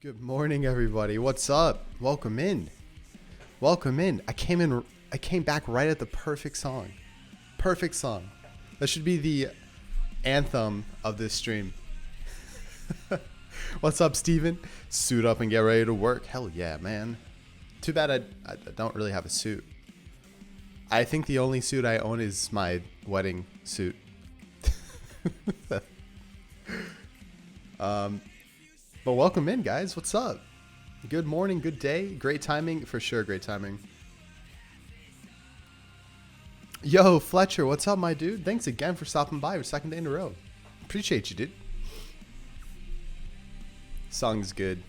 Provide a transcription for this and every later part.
Good morning, everybody. What's up? Welcome in. Welcome in. I came back right at the perfect song. Perfect song. That should be the anthem of this stream. What's up, Steven? Suit up and get ready to work. Hell yeah, man. Too bad I don't really have a suit. I think the only suit I own is my wedding suit. But welcome in, guys. What's up? Good morning, good day. Great timing. For sure, great timing. Yo, Fletcher, what's up, my dude? Thanks again for stopping by your second day in a row. Appreciate you, dude. Song's good.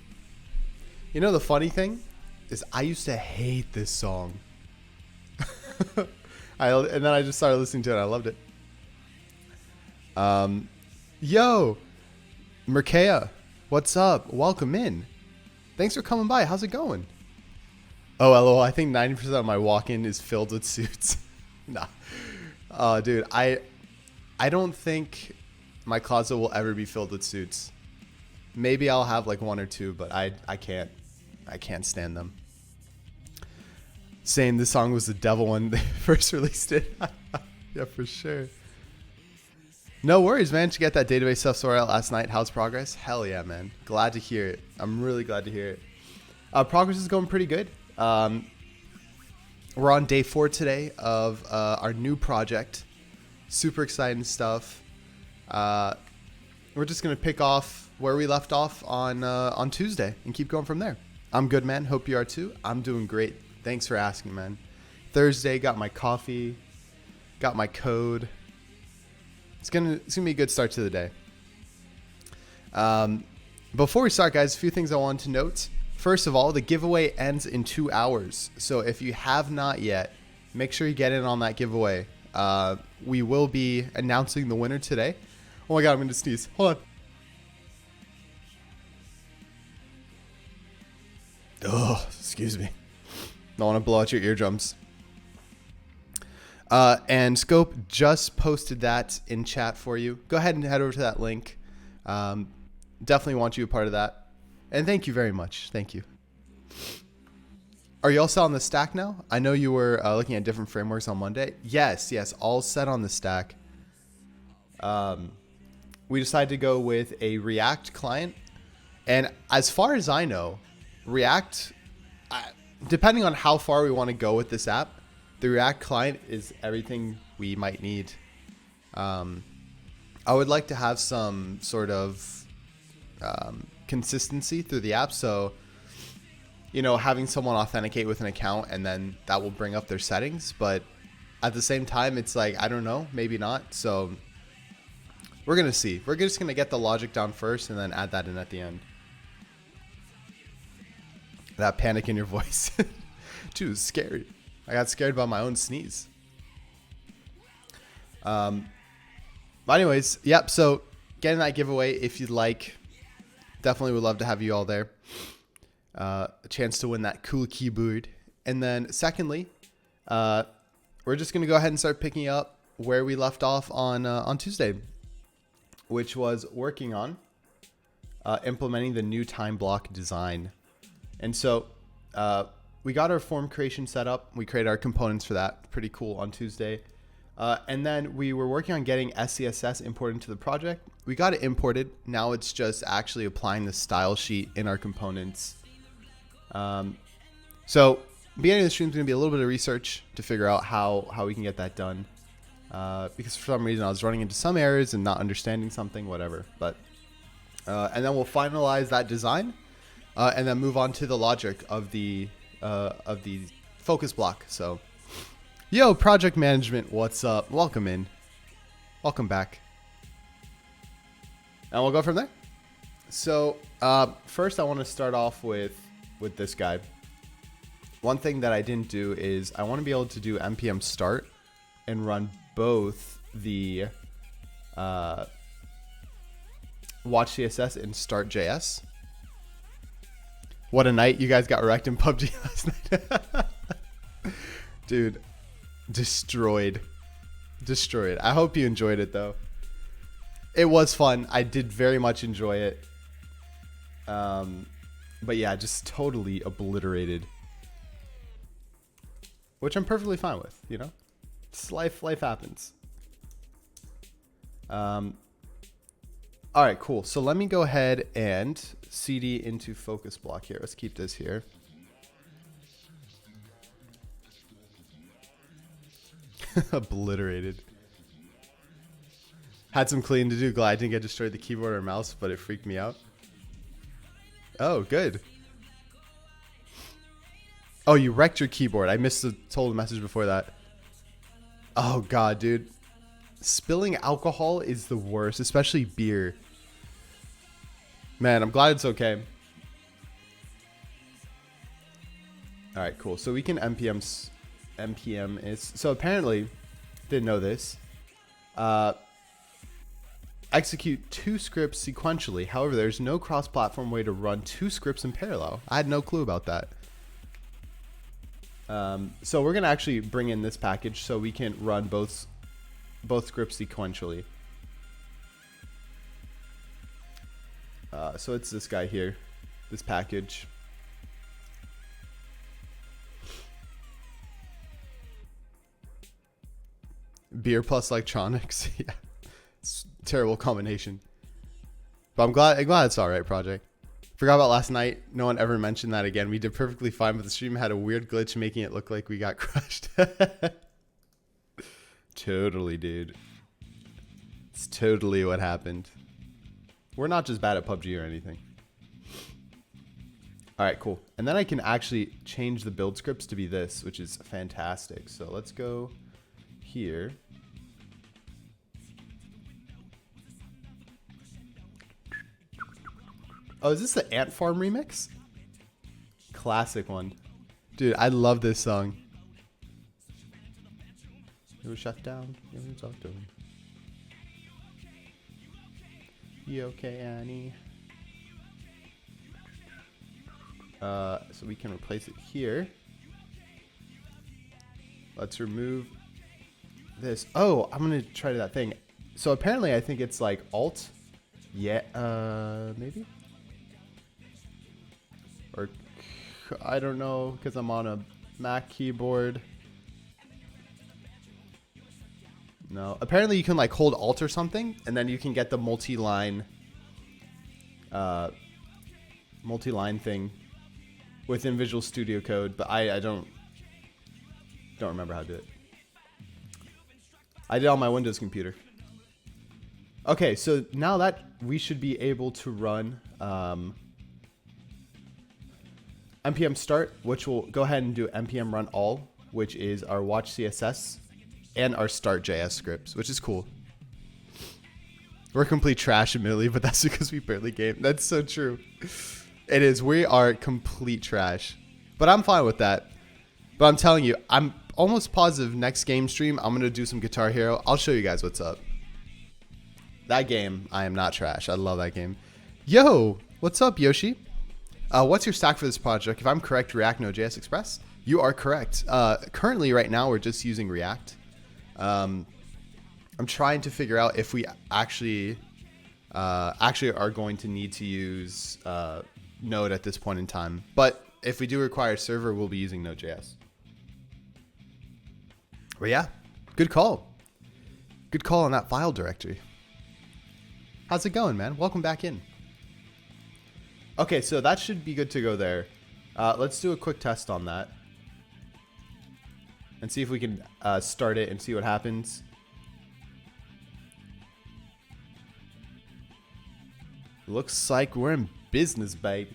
You know, the funny thing is I used to hate this song. And then I just started listening to it. I loved it. Yo, Merkea. What's up? Welcome in. Thanks for coming by. How's it going? Oh, lol. I think 90% of my walk-in is filled with suits. Nah. Dude, I don't think my closet will ever be filled with suits. Maybe I'll have like one or two, but I can't stand them. Saying this song was the devil when they first released it. Yeah, for sure. No worries, man. Did you get that database stuff sorted out last night? How's progress? Hell yeah, man. Glad to hear it. I'm really glad to hear it. Progress is going pretty good. We're on day 4 today of our new project. Super exciting stuff. We're just going to pick off where we left off on Tuesday and keep going from there. I'm good, man. Hope you are too. I'm doing great. Thanks for asking, man. Thursday, got my coffee, got my code. It's gonna be a good start to the day. Before we start, guys, a few things I wanted to note. First of all, the giveaway ends in 2 hours. So if you have not yet, make sure you get in on that giveaway. We will be announcing the winner today. Oh my God, I'm going to sneeze. Hold on. Oh, excuse me. Don't want to blow out your eardrums. And Scope just posted that in chat for you. Go ahead and head over to that link. Definitely want you a part of that. And thank you very much. Thank you. Are you all set on the stack now? I know you were looking at different frameworks on Monday. Yes, all set on the stack. We decided to go with a React client. And as far as I know, React, depending on how far we want to go with this app, the React client is everything we might need. I would like to have some sort of consistency through the app. So, having someone authenticate with an account and then that will bring up their settings. But at the same time, it's like, I don't know, maybe not. So we're going to see. We're just going to get the logic down first and then add that in at the end. That panic in your voice. Dude, scary. I got scared by my own sneeze. But anyways, yep. So getting that giveaway if you'd like. Definitely would love to have you all there. A chance to win that cool keyboard. And then secondly, we're just going to go ahead and start picking up where we left off on Tuesday, which was working on implementing the new time block design. And so we got our form creation set up. We created our components for that. Pretty cool on Tuesday. And then we were working on getting SCSS imported into the project. We got it imported. Now it's just actually applying the style sheet in our components. So beginning of the stream is going to be a little bit of research to figure out how we can get that done. Because for some reason I was running into some errors and not understanding something, whatever. But and then we'll finalize that design and then move on to the logic of the focus block. So, yo, project management, what's up? Welcome in. Welcome back. And we'll go from there. So, first I want to start off with this guy. One thing that I didn't do is I want to be able to do npm start and run both the watch CSS and start.js. What a night. You guys got wrecked in PUBG last night. Dude, destroyed. I hope you enjoyed it, though. It was fun. I did very much enjoy it. But yeah, just totally obliterated. Which I'm perfectly fine with, you know? It's life happens. All right, cool. So let me go ahead and CD into FocusBlock here. Let's keep this here. Obliterated. Had some cleaning to do. Glad I didn't get destroyed the keyboard or mouse, but it freaked me out. Oh, good. Oh, you wrecked your keyboard. I missed the told message before that. Oh, God, dude. Spilling alcohol is the worst, especially beer. Man, I'm glad it's okay. All right, cool. So we can npm is... So apparently, didn't know this. Execute 2 scripts sequentially. However, there's no cross-platform way to run 2 scripts in parallel. I had no clue about that. So we're going to actually bring in this package so we can run both scripts sequentially. So it's this guy here, this package. Beer plus electronics. Yeah, it's a terrible combination. But I'm glad it's all right, project. Forgot about last night. No one ever mentioned that again. We did perfectly fine, but the stream had a weird glitch making it look like we got crushed. Totally, dude. It's totally what happened. We're not just bad at PUBG or anything. All right, cool. And then I can actually change the build scripts to be this, which is fantastic. So let's go here. Oh, is this the Ant Farm remix? Classic one. Dude, I love this song. It was shut down. It was talked to him. You okay, Annie? So we can replace it here. Let's remove this. Oh, I'm gonna try that thing. So apparently I think it's like Alt. Yeah, maybe? Or I don't know, because I'm on a Mac keyboard. No, apparently you can like hold Alt or something, and then you can get the multi-line thing within Visual Studio Code, but I don't remember how to do it. I did it on my Windows computer. Okay, so now that we should be able to run npm start, which will go ahead and do npm run all, which is our watch CSS and our start.js scripts, which is cool. We're complete trash admittedly, but that's because we barely game. That's so true. It is. We are complete trash, but I'm fine with that. But I'm telling you, I'm almost positive next game stream, I'm going to do some Guitar Hero. I'll show you guys what's up. That game, I am not trash. I love that game. Yo, what's up, Yoshi? What's your stack for this project? If I'm correct, React, Node.js, Express? You are correct. Currently, right now, we're just using React. I'm trying to figure out if we actually are going to need to use Node at this point in time. But if we do require a server, we'll be using Node.js. But yeah, good call. Good call on that file directory. How's it going, man? Welcome back in. Okay, so that should be good to go there. Let's do a quick test on that. And see if we can start it and see what happens. Looks like we're in business, babe.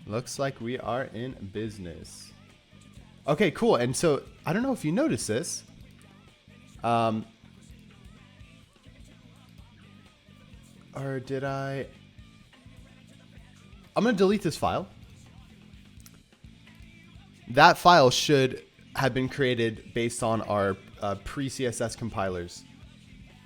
Looks like we are in business. Okay, cool. And so, I don't know if you noticed this. Or did I... I'm going to delete this file. That file should have been created based on our pre-CSS compilers.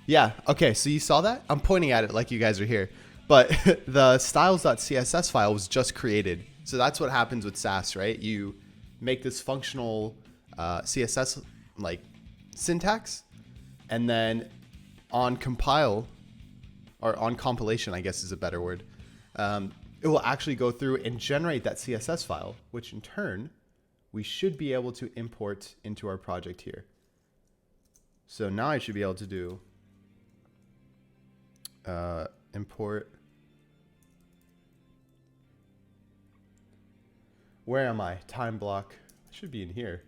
Yeah, okay, so you saw that? I'm pointing at it like you guys are here. But the styles.css file was just created. So that's what happens with Sass, right? You make this functional CSS like syntax, and then on compile, or on compilation, I guess is a better word, it will actually go through and generate that CSS file, which in turn, we should be able to import into our project here. So now I should be able to do import. Where am I? Time block. It should be in here.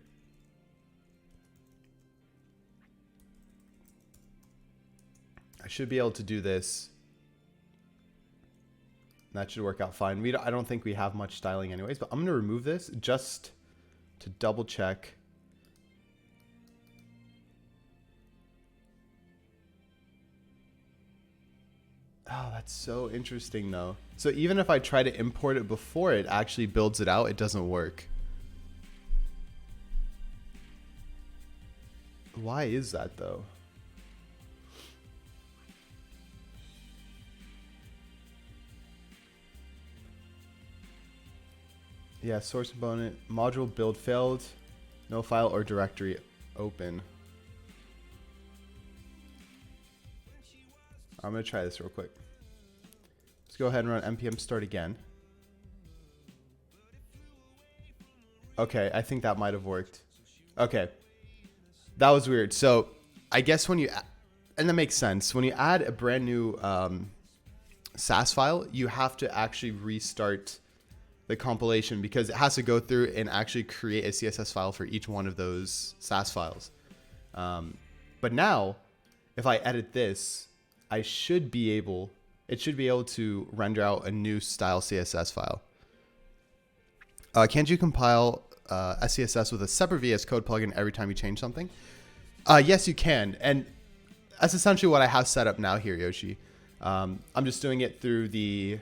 I should be able to do this. That should work out fine. I don't think we have much styling anyways, but I'm going to remove this just to double check. Oh, that's so interesting though. So even if I try to import it before it actually builds it out, it doesn't work. Why is that though? Yeah, source component, module build failed, no file or directory open. I'm going to try this real quick. Let's go ahead and run npm start again. Okay, I think that might have worked. Okay, that was weird. So I guess when you, and that makes sense, when you add a brand new Sass file, you have to actually restart the compilation because it has to go through and actually create a CSS file for each one of those Sass files. But now, if I edit this, it should be able to render out a new style CSS file. Can't you compile SCSS with a separate VS Code plugin every time you change something? Yes, you can. And that's essentially what I have set up now here, Yoshi. I'm just doing it through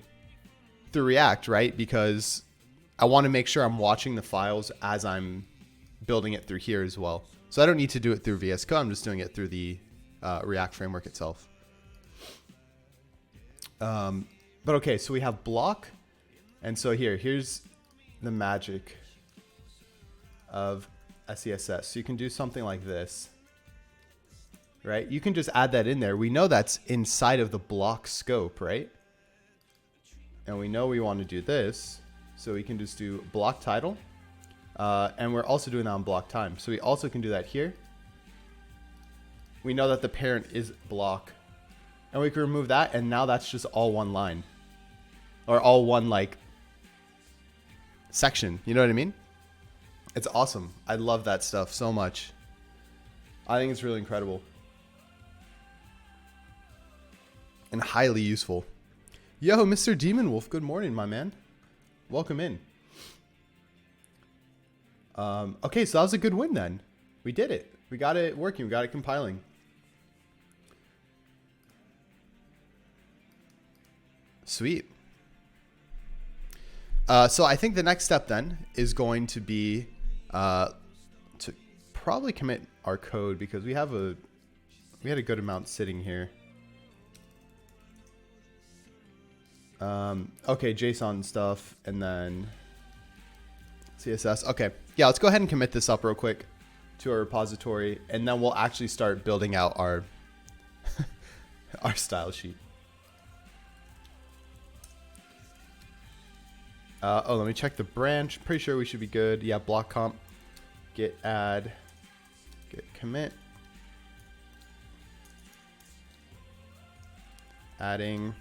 React, right? Because I want to make sure I'm watching the files as I'm building it through here as well. So I don't need to do it through VS Code. I'm just doing it through the React framework itself. But okay, so we have block. And so here's the magic of SCSS. So you can do something like this, right? You can just add that in there. We know that's inside of the block scope, right? And we know we want to do this. So we can just do block title. And we're also doing that on block time. So we also can do that here. We know that the parent is block. And we can remove that, and now that's just all one line. Or all one, like, section. You know what I mean? It's awesome. I love that stuff so much. I think it's really incredible. And highly useful. Yo, Mr. Demon Wolf, good morning, my man. Welcome in. Okay, so that was a good win then. We did it. We got it working. We got it compiling. Sweet. So I think the next step then is going to be to probably commit our code because we had a good amount sitting here. Okay, JSON stuff and then CSS. Okay, yeah, let's go ahead and commit this up real quick to our repository, and then we'll actually start building out our our style sheet. Oh, let me check the branch. Pretty sure we should be good. Yeah, block comp, git add, git commit, adding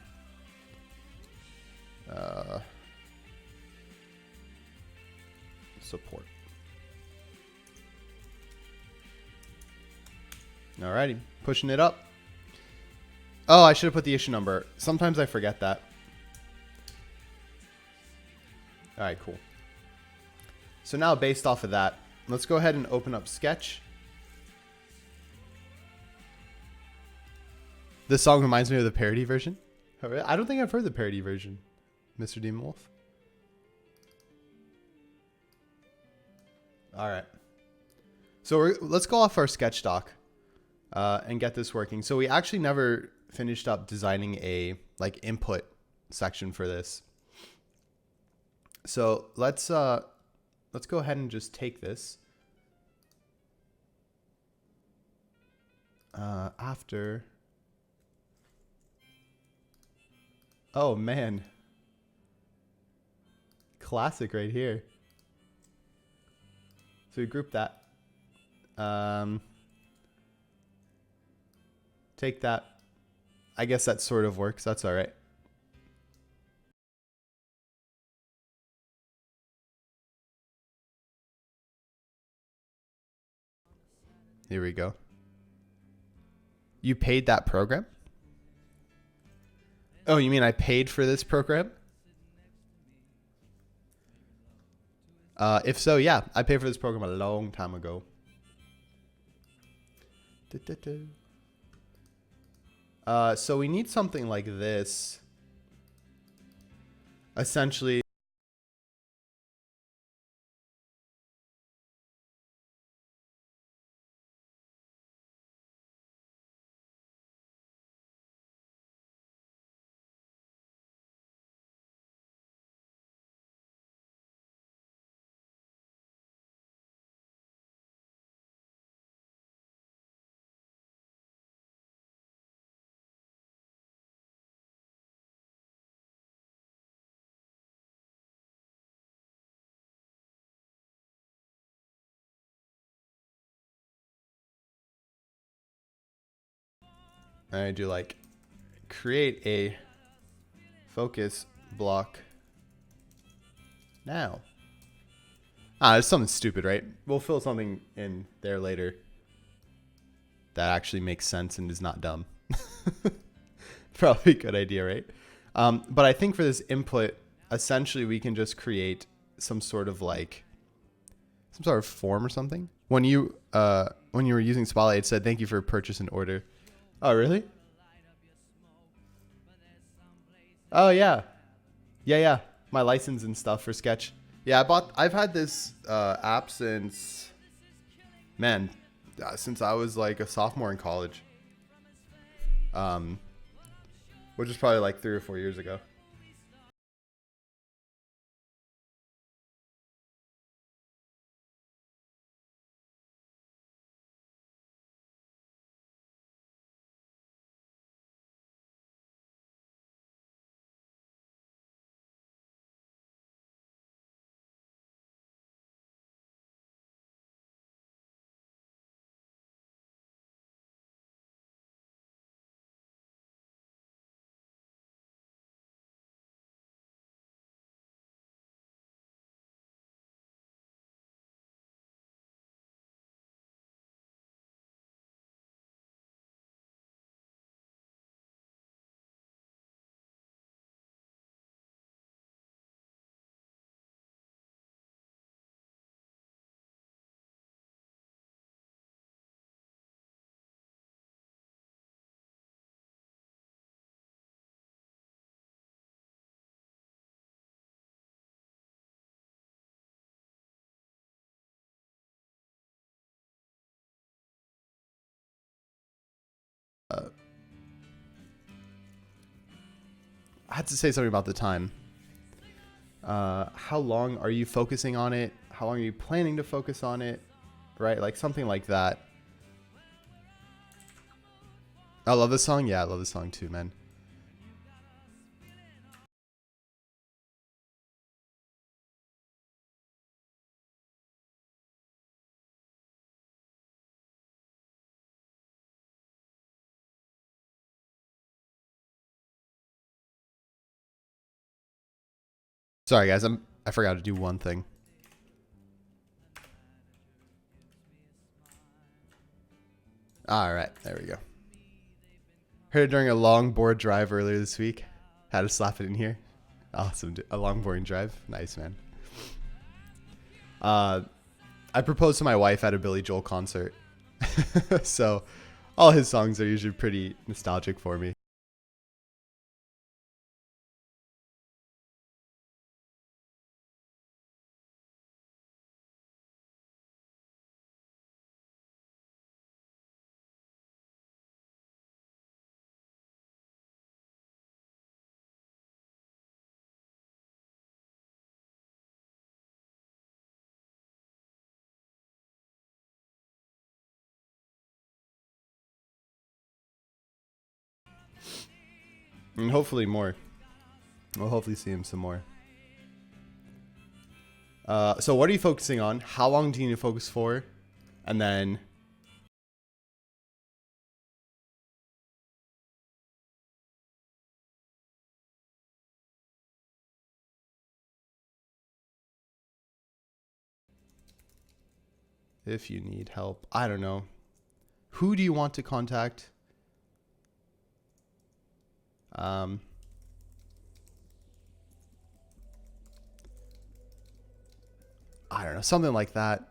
support. Alrighty, pushing it up. Oh, I should have put the issue number. Sometimes I forget that. All right, cool. So now based off of that, let's go ahead and open up Sketch. This song reminds me of the parody version. I don't think I've heard the parody version, Mr. Demon Wolf. All right. So let's go off our sketch doc and get this working. So we actually never finished up designing a input section for this. So let's go ahead and just take this after. Oh man. classic right here. So we group that. Take that. I guess that sort of works. That's all right. Here we go. You paid that program? Oh, you mean I paid for this program? If so, yeah, I paid for this program a long time ago. So we need something like this. Essentially, I do like create a focus block now. It's something stupid, right? We'll fill something in there later that actually makes sense and is not dumb. Probably a good idea, right? But I think for this input, essentially we can just create some sort of form or something. When you were using Spotlight, it said thank you for purchase and order. Oh, really? Oh, yeah. Yeah. My license and stuff for Sketch. Yeah, I've had this app since I was like a sophomore in college. Which is probably like 3 or 4 years ago. I had to say something about the time. How long are you focusing on it? How long are you planning to focus on it? Right? Like something like that. I love this song. Yeah, I love this song too, man. Sorry, guys. I forgot to do one thing. All right, there we go. Heard it during a long board drive earlier this week. Had to slap it in here. Awesome. A long boring drive. Nice, man. I proposed to my wife at a Billy Joel concert. So all his songs are usually pretty nostalgic for me. And hopefully more. We'll hopefully see him some more. So what are you focusing on? How long do you need to focus for? And then if you need help, I don't know. Who do you want to contact? I don't know, something like that.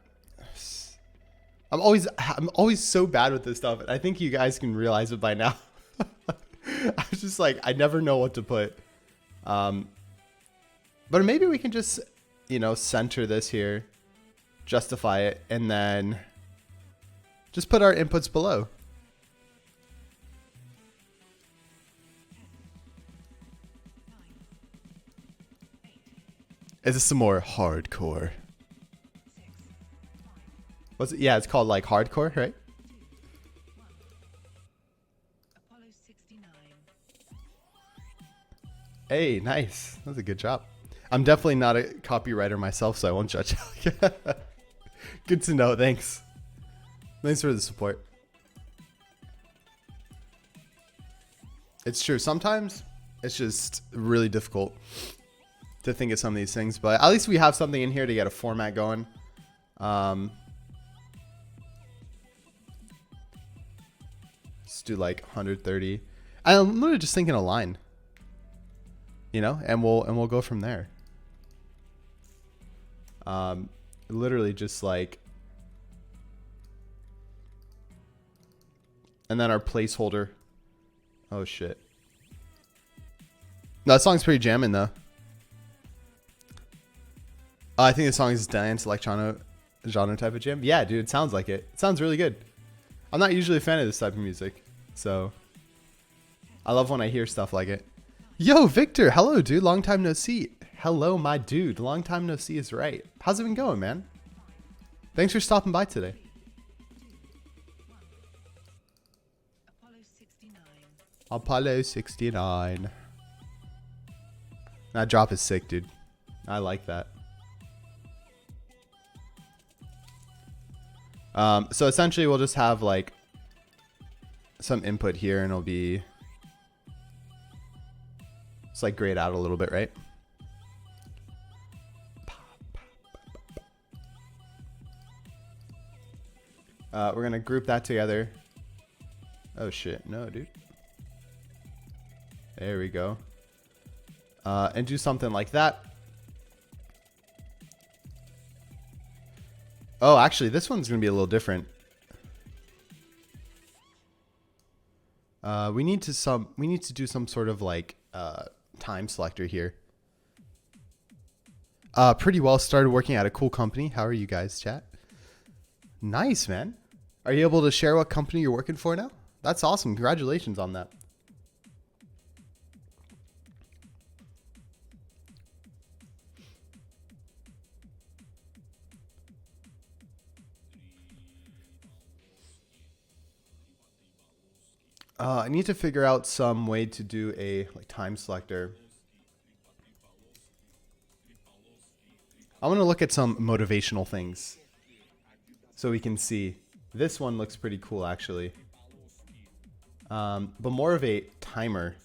I'm always so bad with this stuff. I think you guys can realize it by now. I was just like, I never know what to put. But maybe we can just, you know, center this here, justify it, and then just put our inputs below. Is this some more hardcore? What's it? Yeah, it's called like hardcore, right? Hey, nice. That was a good job. I'm definitely not a copywriter myself, so I won't judge. Good to know. Thanks. Thanks for the support. It's true. Sometimes it's just really difficult to think of some of these things, but at least we have something in here to get a format going. Let's do like 130. I'm literally just thinking a line, you know, and we'll go from there. Literally just like, and then our placeholder. Oh shit. No, that song's pretty jamming though. I think the song is dance electronic genre type of jam. Yeah, dude, it sounds like it. It sounds really good. I'm not usually a fan of this type of music, so I love when I hear stuff like it. Yo, Victor, hello, dude. Long time no see. Hello, my dude. Long time no see is right. How's it been going, man? Thanks for stopping by today. Apollo 69. That drop is sick, dude. I like that. So essentially we'll just have like some input here and it'll be, it's like grayed out a little bit, right? We're gonna group that together. Oh shit, no, dude. There we go. And do something like that. Oh, actually, this one's gonna be a little different. We need to do some sort of like time selector here. Pretty well. Started working at a cool company. How are you guys, chat? Nice, man. Are you able to share what company you're working for now? That's awesome. Congratulations on that. I need to figure out some way to do a like time selector. I want to look at some motivational things so we can see. This one looks pretty cool, actually. But more of a timer.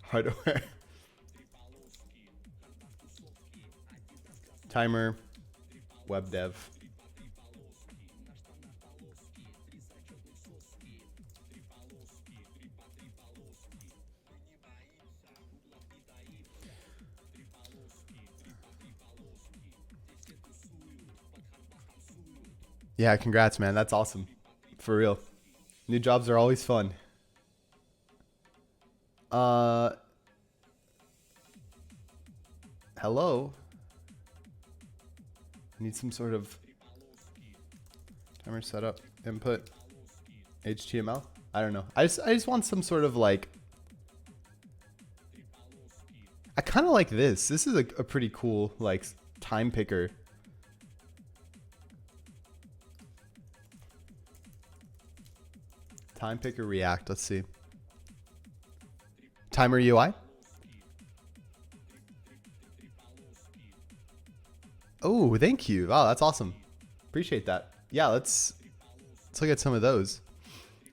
Hardware. Timer. Web dev. Yeah, congrats, man. That's awesome. For real. New jobs are always fun. Hello? I need some sort of timer setup, input, HTML. I don't know. I just want some sort of like, I kind of like this. This is a pretty cool like time picker. Time picker React. Let's see. Timer UI. Oh, thank you. Wow, that's awesome. Appreciate that. Yeah, let's look at some of those.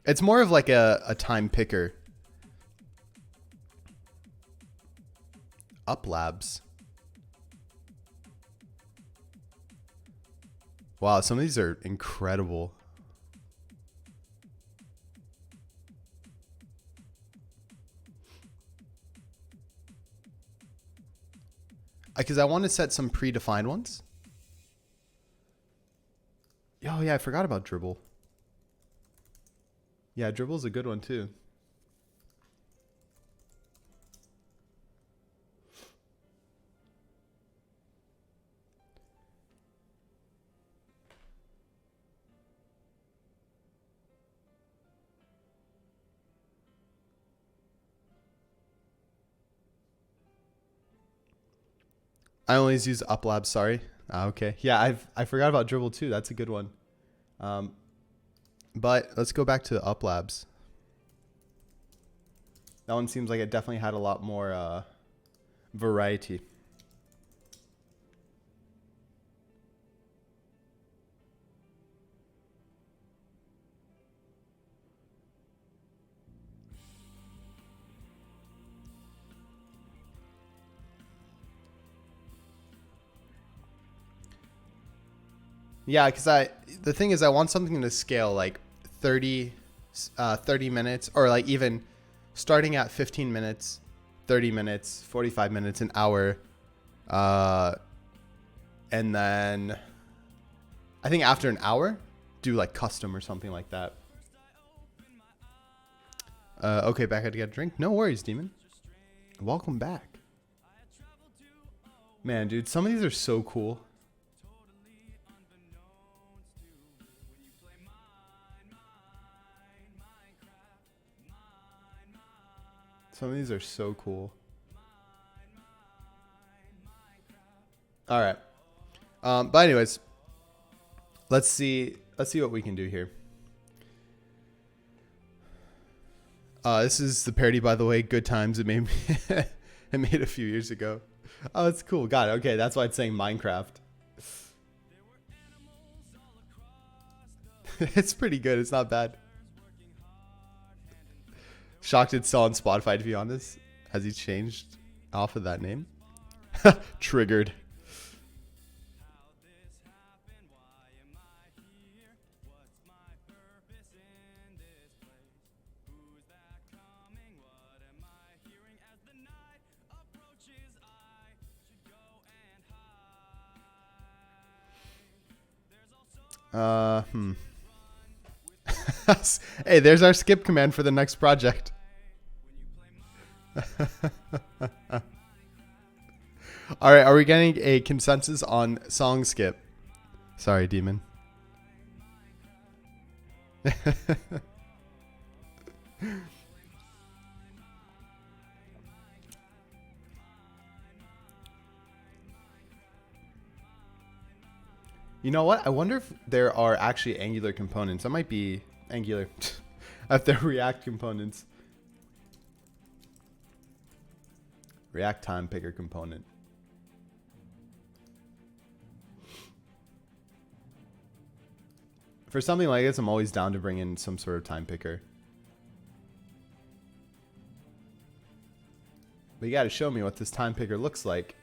It's more of like a time picker. Up Labs. Wow, some of these are incredible. Because I want to set some predefined ones. Oh yeah, I forgot about Dribble. Yeah, Dribble's a good one too. I always use UpLabs, sorry. Okay. Yeah, I forgot about Dribble too. That's a good one. But let's go back to UpLabs. That one seems like it definitely had a lot more variety. Yeah, because the thing is I want something to scale like 30 minutes, or like even starting at 15 minutes, 30 minutes, 45 minutes, an hour. And then I think after an hour, do like custom or something like that. Okay, back to get a drink. No worries, Demon. Welcome back. Man, dude, some of these are so cool. Some of these are so cool. All right. But anyways, let's see what we can do here. This is the parody, by the way. Good times. It made it made a few years ago. Oh, it's cool. Got it. Okay, that's why it's saying Minecraft. It's pretty good. It's not bad. Shocked it's still on Spotify, to be honest. Has he changed off of that name? Triggered. Hey, there's our skip command for the next project. All right, are we getting a consensus on song skip? Sorry, Demon. You know what? I wonder if there are actually Angular components. That might be Angular. If they're React components. React time picker component. For something like this, I'm always down to bring in some sort of time picker. But you got to show me what this time picker looks like.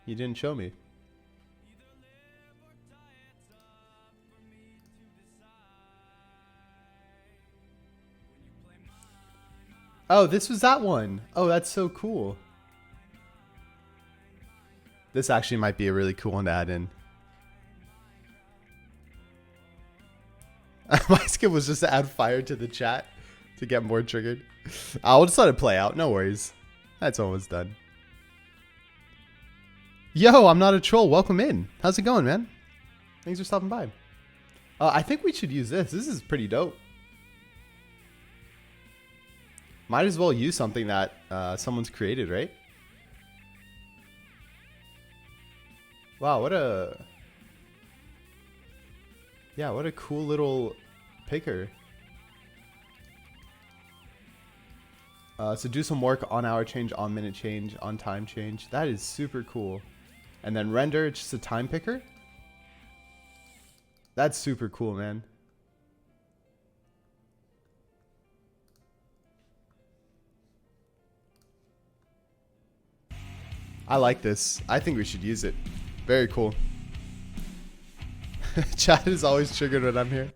You didn't show me. Oh, this was that one. Oh, that's so cool. This actually might be a really cool one to add in. My skip was just to add fire to the chat to get more triggered. I'll just let it play out. No worries. That's almost done. Yo, I'm not a troll. Welcome in. How's it going, man? Thanks for stopping by. I think we should use this. This is pretty dope. Might as well use something that someone's created, right? Wow, what a cool little picker. So do some work on hour change, on minute change, on time change. That is super cool. And then render, it's just a time picker. That's super cool, man. I like this. I think we should use it. Very cool. Chat is always triggered when I'm here.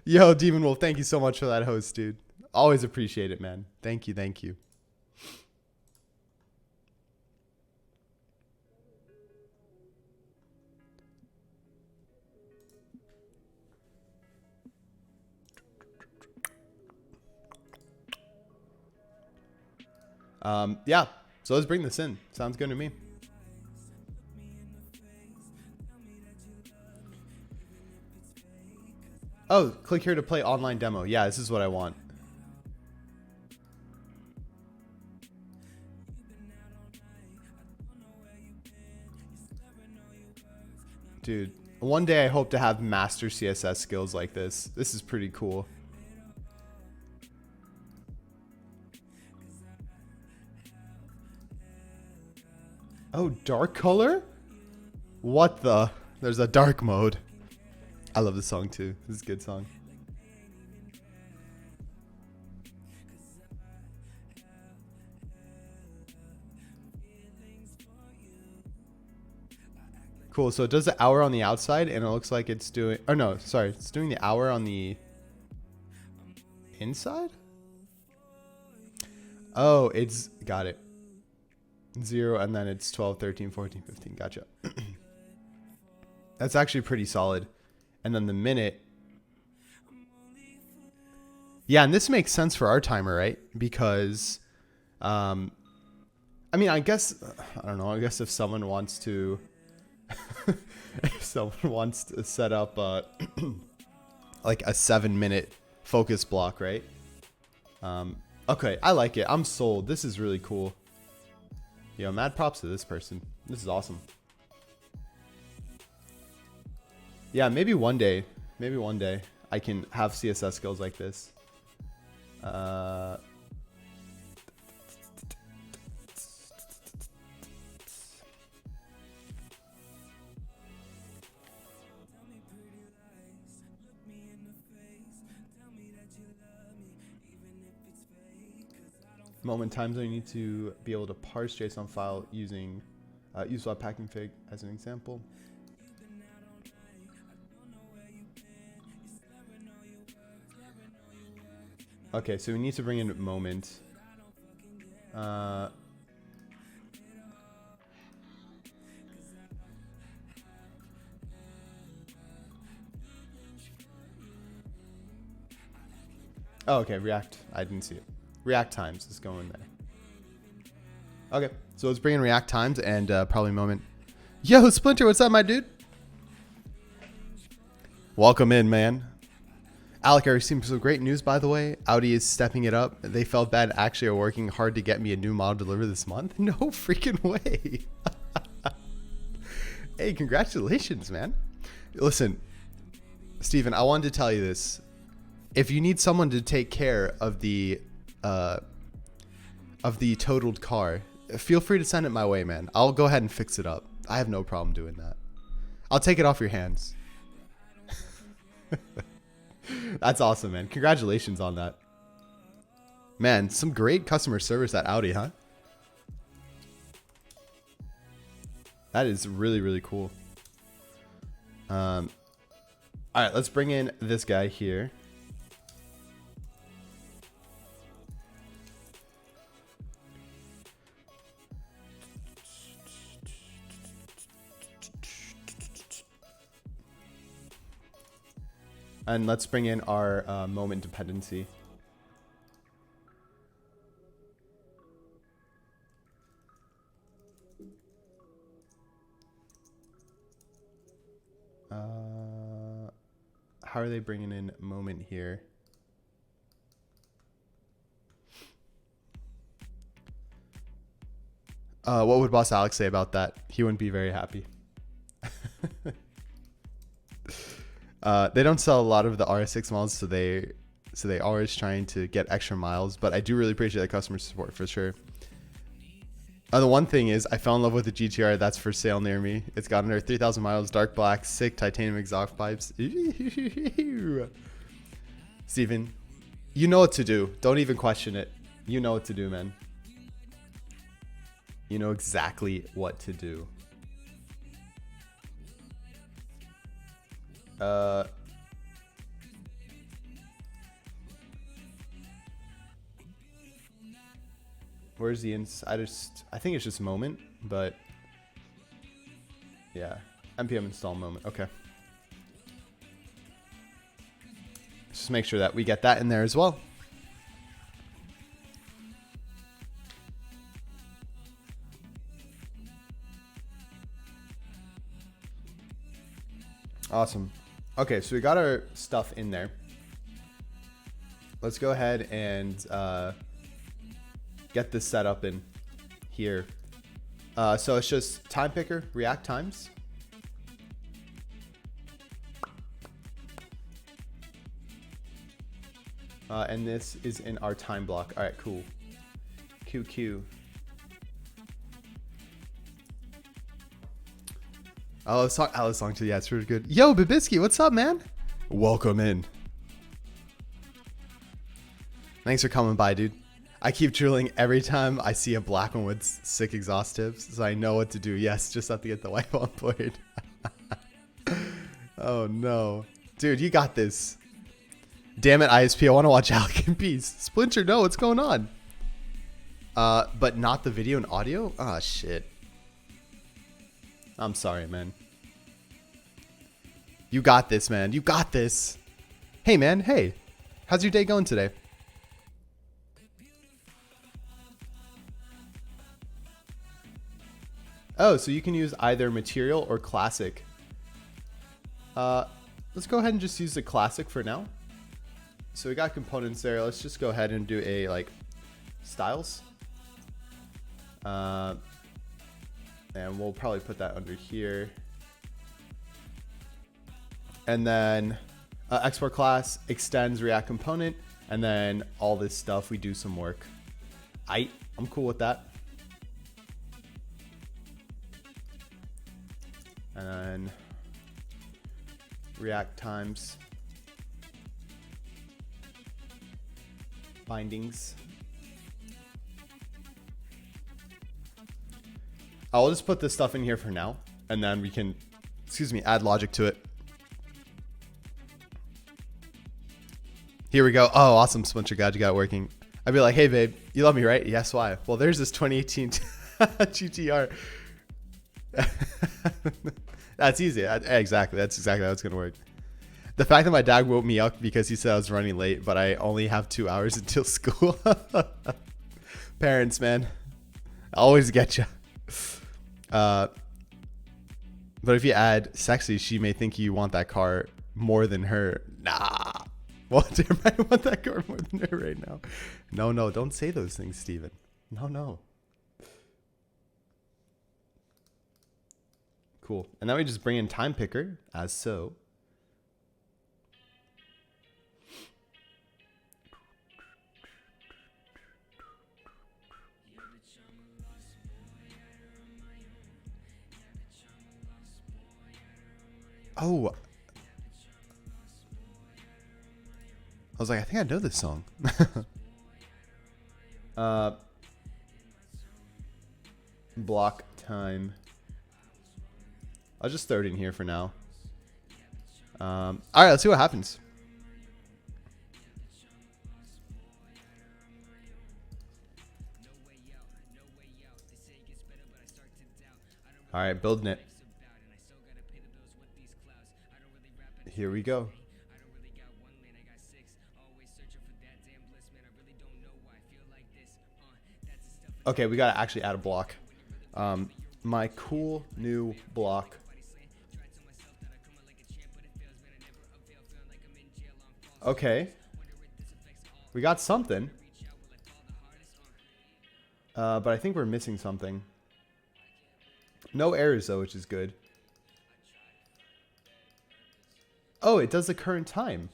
Yo, Demon Wolf, thank you so much for that host, dude. Always appreciate it, man. Thank you, thank you. Yeah, so let's bring this in. Sounds good to me. Oh, click here to play online demo. Yeah, this is what I want. Dude, one day I hope to have master CSS skills like this. This is pretty cool. Oh, dark color? What the? There's a dark mode. I love this song too. This is a good song. Cool, so it does the hour on the outside and it looks like it's doing, oh no, sorry, it's doing the hour on the inside? Oh, it's, got it. 0 and then it's 12, 13, 14, 15, gotcha. That's actually pretty solid. And then the minute. Yeah, and this makes sense for our timer, right? Because, I mean, I guess, I don't know, I guess if someone wants to, if someone wants to set up like a 7-minute focus block, right? Okay, I like it. I'm sold. This is really cool. Yo, mad props to this person. This is awesome. Yeah, maybe one day I can have CSS skills like this. Moment times I need to be able to parse JSON file using use Webpack config as an example. Okay, so we need to bring in moment. Oh, okay, React. I didn't see it. React times is going there. Okay, so let's bring in React times and probably moment. Yo, Splinter, what's up, my dude? Welcome in, man. Alec, I received some great news, by the way. Audi is stepping it up. They felt bad, actually are working hard to get me a new model delivered this month. No freaking way. Hey, congratulations, man. Listen, Steven, I wanted to tell you this. If you need someone to take care of the totaled car, feel free to send it my way, man. I'll go ahead and fix it up. I have no problem doing that. I'll take it off your hands. That's awesome, man. Congratulations on that. Man, some great customer service at Audi, huh? That is really, really cool. All right, let's bring in this guy here. And let's bring in our moment dependency. How are they bringing in moment here? What would Boss Alex say about that? He wouldn't be very happy. They don't sell a lot of the RS6 models, so they So they always trying to get extra miles, but I do really appreciate the customer support for sure. The one thing is I fell in love with the GTR that's for sale near me. It's got under 3,000 miles, dark black, sick titanium exhaust pipes. Steven, you know what to do. Don't even question it. You know what to do, man. You know exactly what to do. Where's the I think it's just moment, but yeah, npm install moment. Okay. Just make sure that we get that in there as well. Awesome. Okay, so we got our stuff in there. Let's go ahead and get this set up in here. So it's just time picker, React times. And this is in our time block. All right, cool. QQ. Oh, let's talk Alice song too. Yeah, it's really good. Yo, Babisky, what's up, man? Welcome in. Thanks for coming by, dude. I keep drilling every time I see a black one with sick exhaust tips, so I know what to do. Yes, just have to get the wipe on board. Oh no, dude, you got this. Damn it, ISP, I want to watch Alec in peace. Splinter, no, what's going on? But not the video and audio? Ah, shit. I'm sorry, man. You got this, man. You got this. Hey, man. Hey. How's your day going today? Oh, so you can use either material or classic. Let's go ahead and just use the classic for now. So we got components there. Let's just go ahead and do a like styles. And we'll probably put that under here. And then export class extends React component. And then all this stuff, we do some work. I'm cool with that. And then React times bindings. I'll just put this stuff in here for now, and then we can, add logic to it. Here we go. Oh, awesome, Splinter. God, you got it working. I'd be like, hey, babe, you love me, right? Yes, why? Well, there's this 2018 GTR. That's easy. Exactly. That's exactly how it's going to work. The fact that my dad woke me up because he said I was running late, but I only have 2 hours until school. Parents, man. I always get you. But if you add sexy, she may think you want that car more than her. Nah. Well, I want that car more than her right now. No, don't say those things, Steven. No. Cool. And then we just bring in time picker as so. Oh. I was like, I think I know this song. Block time. I'll just throw it in here for now. All right, let's see what happens. All right, building it. Here we go. Okay, we gotta actually add a block. My cool new block. Okay. We got something. But I think we're missing something. No errors though, which is good. Oh, it does the current time.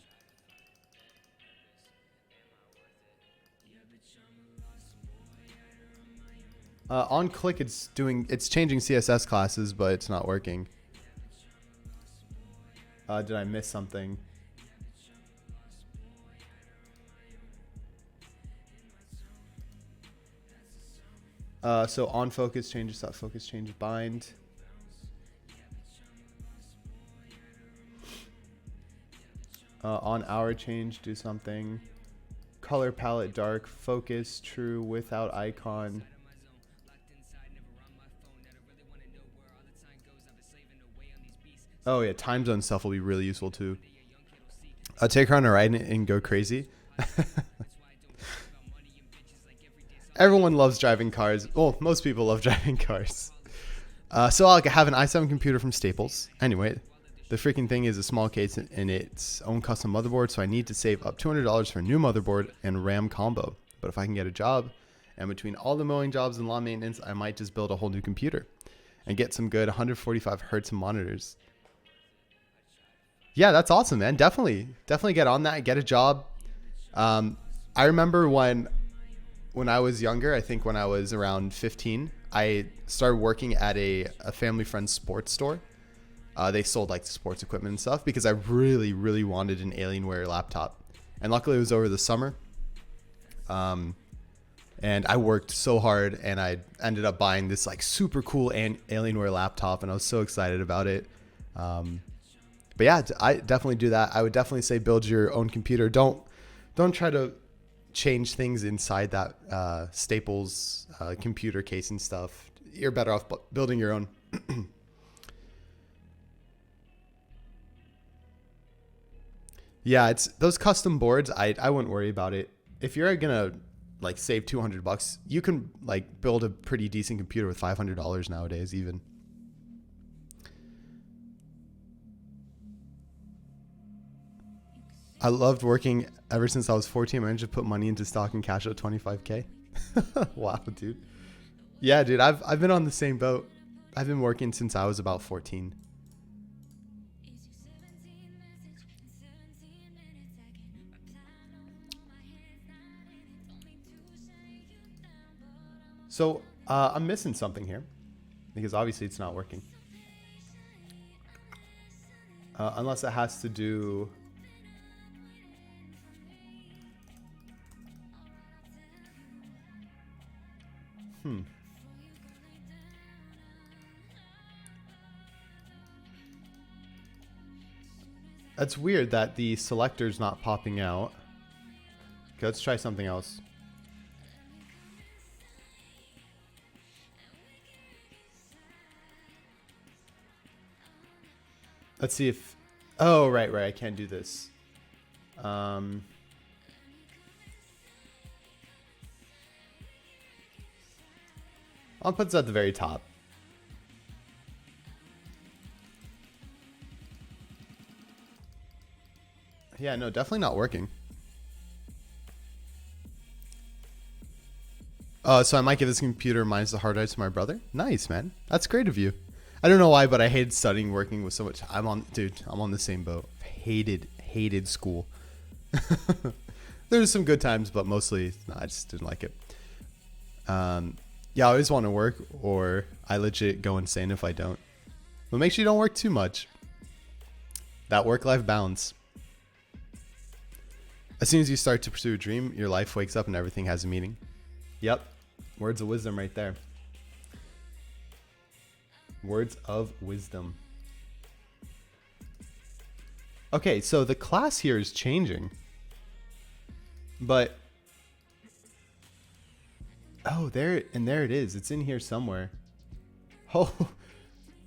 On click, it's changing CSS classes, but it's not working. Did I miss something? So on focus changes focus change bind. On hour change, do something. Color palette dark, focus true without icon. Oh yeah, time zone stuff will be really useful too. I'll take her on a ride and go crazy. Everyone loves driving cars. Well, most people love driving cars. So I'll have an i7 computer from Staples. Anyway, the freaking thing is a small case in its own custom motherboard, so I need to save up $200 for a new motherboard and RAM combo. But if I can get a job, and between all the mowing jobs and lawn maintenance, I might just build a whole new computer and get some good 145 hertz monitors. Yeah, that's awesome, man. Definitely get on that. Get a job. I remember when I was younger, I think when I was around 15, I started working at a family friend's sports store. They sold like sports equipment and stuff because I really, really wanted an Alienware laptop. And luckily it was over the summer. And I worked so hard and I ended up buying this like super cool Alienware laptop and I was so excited about it. But yeah, I definitely do that. I would definitely say build your own computer. Don't try to change things inside that Staples computer case and stuff. You're better off building your own. Yeah, it's those custom boards. I wouldn't worry about it. If you're gonna like save $200, you can like build a pretty decent computer with $500 nowadays even. I loved working ever since I was 14. I managed to put money into stock and cash out 25K. Wow, dude. Yeah, dude, I've been on the same boat. I've been working since I was about 14. So I'm missing something here because obviously it's not working. Unless it has to do... That's weird that the selector's not popping out. Okay, let's try something else. Let's see if... Oh, right. I can't do this. I'll put this at the very top. Yeah, no, definitely not working. So I might give this computer minus the hard drive to my brother. Nice, man. That's great of you. I don't know why, but I hated studying, working with so much. I'm on the same boat. Hated school. There's some good times, but mostly, I just didn't like it. Yeah, I always want to work, or I legit go insane if I don't. But make sure you don't work too much. That work-life balance. As soon as you start to pursue a dream, your life wakes up and everything has a meaning. Yep. Words of wisdom right there. Words of wisdom. Okay, so the class here is changing. But... Oh, there it is. It's in here somewhere. Oh,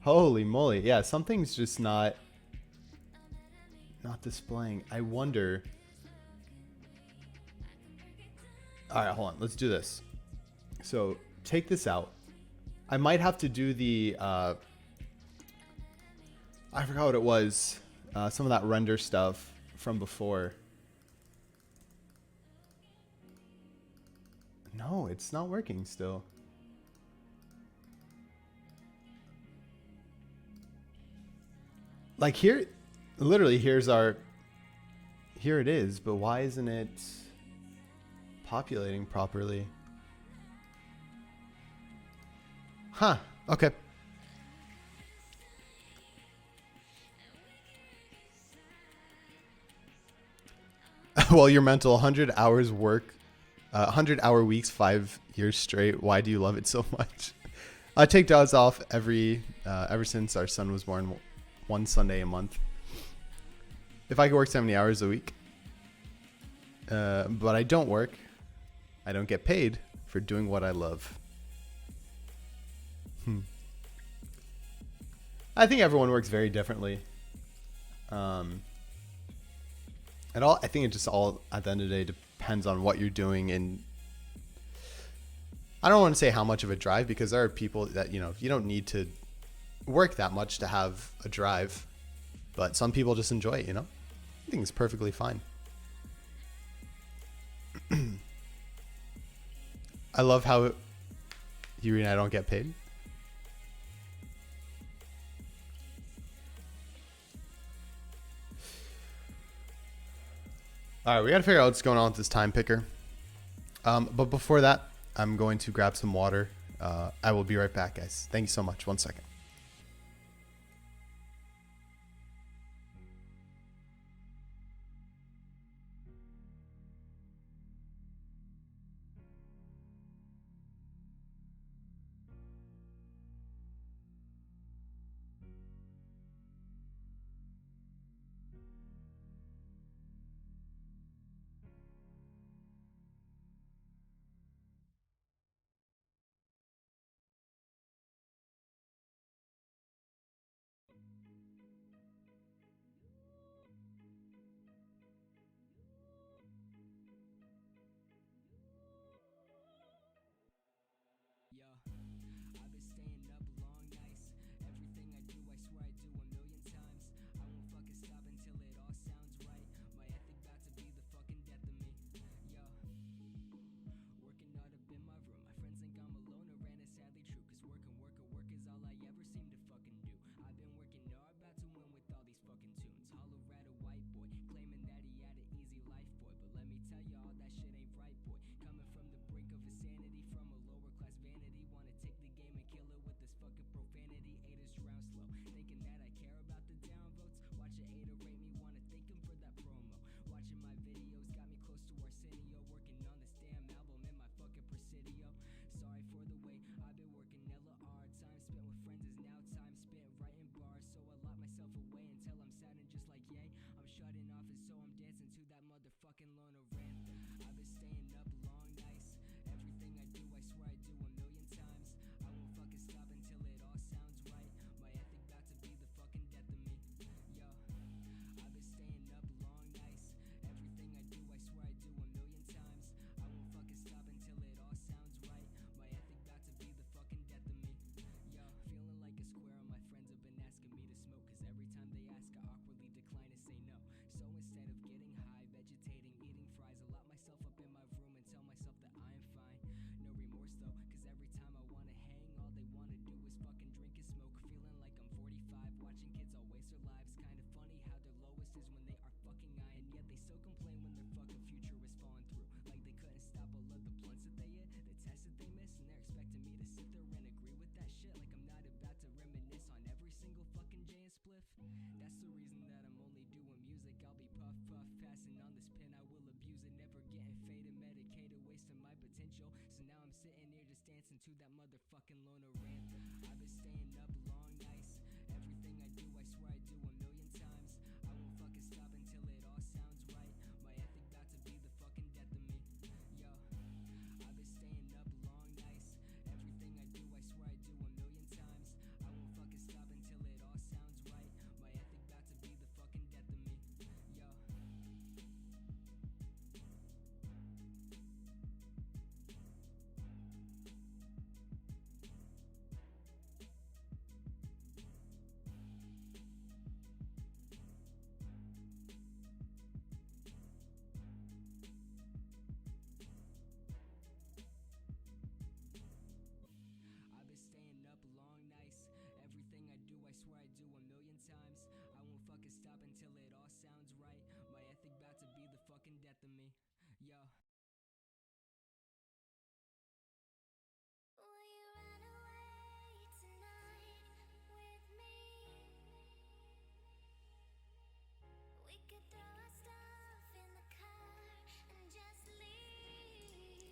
holy moly. Yeah, something's just not displaying. I wonder... All right, hold on. Let's do this. So take this out. I might have to do the, I forgot what it was. Some of that render stuff from before. No, it's not working still. Like here, literally here's our, here it is, but why isn't it populating properly? Huh. Okay. Well, your mental 100 hours work, 100-hour weeks, 5 years straight. Why do you love it so much? I take dogs off ever since our son was born, one Sunday a month. If I could work 70 hours a week, but I don't work, I don't get paid for doing what I love. I think everyone works very differently. I think it just all at the end of the day depends on what you're doing, and I don't want to say how much of a drive, because there are people that, you don't need to work that much to have a drive, but some people just enjoy it, I think it's perfectly fine. I love how you and I don't get paid. All right, we got to figure out what's going on with this time picker. But before that, I'm going to grab some water. I will be right back, guys. Thank you so much. 1 second.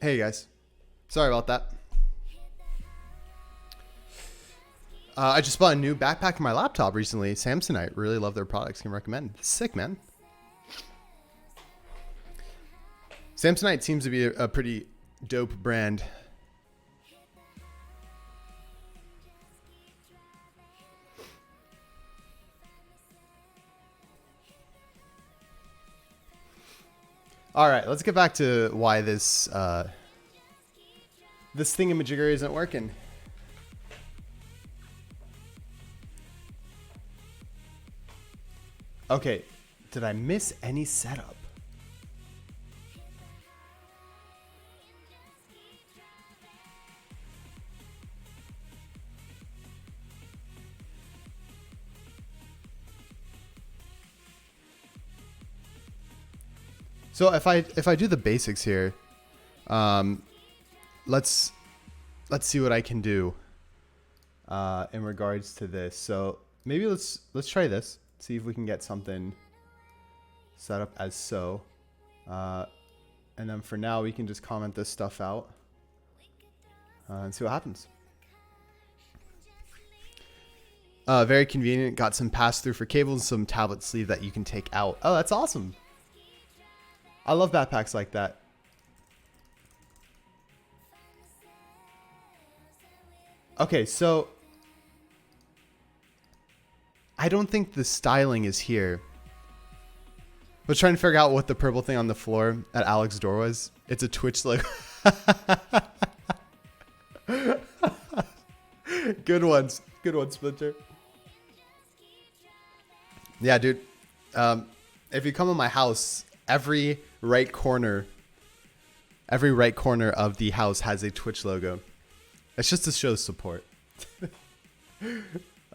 Hey guys, sorry about that. I just bought a new backpack for my laptop recently. Samsonite, really love their products. Can recommend. Sick, man. Samsonite seems to be a pretty dope brand. All right, let's get back to why this this thingamajigger isn't working. Okay, did I miss any setup? So if I do the basics here, let's see what I can do in regards to this. So maybe let's try this. See if we can get something set up as so. And then for now, we can just comment this stuff out and see what happens. Very convenient. Got some pass-through for cables and some tablet sleeve that you can take out. Oh, that's awesome. I love backpacks like that. Okay, so I don't think the styling is here. I was trying to figure out what the purple thing on the floor at Alec's door was. It's a Twitch logo. Good ones. Good one, Splinter. Yeah, dude. If you come to my house, every right corner of the house has a Twitch logo. It's just to show support.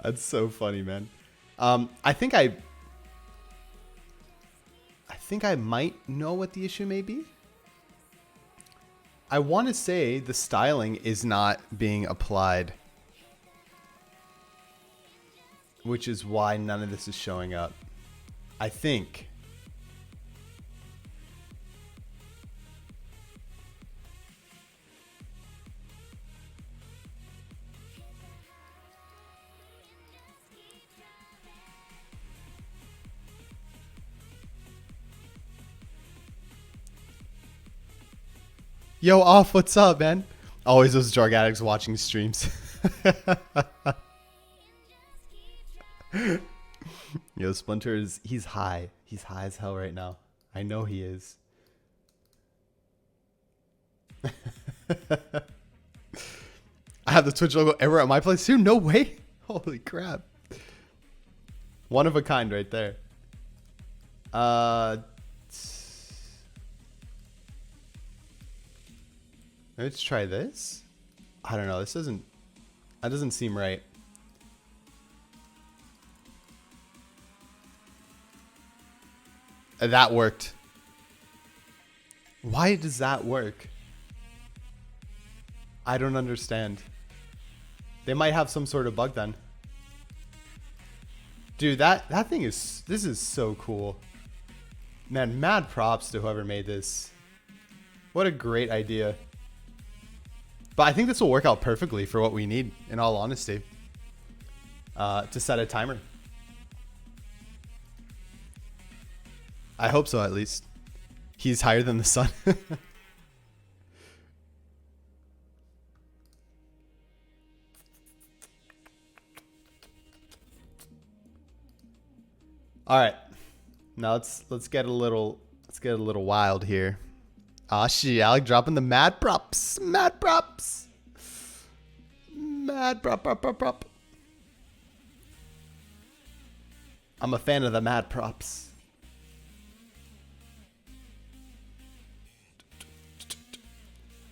That's so funny, man. I think I might know what the issue may be. I want to say the styling is not being applied, which is why none of this is showing up. I think. Yo, Off, what's up, man? Always those drug addicts watching streams. Yo, Splinter he's high. He's high as hell right now. I know he is. I have the Twitch logo everywhere at my place too? No way. Holy crap. One of a kind right there. Let's try this. I don't know. That doesn't seem right. That worked. Why does that work? I don't understand. They might have some sort of bug then. Dude, that thing this is so cool. Man, mad props to whoever made this. What a great idea. But I think this will work out perfectly for what we need, in all honesty, to set a timer. I hope so, at least. He's higher than the sun. All right, now let's get a little wild here. Ah, shit, Alec dropping the mad props. Mad props. Mad prop. I'm a fan of the mad props.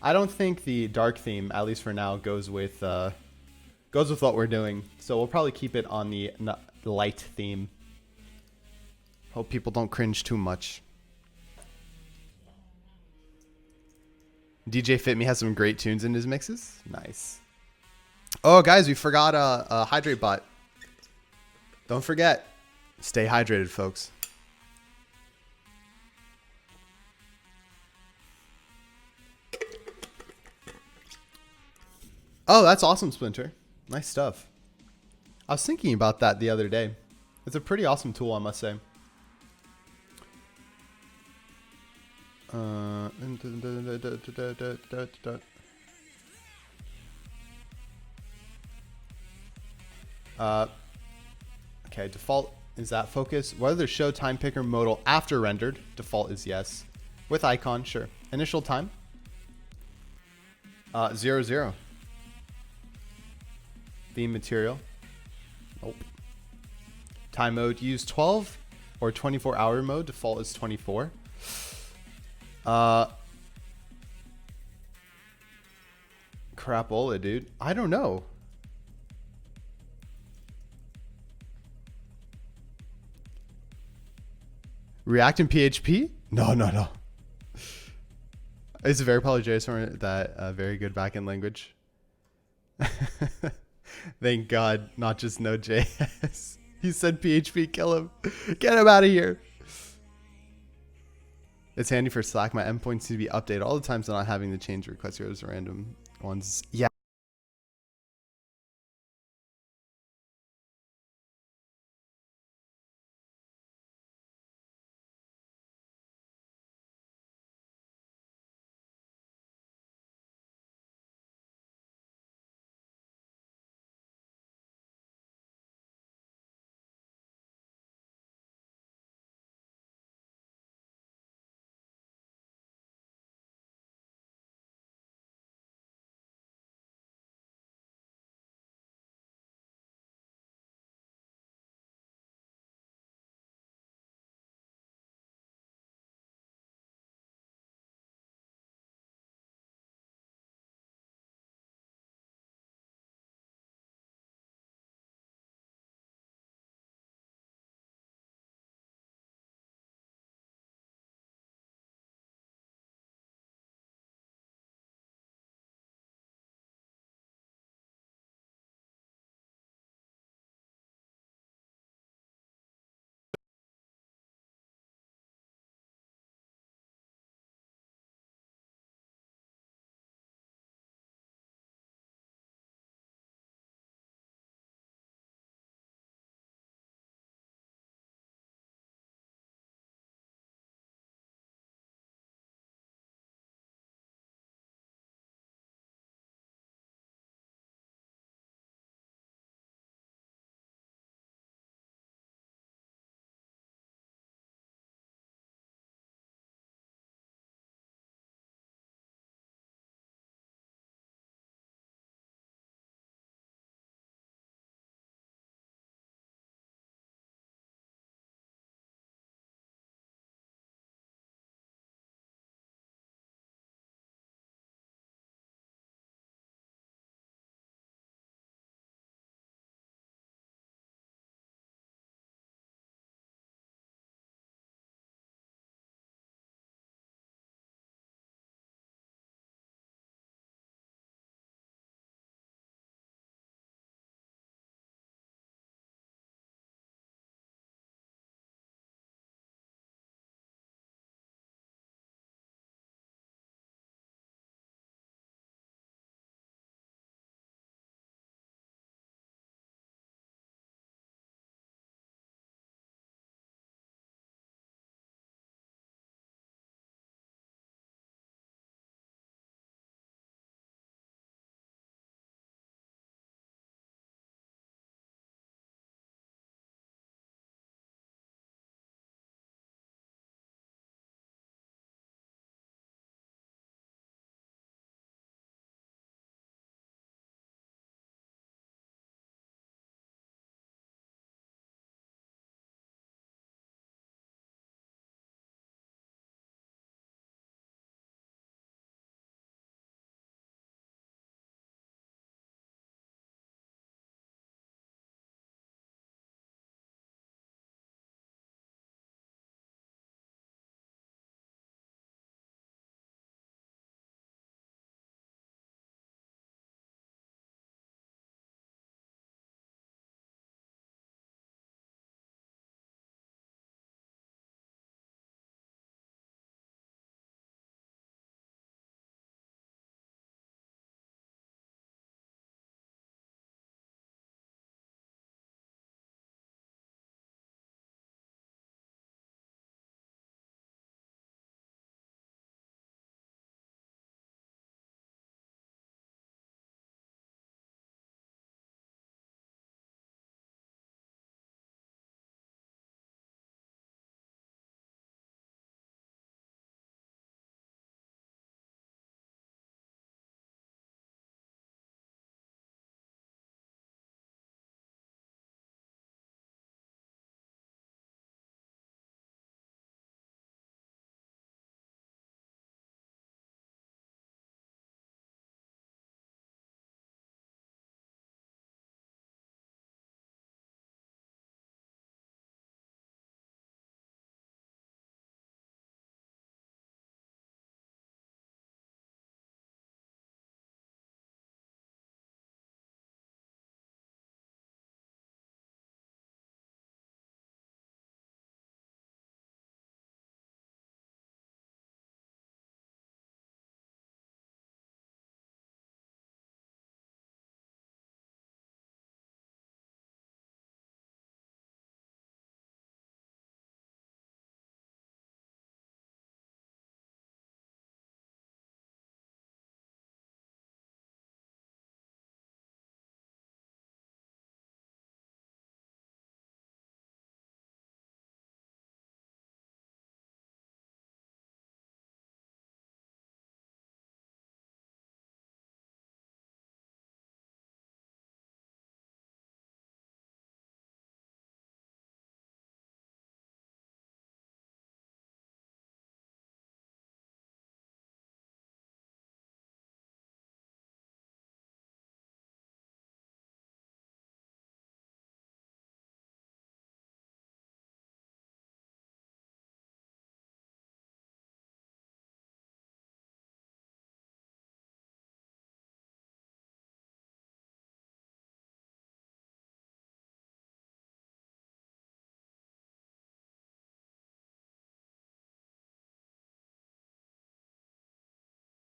I don't think the dark theme, at least for now, goes with what we're doing. So we'll probably keep it on the light theme. Hope people don't cringe too much. DJ Fit Me has some great tunes in his mixes. Nice. Oh, guys, we forgot a hydrate bot. Don't forget. Stay hydrated, folks. Oh, that's awesome, Splinter. Nice stuff. I was thinking about that the other day. It's a pretty awesome tool, I must say. Okay, default is that focus. Whether show time picker modal after rendered, default is yes. With icon, sure. Initial time, 0, 0. Theme material, nope. Time mode, use 12 or 24-hour mode. Default is 24. Crapola, dude. I don't know. React in PHP? No, no, no. It's a very probably JSON that very good backend language. Thank God, not just node.js. He said PHP, kill him. Get him out of here. It's handy for Slack. My endpoints need to be updated all the time, so not having to change request heroes random ones. Yeah.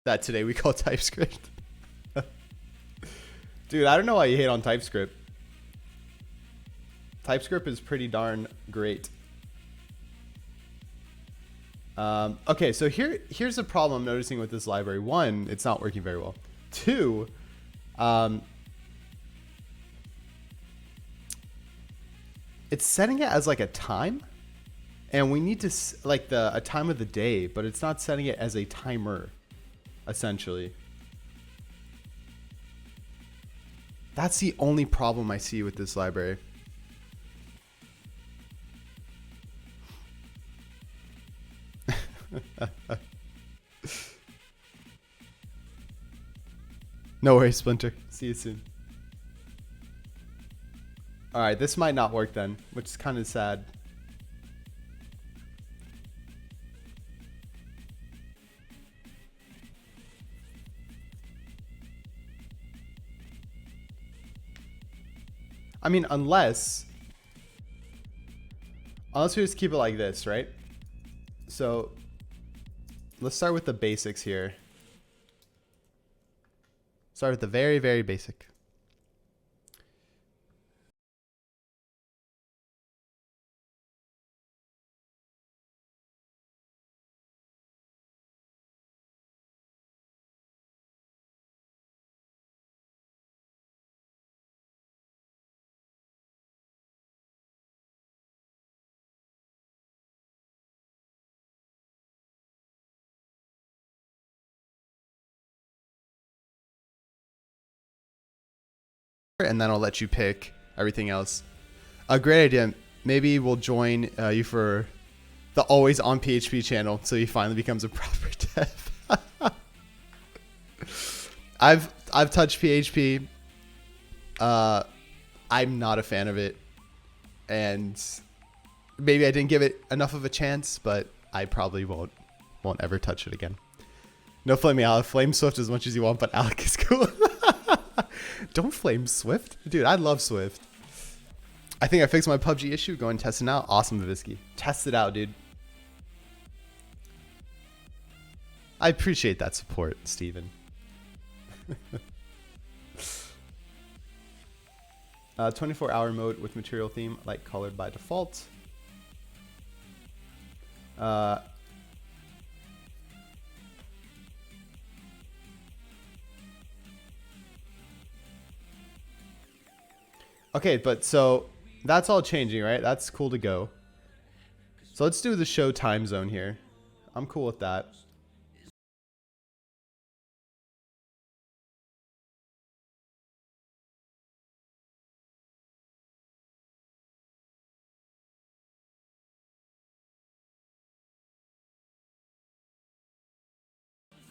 that today we call TypeScript. Dude, I don't know why you hate on TypeScript. TypeScript is pretty darn great. Okay, so here's a problem I'm noticing with this library. One, it's not working very well. Two, it's setting it as like a time, and we need to like a time of the day, but it's not setting it as a timer, essentially. That's the only problem I see with this library. No worries, Splinter. See you soon. All right, this might not work then, which is kind of sad. I mean, unless we just keep it like this, right? So let's start with the basics here. Start with the very, very basic. And then I'll let you pick everything else. A great idea. Maybe we'll join you for the Always on PHP channel, so he finally becomes a proper dev. I've touched PHP. I'm not a fan of it, and maybe I didn't give it enough of a chance, but I probably won't ever touch it again. No flaming Alec. Flame Swift as much as you want, but Alec is cool. Don't flame Swift. Dude, I love Swift. I think I fixed my PUBG issue. Go and test it out. Awesome, Vivisky. Test it out, dude. I appreciate that support, Steven. 24-hour mode with material theme, light colored by default. Okay, but so that's all changing, right? That's cool to go. So let's do the show time zone here. I'm cool with that.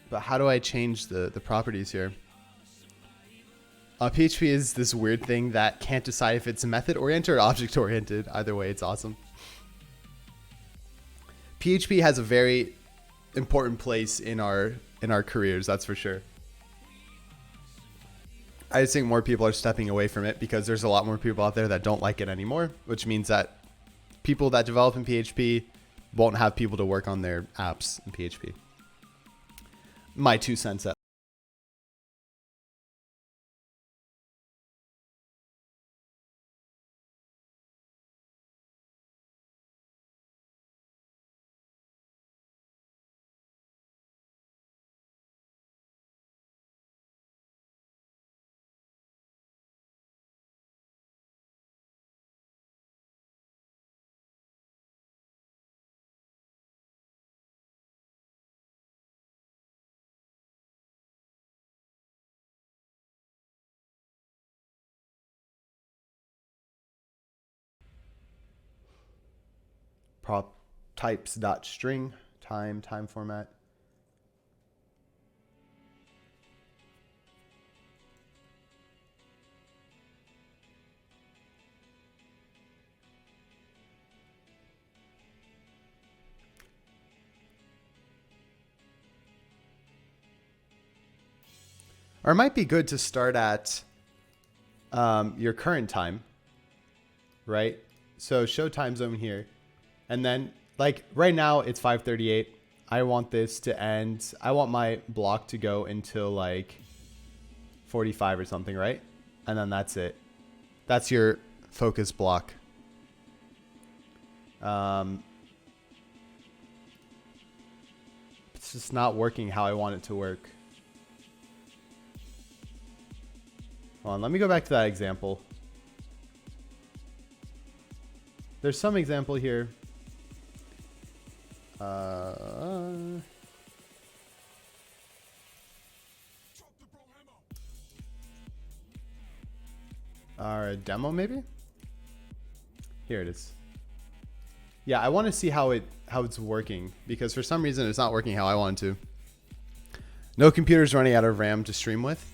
But how do I change the properties here? PHP is this weird thing that can't decide if it's method-oriented or object-oriented. Either way, it's awesome. PHP has a very important place in our careers, that's for sure. I just think more people are stepping away from it because there's a lot more people out there that don't like it anymore, which means that people that develop in PHP won't have people to work on their apps in PHP. My 2 cents at prop types dot string time format. Or it might be good to start at your current time, right? So show time zone here. And then like right now it's 5:38. I want this to end. I want my block to go until like 45 or something, right? And then that's it. That's your focus block. It's just not working how I want it to work. Hold on, let me go back to that example. There's some example here. Our demo maybe? Here it is. Yeah, I want to see how it's working because for some reason it's not working how I want it to. No computer's running out of RAM to stream with.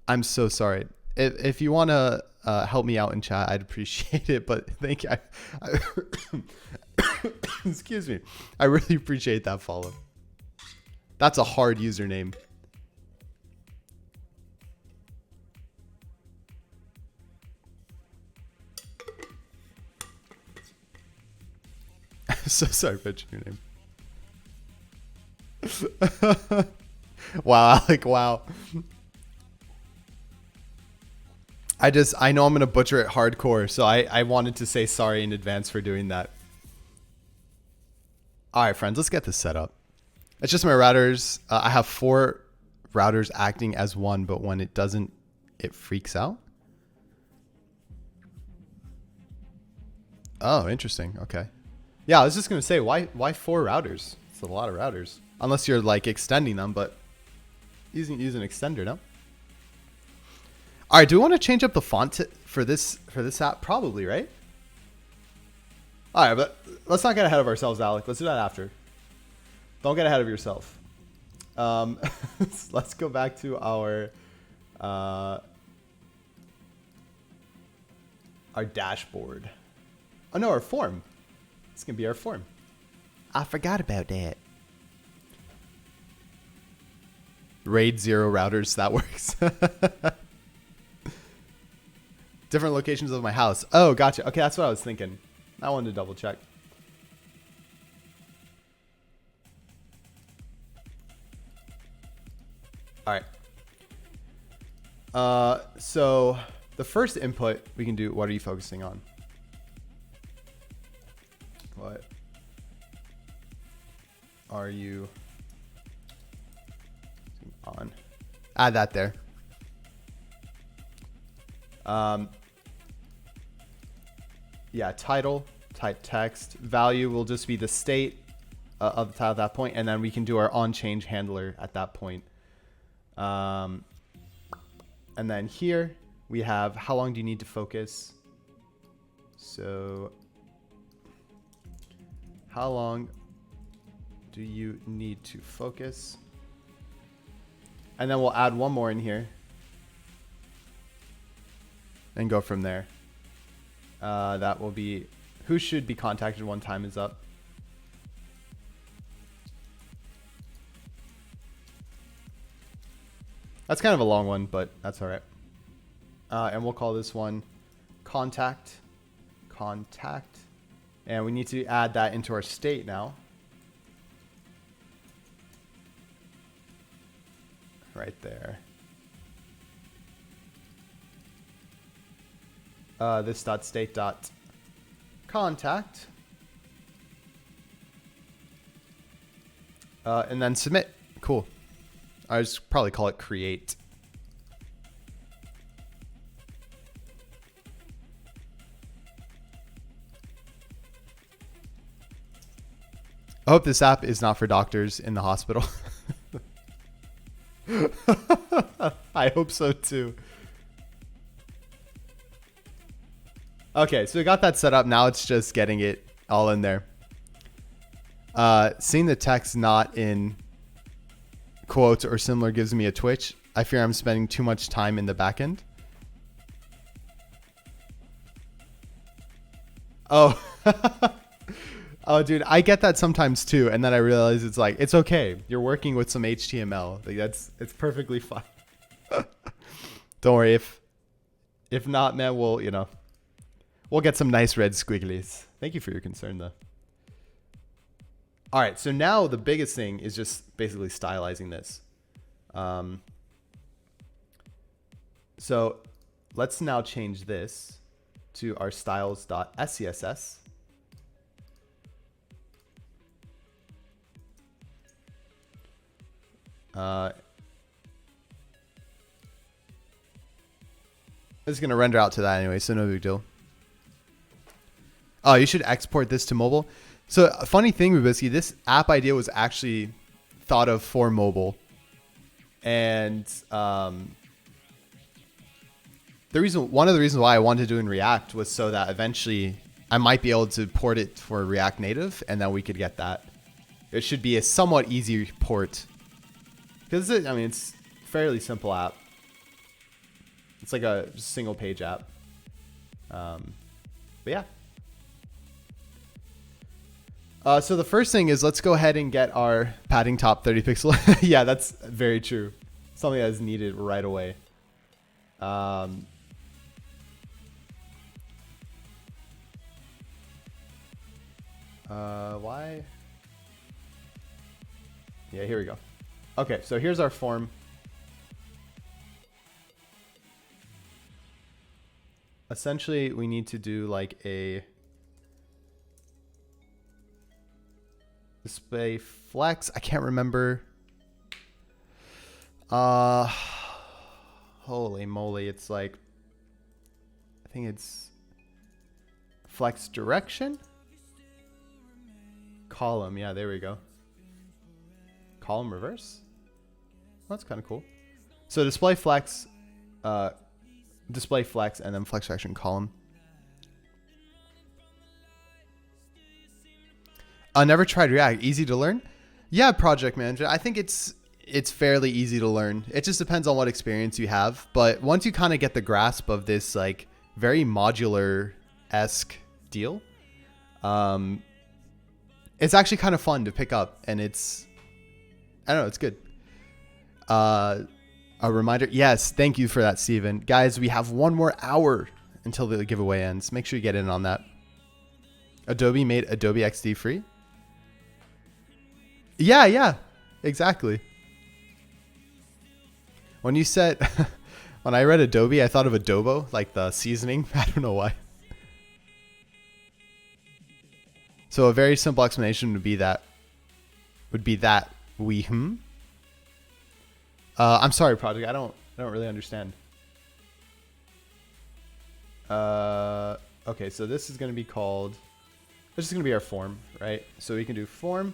I'm so sorry. If you want to help me out in chat, I'd appreciate it. But thank you. Excuse me. I really appreciate that follow. That's a hard username. So sorry for your name. Wow, Alec, wow. I know I'm going to butcher it hardcore, so I wanted to say sorry in advance for doing that. All right, friends, let's get this set up. It's just my routers. I have 4 routers acting as one, but when it doesn't, it freaks out. Oh, interesting. Okay. Yeah, I was just going to say, why 4 routers? It's a lot of routers. Unless you're like extending them, but use an extender, no? All right, do we want to change up the font for this app? Probably, right? All right, but let's not get ahead of ourselves, Alec. Let's do that after. Don't get ahead of yourself. Let's go back to our dashboard. Oh no, our form. It's gonna be our form. I forgot about that. RAID 0 routers, that works. Different locations of my house. Oh, gotcha. Okay, that's what I was thinking. I wanted to double check. All right. So the first input we can do, what are you focusing on? What are you on? Add that there. Yeah, title, type text, value will just be the state of the title at that point, and then we can do our on-change handler at that point. And then here we have how long do you need to focus? So how long do you need to focus? And then we'll add one more in here and go from there. That will be who should be contacted when time is up. That's kind of a long one, but that's all right. And we'll call this one contact. And we need to add that into our state now. Right there. This dot state dot contact. And then submit. Cool. I just probably call it create. I hope this app is not for doctors in the hospital. I hope so too. Okay, so we got that set up. Now it's just getting it all in there. Seeing the text not in quotes or similar gives me a twitch. I fear I'm spending too much time in the backend. Oh. Oh, dude, I get that sometimes too, and then I realize it's like it's okay. You're working with some HTML. Like it's perfectly fine. Don't worry. If not, man, we'll get some nice red squigglies. Thank you for your concern, though. All right, so now the biggest thing is just basically stylizing this. So let's now change this to our styles.scss. It's going to render out to that anyway, so no big deal. Oh, you should export this to mobile. So a funny thing, Rubisky, this app idea was actually thought of for mobile. And one of the reasons why I wanted to do it in React was so that eventually I might be able to port it for React Native, and then we could get that. It should be a somewhat easy port. Because it's a fairly simple app. It's like a single page app. But yeah. So the first thing is let's go ahead and get our padding top 30 pixel. Yeah, that's very true. Something that is needed right away. Why? Yeah, here we go. Okay, so here's our form. Essentially, we need to do like a display flex. I can't remember. Holy moly, it's like, I think it's flex direction. Column, yeah, there we go. Column reverse. Well, that's kind of cool. So display flex, and then flex direction column. I never tried React. Easy to learn? Yeah, project manager. I think it's fairly easy to learn. It just depends on what experience you have. But once you kind of get the grasp of this like very modular-esque deal, it's actually kind of fun to pick up, and it's, I don't know, it's good. A reminder. Yes, thank you for that, Steven. Guys, we have 1 more hour until the giveaway ends. Make sure you get in on that. Adobe made Adobe XD free. Yeah, exactly. When you said, when I read Adobe, I thought of adobo, like the seasoning. I don't know why. So a very simple explanation would be that I'm sorry, project. I don't really understand. Okay, so this is going to be called, this is going to be our form, right? So we can do form,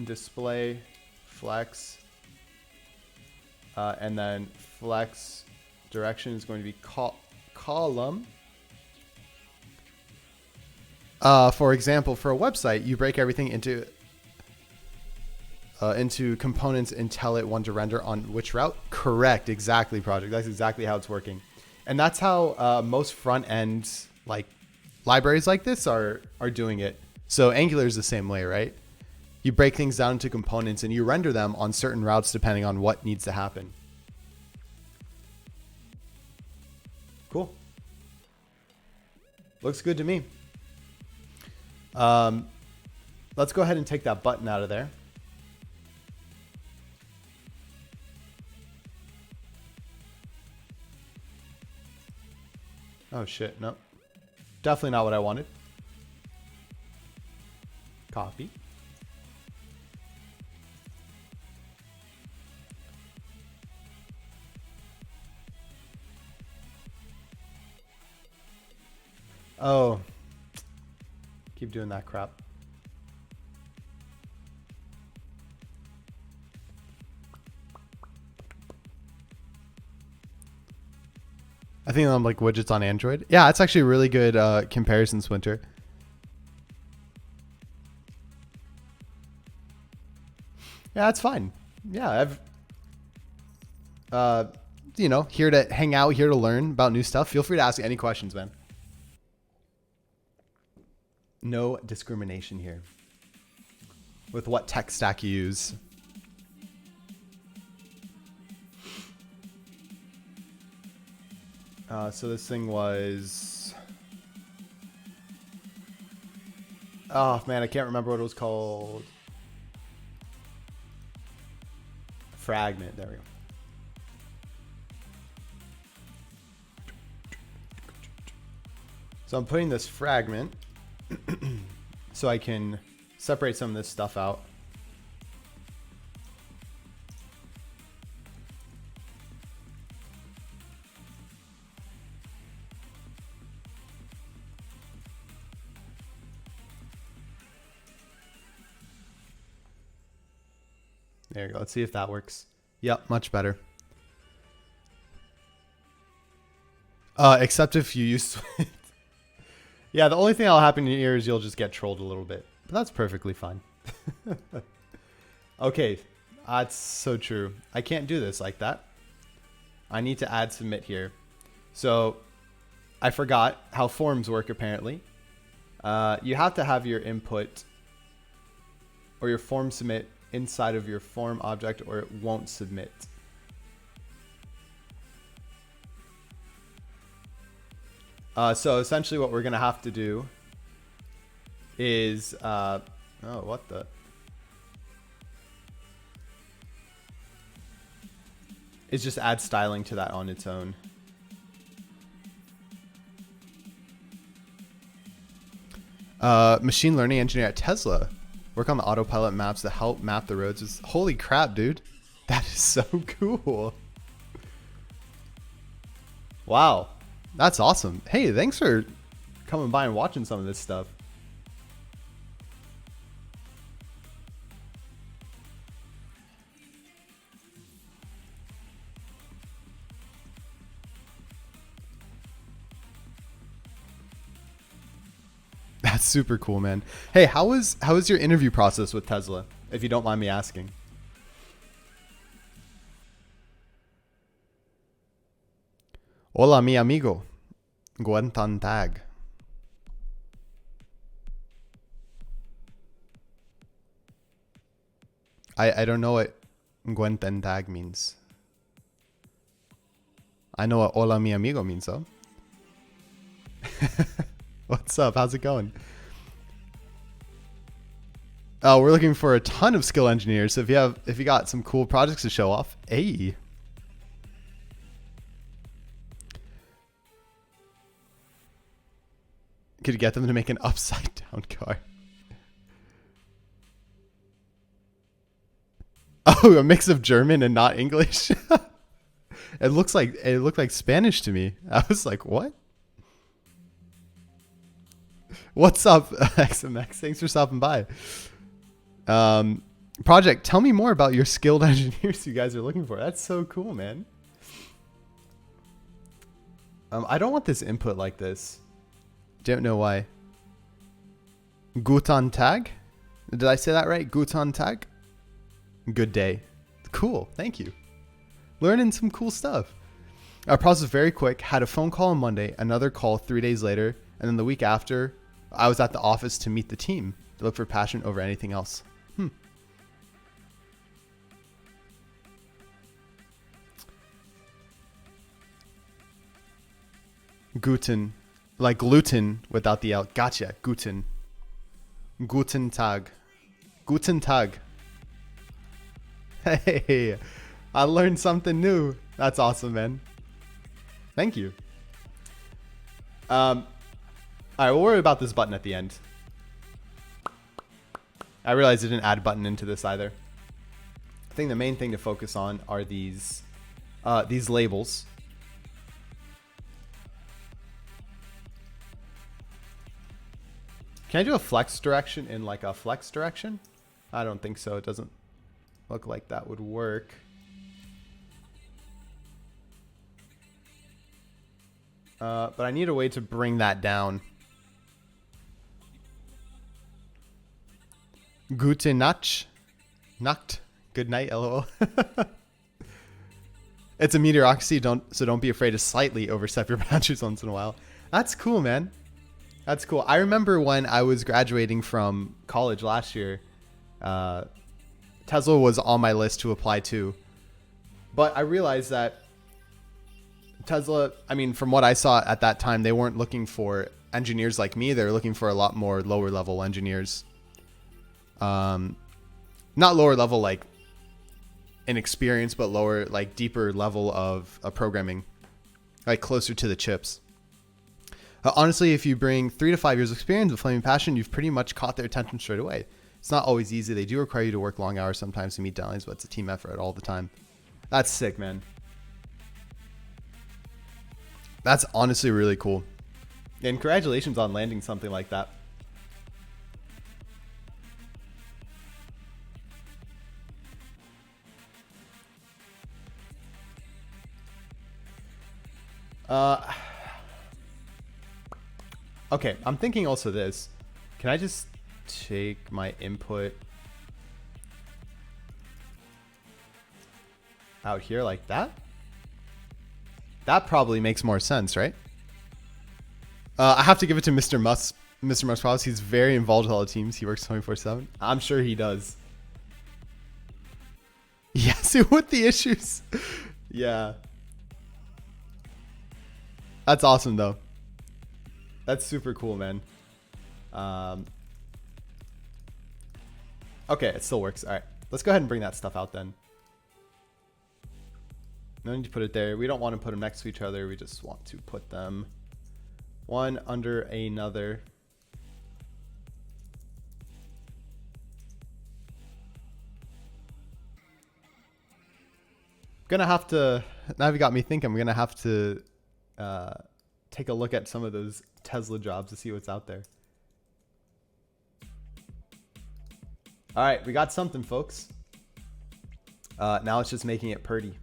display flex, and then flex direction is going to be column. For example, for a website, you break everything into components and tell it when to render on which route. Correct. Exactly, project. That's exactly how it's working. And that's how most front end like libraries like this are doing it. So Angular is the same way, right? You break things down into components and you render them on certain routes depending on what needs to happen. Cool. Looks good to me. Let's go ahead and take that button out of there. Oh shit, no. Definitely not what I wanted. Copy. Oh. Keep doing that crap. I think I'm like widgets on Android. Yeah, it's actually a really good comparison, Swinter. Yeah, that's fine. Yeah, I've, you know, here to hang out, here to learn about new stuff. Feel free to ask any questions, man. No discrimination here with what tech stack you use. So this thing was, oh man, I can't remember what it was called. Fragment, there we go. So I'm putting this fragment so I can separate some of this stuff out. There you go. Let's see if that works. Yep, much better. Except if you use yeah, the only thing that'll happen here is you'll just get trolled a little bit. But that's perfectly fine. Okay, that's so true. I can't do this like that. I need to add submit here. So I forgot how forms work apparently. You have to have your input or your form submit inside of your form object or it won't submit. So essentially what we're going to have to do is, oh, what the? Is just add styling to that on its own. Machine learning engineer at Tesla. Work on the autopilot maps that help map the roads. Holy crap, dude. That is so cool. Wow. That's awesome. Hey, thanks for coming by and watching some of this stuff. That's super cool, man. Hey, how was your interview process with Tesla, if you don't mind me asking? Hola, mi amigo. Guten Tag. I don't know what Guten Tag means. I know what hola, mi amigo means, though. What's up? How's it going? We're looking for a ton of skill engineers. So if you got some cool projects to show off, hey. Could you get them to make an upside down car? Oh, a mix of German and not English. It looked like Spanish to me. I was like, what? What's up, XMX? Thanks for stopping by. Project, tell me more about your skilled engineers you guys are looking for. That's so cool, man. I don't want this input like this. Don't know why. Guten Tag? Did I say that right? Guten Tag? Good day. Cool. Thank you. Learning some cool stuff. Our process was very quick. Had a phone call on Monday, another call 3 days later, and then the week after, I was at the office to meet the team. To look for passion over anything else. Guten. Like gluten without the L. Gotcha. Guten. Guten Tag. Guten Tag. Hey, I learned something new. That's awesome, man. Thank you. All right, we'll worry about this button at the end. I realized I didn't add a button into this either. I think the main thing to focus on are these labels. Can I do a flex direction in like a flex direction? I don't think so. It doesn't look like that would work. But I need a way to bring that down. Gute Nacht. Nacht. Good night, lol. It's a meteorocracy, so don't be afraid to slightly overstep your boundaries once in a while. That's cool, man. That's cool. I remember when I was graduating from college last year, Tesla was on my list to apply to. But I realized that Tesla, I mean, from what I saw at that time, they weren't looking for engineers like me. They were looking for a lot more lower level engineers. Not lower level like in experience, but lower, like deeper level of programming, like closer to the chips. Honestly, if you bring 3 to 5 years experience with flaming passion, you've pretty much caught their attention straight away. It's not always easy. They do require you to work long hours sometimes to meet deadlines, but it's a team effort all the time. That's sick, man. That's honestly really cool. And congratulations on landing something like that. Okay, I'm thinking also this. Can I just take my input out here like that? That probably makes more sense, right? I have to give it to Mr. Musk. Mr. Musk, he's very involved with all the teams. He works 24/7. I'm sure he does. Yes, with the issues. Yeah. That's awesome, though. That's super cool, man. Okay, it still works. All right, let's go ahead and bring that stuff out then. No need to put it there. We don't want to put them next to each other. We just want to put them one under another. Gonna have to, now you got me thinking, I'm gonna have to take a look at some of those Tesla jobs to see what's out there. All right, we got something, folks. Now it's just making it pretty.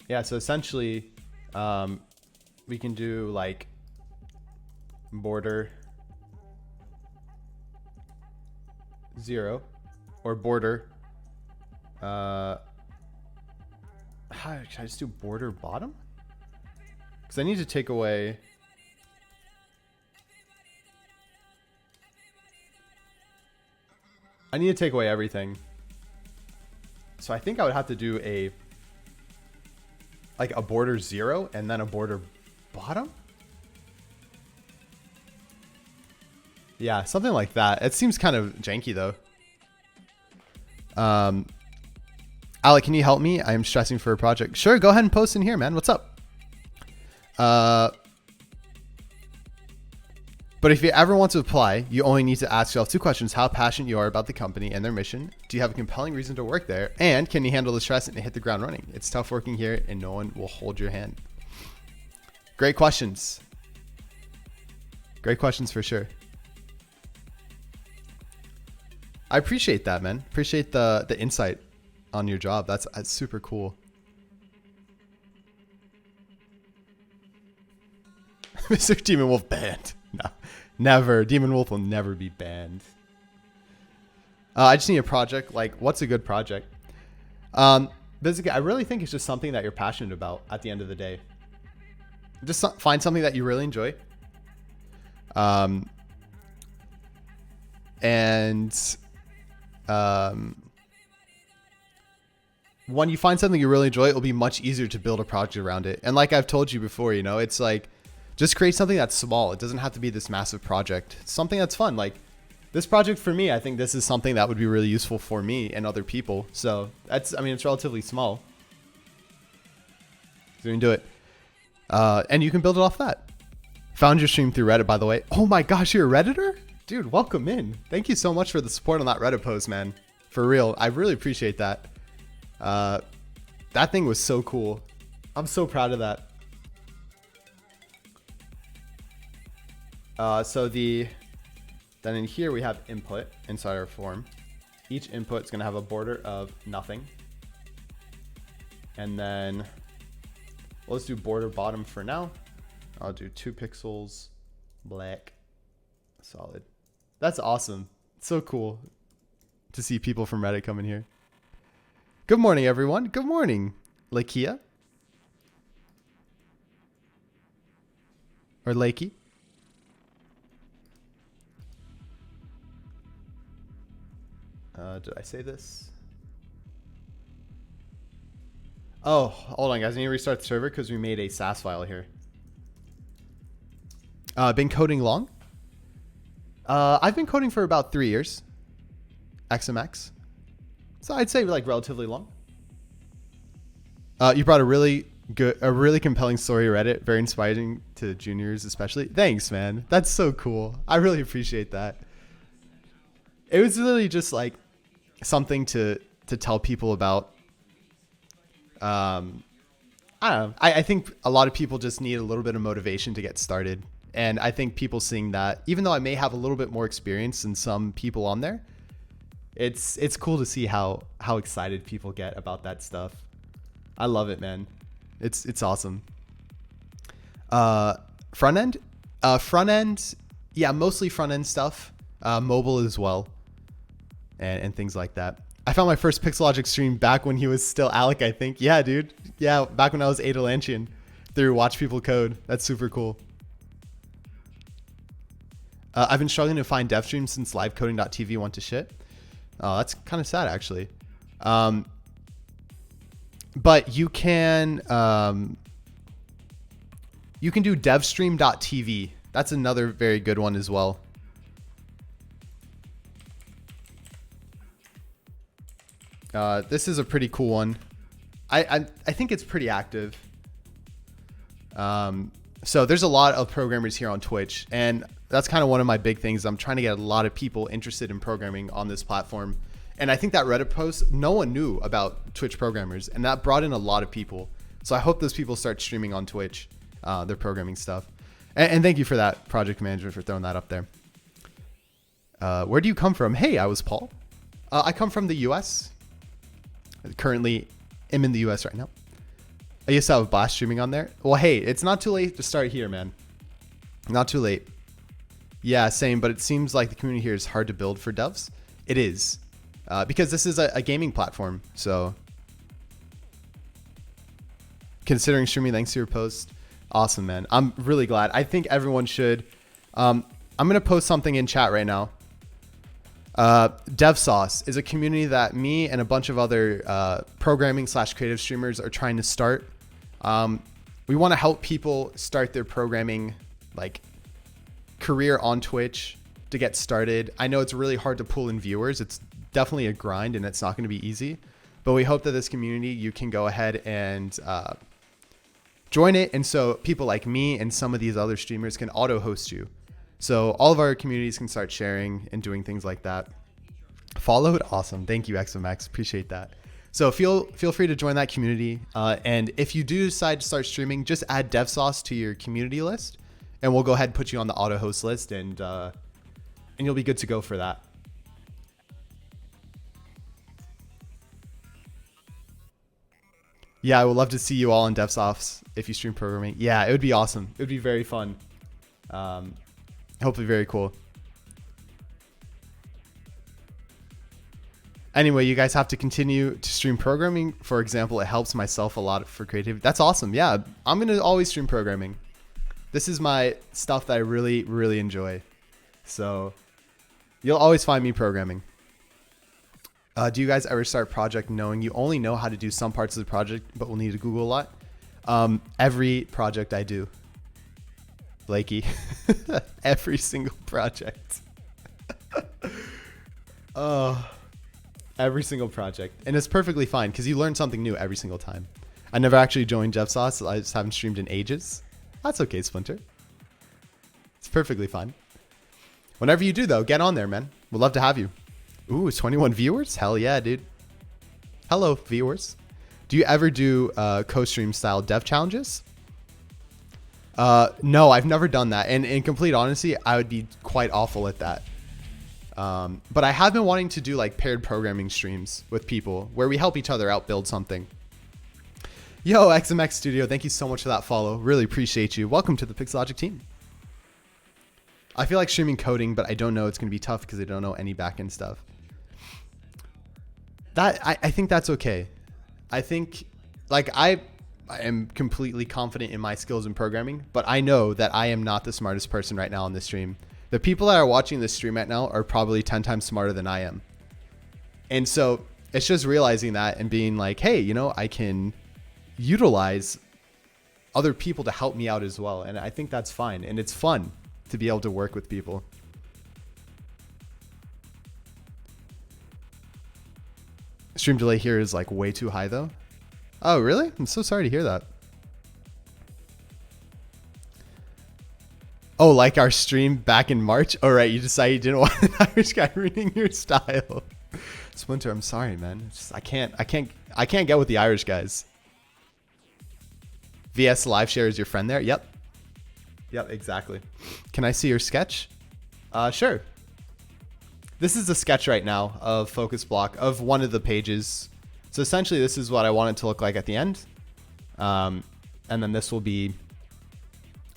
Yeah, so essentially we can do like border 0 or border should I just do border bottom? Because I need to take away everything. So I think I would have to do a border 0 and then a border bottom. Yeah, something like that. It seems kind of janky though. Alec, can you help me? I'm stressing for a project. Sure, go ahead and post in here, man. What's up? But if you ever want to apply, you only need to ask yourself 2 questions: how passionate you are about the company and their mission. Do you have a compelling reason to work there? And can you handle the stress and hit the ground running? It's tough working here and no one will hold your hand. Great questions. Great questions for sure. I appreciate that, man. Appreciate the insight on your job. That's super cool. Mr. Demon Wolf banned. No, never. Demon Wolf will never be banned. I just need a project. Like, what's a good project? Basically, I really think it's just something that you're passionate about at the end of the day. Just find something that you really enjoy. When you find something you really enjoy, it'll be much easier to build a project around it. And like I've told you before, you know, it's like, just create something that's small. It doesn't have to be this massive project. It's something that's fun. Like this project for me, I think this is something that would be really useful for me and other people. So that's, I mean, it's relatively small. So you can do it. And you can build it off that. Found your stream through Reddit, by the way. Oh my gosh, you're a Redditor? Dude, welcome in. Thank you so much for the support on that Reddit post, man. For real. I really appreciate that. That thing was so cool. I'm so proud of that. Then in here we have input inside our form. Each input is going to have a border of nothing. And then let's do border bottom for now. I'll do 2 pixels, black, solid. That's awesome. It's so cool to see people from Reddit come in here. Good morning, everyone. Good morning, Lakia. Or Lakey. Did I say this? Oh, hold on, guys. I need to restart the server because we made a SAS file here. Been coding long? I've been coding for about 3 years. XMX. So I'd say like relatively long. You brought a really compelling story to Reddit. Very inspiring to juniors especially. Thanks, man. That's so cool. I really appreciate that. It was really just like something to tell people about. I don't know. I think a lot of people just need a little bit of motivation to get started. And I think people seeing that, even though I may have a little bit more experience than some people on there, it's cool to see how excited people get about that stuff. I love it, man. It's awesome. Front end? Front end, yeah, mostly front end stuff. Mobile as well. And things like that. I found my first Pixelogic stream back when he was still Alec, I think. Yeah, dude. Yeah, back when I was Adalantian through Watch People Code. That's super cool. I've been struggling to find dev streams since livecoding.tv went to shit. Oh, that's kind of sad, actually. But you can do devstream.tv. That's another very good one as well. This is a pretty cool one. I think it's pretty active. So there's a lot of programmers here on Twitch, and that's kind of one of my big things. I'm trying to get a lot of people interested in programming on this platform. And I think that Reddit post, no one knew about Twitch programmers, and that brought in a lot of people. So I hope those people start streaming on Twitch, their programming stuff. And thank you for that, project management, for throwing that up there. Where do you come from? Hey, I was Paul. I come from the US. Currently am in the US right now. I used to have a blast streaming on there. Well, hey, it's not too late to start here, man. Not too late. Yeah, same, but it seems like the community here is hard to build for devs. It is. Because this is a gaming platform, so considering streaming, thanks to your post. Awesome, man. I'm really glad. I think everyone should. I'm going to post something in chat right now. DevSauce is a community that me and a bunch of other programming / creative streamers are trying to start. We want to help people start their programming career on Twitch to get started. I know it's really hard to pull in viewers. It's definitely a grind, and it's not going to be easy. But we hope that this community, you can go ahead and join it. And so people like me and some of these other streamers can auto host you. So all of our communities can start sharing and doing things like that. Followed? Awesome. Thank you, XMX. Appreciate that. So feel free to join that community. And if you do decide to start streaming, just add DevSauce to your community list, and we'll go ahead and put you on the auto host list, and you'll be good to go for that. Yeah, I would love to see you all in DevSauce if you stream programming. Yeah, it would be awesome. It would be very fun. Hopefully very cool. Anyway, you guys have to continue to stream programming. For example, it helps myself a lot for creativity. That's awesome. Yeah, I'm going to always stream programming. This is my stuff that I really, really enjoy. So you'll always find me programming. Do you guys ever start a project knowing you only know how to do some parts of the project, but will need to Google a lot? Every project I do. Blakey. Every single project. Every single project. And it's perfectly fine because you learn something new every single time. I never actually joined DevSauce. I just haven't streamed in ages. That's okay, Splinter. It's perfectly fine. Whenever you do, though, get on there, man. We'd love to have you. Ooh, 21 viewers? Hell yeah, dude. Hello, viewers. Do you ever do co-stream style dev challenges? No, I've never done that. And in complete honesty, I would be quite awful at that. But I have been wanting to do paired programming streams with people where we help each other out build something. Yo, XMX Studio, thank you so much for that follow. Really appreciate you. Welcome to the Pixelogic team. I feel like streaming coding, but I don't know. It's going to be tough because I don't know any backend stuff. I think that's okay. I think I am completely confident in my skills in programming, but I know that I am not the smartest person right now on this stream. The people that are watching this stream right now are probably 10 times smarter than I am. And so it's just realizing that and being like, hey, I can utilize other people to help me out as well. And I think that's fine. And it's fun to be able to work with people. Stream delay here is way too high though. Oh, really? I'm so sorry to hear that. Oh, our stream back in March? All right, you decided you didn't want an Irish guy ruining your style. Splinter, I'm sorry, man. I can't get with the Irish guys. VS Live Share is your friend there? Yep. Yep, exactly. Can I see your sketch? Sure. This is a sketch right now of FocusBlock of one of the pages. So essentially, this is what I want it to look like at the end. And then this will be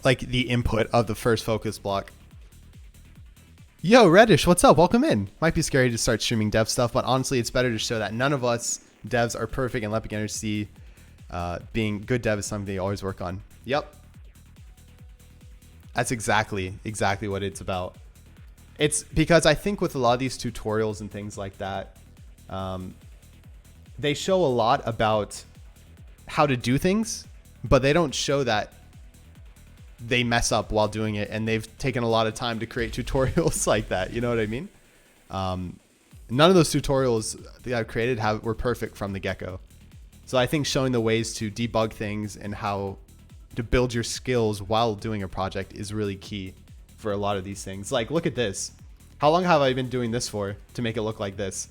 the input of the first FocusBlock. Yo, Reddish, what's up? Welcome in. Might be scary to start streaming dev stuff, but honestly, it's better to show that none of us devs are perfect and let beginners see being good dev is something they always work on. Yep. That's exactly what it's about. It's because I think with a lot of these tutorials and things like that, they show a lot about how to do things, but they don't show that they mess up while doing it, and they've taken a lot of time to create tutorials like that. You know what I mean? None of those tutorials that I've created were perfect from the get-go. So I think showing the ways to debug things and how to build your skills while doing a project is really key for a lot of these things. Like, look at this. How long have I been doing this for to make it look like this?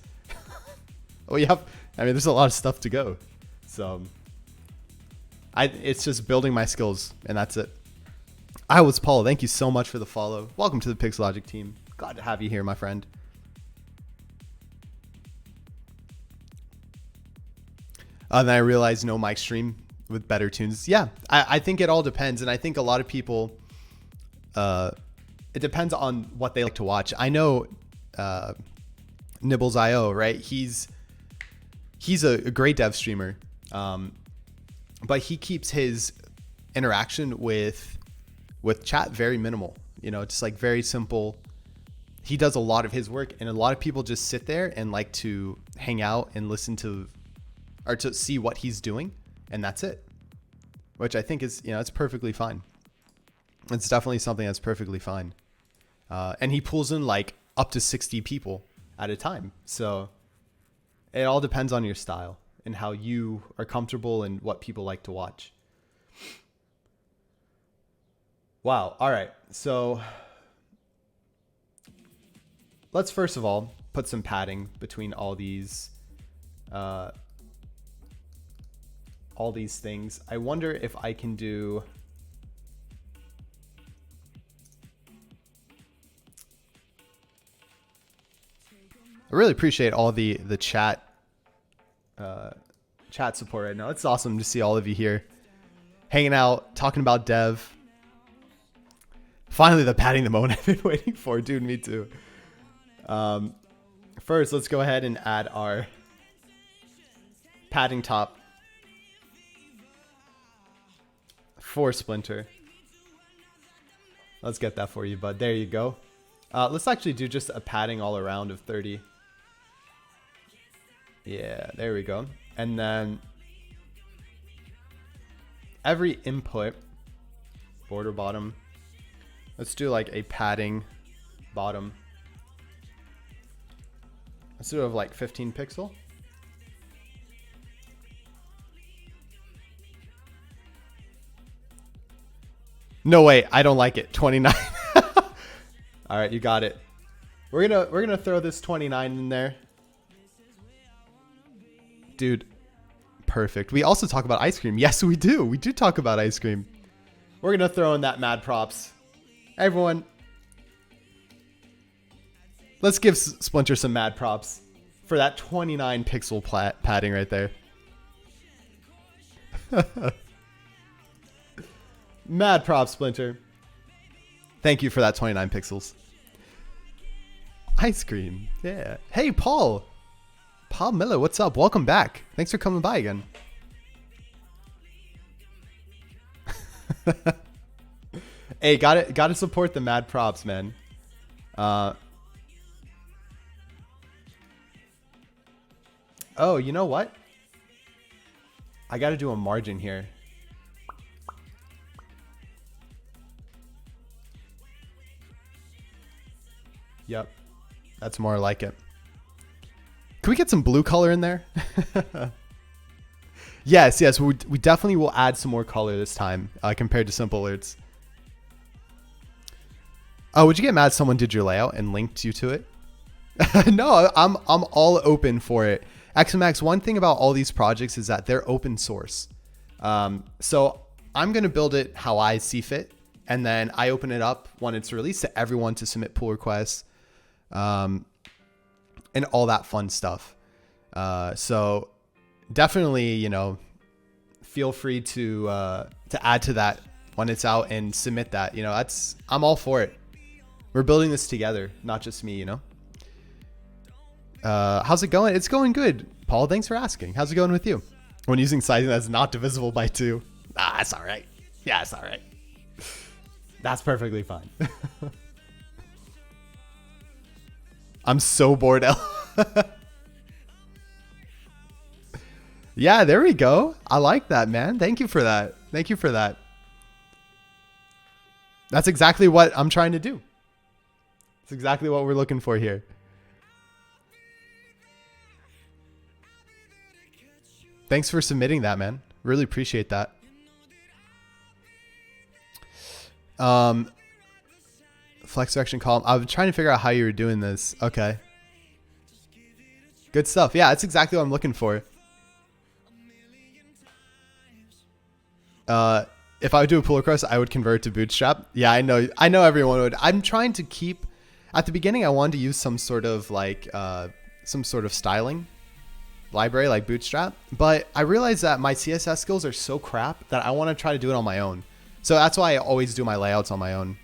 Well, I mean, there's a lot of stuff to go. So it's just building my skills, and that's it. I was Paul. Thank you so much for the follow. Welcome to the Pixelogic team. Glad to have you here, my friend. Then I realized no mic stream with better tunes. Yeah, I think it all depends. And I think a lot of people, it depends on what they like to watch. I know Nibbles.io, right? He's a great dev streamer, but he keeps his interaction with chat very minimal. You know, just like very simple. He does a lot of his work, and a lot of people just sit there and like to hang out and listen to, or to see what he's doing, and that's it. Which I think is, you know, it's perfectly fine. It's definitely something that's perfectly fine. And he pulls in like up to 60 people at a time. So it all depends on your style and how you are comfortable and what people like to watch. Wow. All right. So let's first of all put some padding between all these things. I wonder if I can do I really appreciate all the chat support right now. It's awesome to see all of you here hanging out, talking about dev. Finally, the padding the moment I've been waiting for. Dude, me too. First, let's go ahead and add our padding top for Splinter. Let's get that for you, bud. There you go. Let's actually do just a padding all around of 30. Yeah, there we go. And then every input, border bottom, let's do like a padding bottom. Let's do it of like 15 pixel. No way, I don't like it. 29. All right, you got it. We're gonna throw this 29 in there. Dude, perfect. We also talk about ice cream. Yes, we do. We do talk about ice cream. We're gonna throw in that mad props. Everyone, let's give Splinter some mad props for that 29 pixel padding right there. Mad props, Splinter. Thank you for that 29 pixels. Ice cream. Yeah. Hey, Paul. Paul Miller, what's up? Welcome back. Thanks for coming by again. Hey, gotta support the mad props, man. Oh, you know what? I gotta do a margin here. Yep, that's more like it. Can we get some blue color in there? Yes, we definitely will add some more color this time compared to simple alerts. Oh, would you get mad if someone did your layout and linked you to it? No, I'm all open for it. XMAX, one thing about all these projects is that they're open source. So I'm going to build it how I see fit. And then I open it up when it's released to everyone to submit pull requests. And all that fun stuff. So definitely, you know, feel free to add to that when it's out and submit that. You know, I'm all for it. We're building this together, not just me, you know? How's it going? It's going good. Paul, thanks for asking. How's it going with you? When using sizing that's not divisible by 2. Ah, that's all right. Yeah, it's all right. That's perfectly fine. I'm so bored. Yeah, there we go. I like that, man. Thank you for that. Thank you for that. That's exactly what I'm trying to do. It's exactly what we're looking for here. Thanks for submitting that, man. Really appreciate that. Flex direction column. I was trying to figure out how you were doing this. Okay. Good stuff. Yeah, that's exactly what I'm looking for. If I would do a pull across, I would convert to Bootstrap. Yeah, I know everyone would. I'm trying to keep, at the beginning, I wanted to use some sort of like, some sort of styling library like Bootstrap, but I realized that my CSS skills are so crap that I want to try to do it on my own. So that's why I always do my layouts on my own.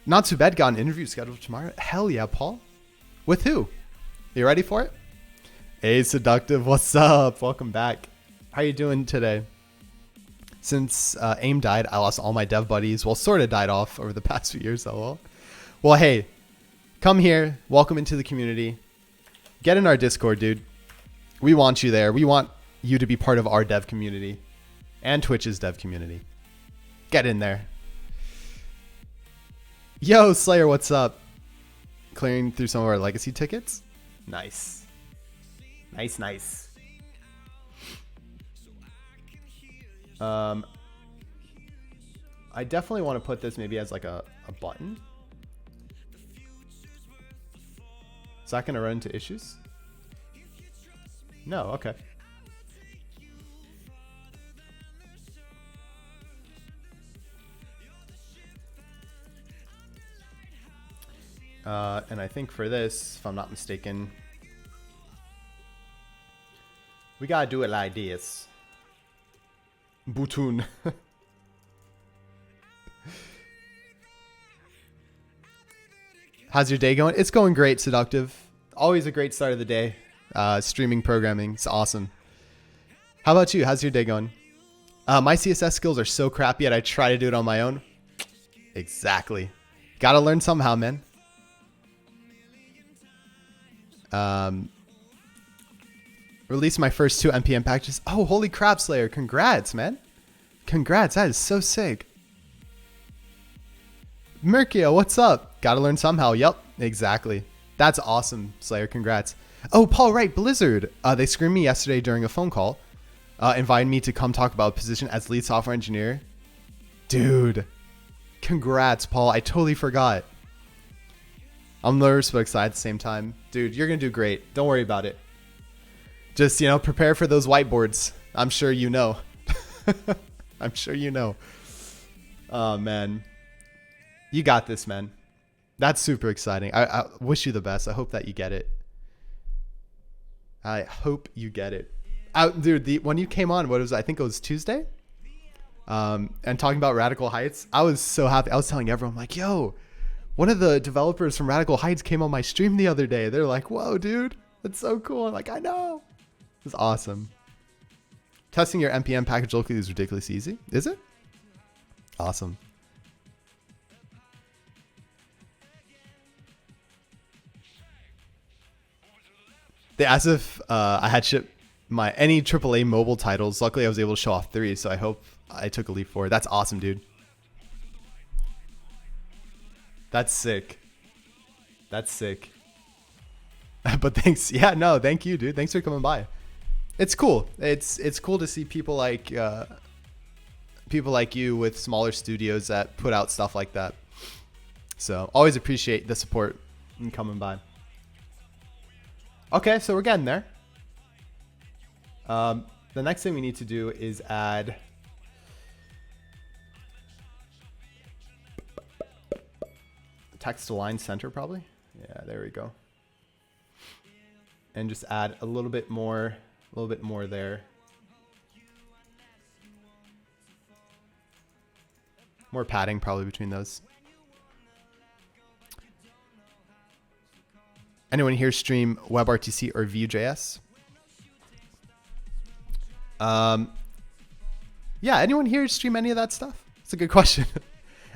Not too bad. Got an interview scheduled tomorrow. Hell yeah, Paul. With who? You ready for it? Hey, Seductive. What's up? Welcome back. How are you doing today? Since AIM died, I lost all my dev buddies. Well, sort of died off over the past few years. So well, hey, come here. Welcome into the community. Get in our Discord, dude. We want you there. We want you to be part of our dev community and Twitch's dev community. Get in there. Yo, Slayer, what's up? Clearing through some of our legacy tickets. Nice. Nice, nice. I definitely want to put this maybe as like a button. Is that going to run into issues? No, okay. And I think for this, if I'm not mistaken, we gotta do it like this. Butun. How's your day going? It's going great, Seductive. Always a great start of the day. Streaming programming. It's awesome. How about you? How's your day going? My CSS skills are so crappy yet I try to do it on my own. Exactly. Gotta learn somehow, man. Released my first 2 npm packages. Oh, holy crap, Slayer. Congrats, man. Congrats. That is so sick. Merkio, what's up? Gotta learn somehow. Yep, exactly. That's awesome, Slayer. Congrats. Oh, Paul, right. Blizzard. They screamed me yesterday during a phone call. Invited me to come talk about a position as lead software engineer. Dude. Congrats, Paul. I totally forgot. I'm nervous but excited at the same time. Dude, you're going to do great. Don't worry about it. Just, you know, prepare for those whiteboards. I'm sure you know. I'm sure you know. Oh, man. You got this, man. That's super exciting. I wish you the best. I hope that you get it. I hope you get it. Dude, when you came on, what was it? I think it was Tuesday? And talking about Radical Heights, I was so happy. I was telling everyone, like, yo, one of the developers from Radical Heights came on my stream the other day. They're like, whoa, dude, that's so cool. I'm like, I know. It's awesome. Testing your npm package locally is ridiculously easy. Is it? Awesome. They asked if I had shipped any AAA mobile titles. Luckily, I was able to show off 3, so I hope I took a leap forward. That's awesome, dude. That's sick. That's sick. But thanks. Yeah, no, thank you, dude. Thanks for coming by. It's cool. It's cool to see people like you with smaller studios that put out stuff like that. So always appreciate the support and coming by. Okay, so we're getting there. The next thing we need to do is add text align center, probably. Yeah, there we go. And just add a little bit more there. More padding probably between those. Anyone here stream WebRTC or Vue.js? Yeah, anyone here stream any of that stuff? It's a good question.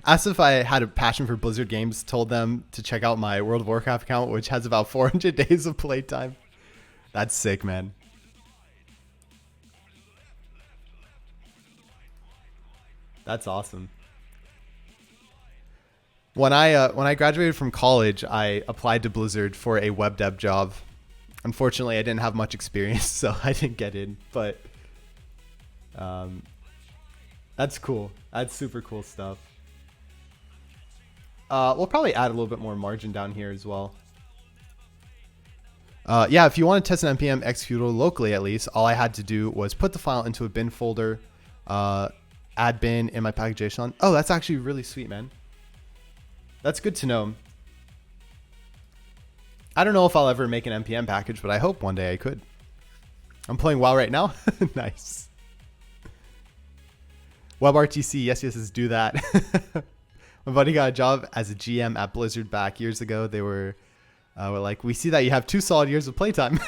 Asked if I had a passion for Blizzard games, told them to check out my World of Warcraft account, which has about 400 days of playtime. That's sick, man. That's awesome. When I graduated from college, I applied to Blizzard for a web dev job. Unfortunately, I didn't have much experience, so I didn't get in. But that's cool. That's super cool stuff. We'll probably add a little bit more margin down here as well. Yeah, if you want to test an npm executable locally, at least, all I had to do was put the file into a bin folder, add bin in my package.json. Oh, that's actually really sweet, man. That's good to know. I don't know if I'll ever make an npm package, but I hope one day I could. I'm playing WoW right now. Nice. WebRTC, yes, do that. My buddy got a job as a GM at Blizzard back years ago. They were like, we see that you have 2 solid years of playtime.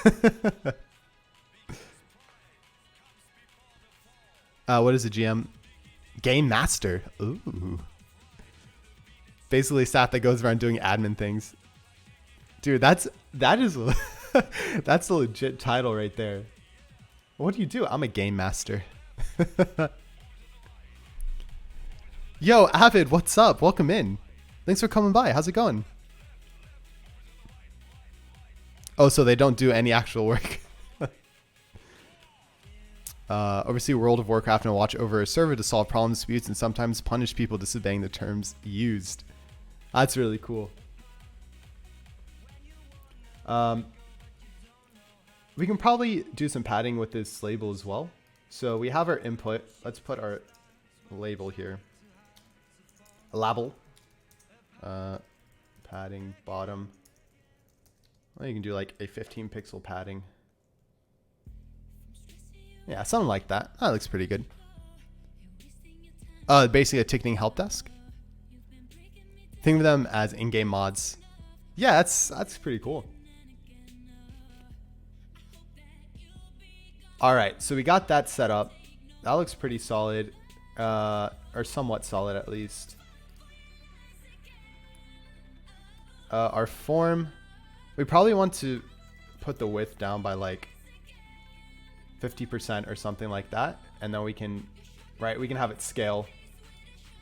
What is a GM? Game master. Ooh. Basically staff that goes around doing admin things. Dude, that is that's a legit title right there. What do you do? I'm a game master. Yo, Avid, what's up? Welcome in. Thanks for coming by. How's it going? Oh, so they don't do any actual work. Oversee World of Warcraft and watch over a server to solve problem disputes and sometimes punish people disobeying the terms used. That's really cool. We can probably do some padding with this label as well. So we have our input. Let's put our label here. A label. Padding bottom. Well, you can do like a 15 pixel padding. Yeah, something like that. That looks pretty good. Basically a ticketing help desk. Think of them as in-game mods. Yeah, that's pretty cool. All right, so we got that set up. That looks pretty solid, or somewhat solid at least. Our form, we probably want to put the width down by like 50% or something like that, and then we can have it scale.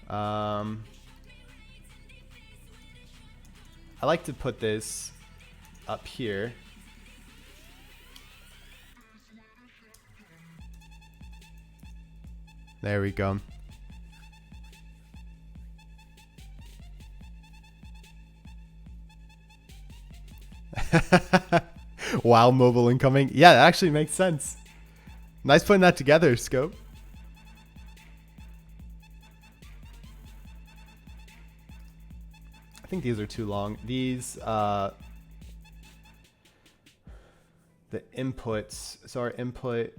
I like to put this up here. There we go. Wow, mobile incoming. Yeah, that actually makes sense. Nice putting that together, Scope. I think these are too long. These, the inputs. So our input,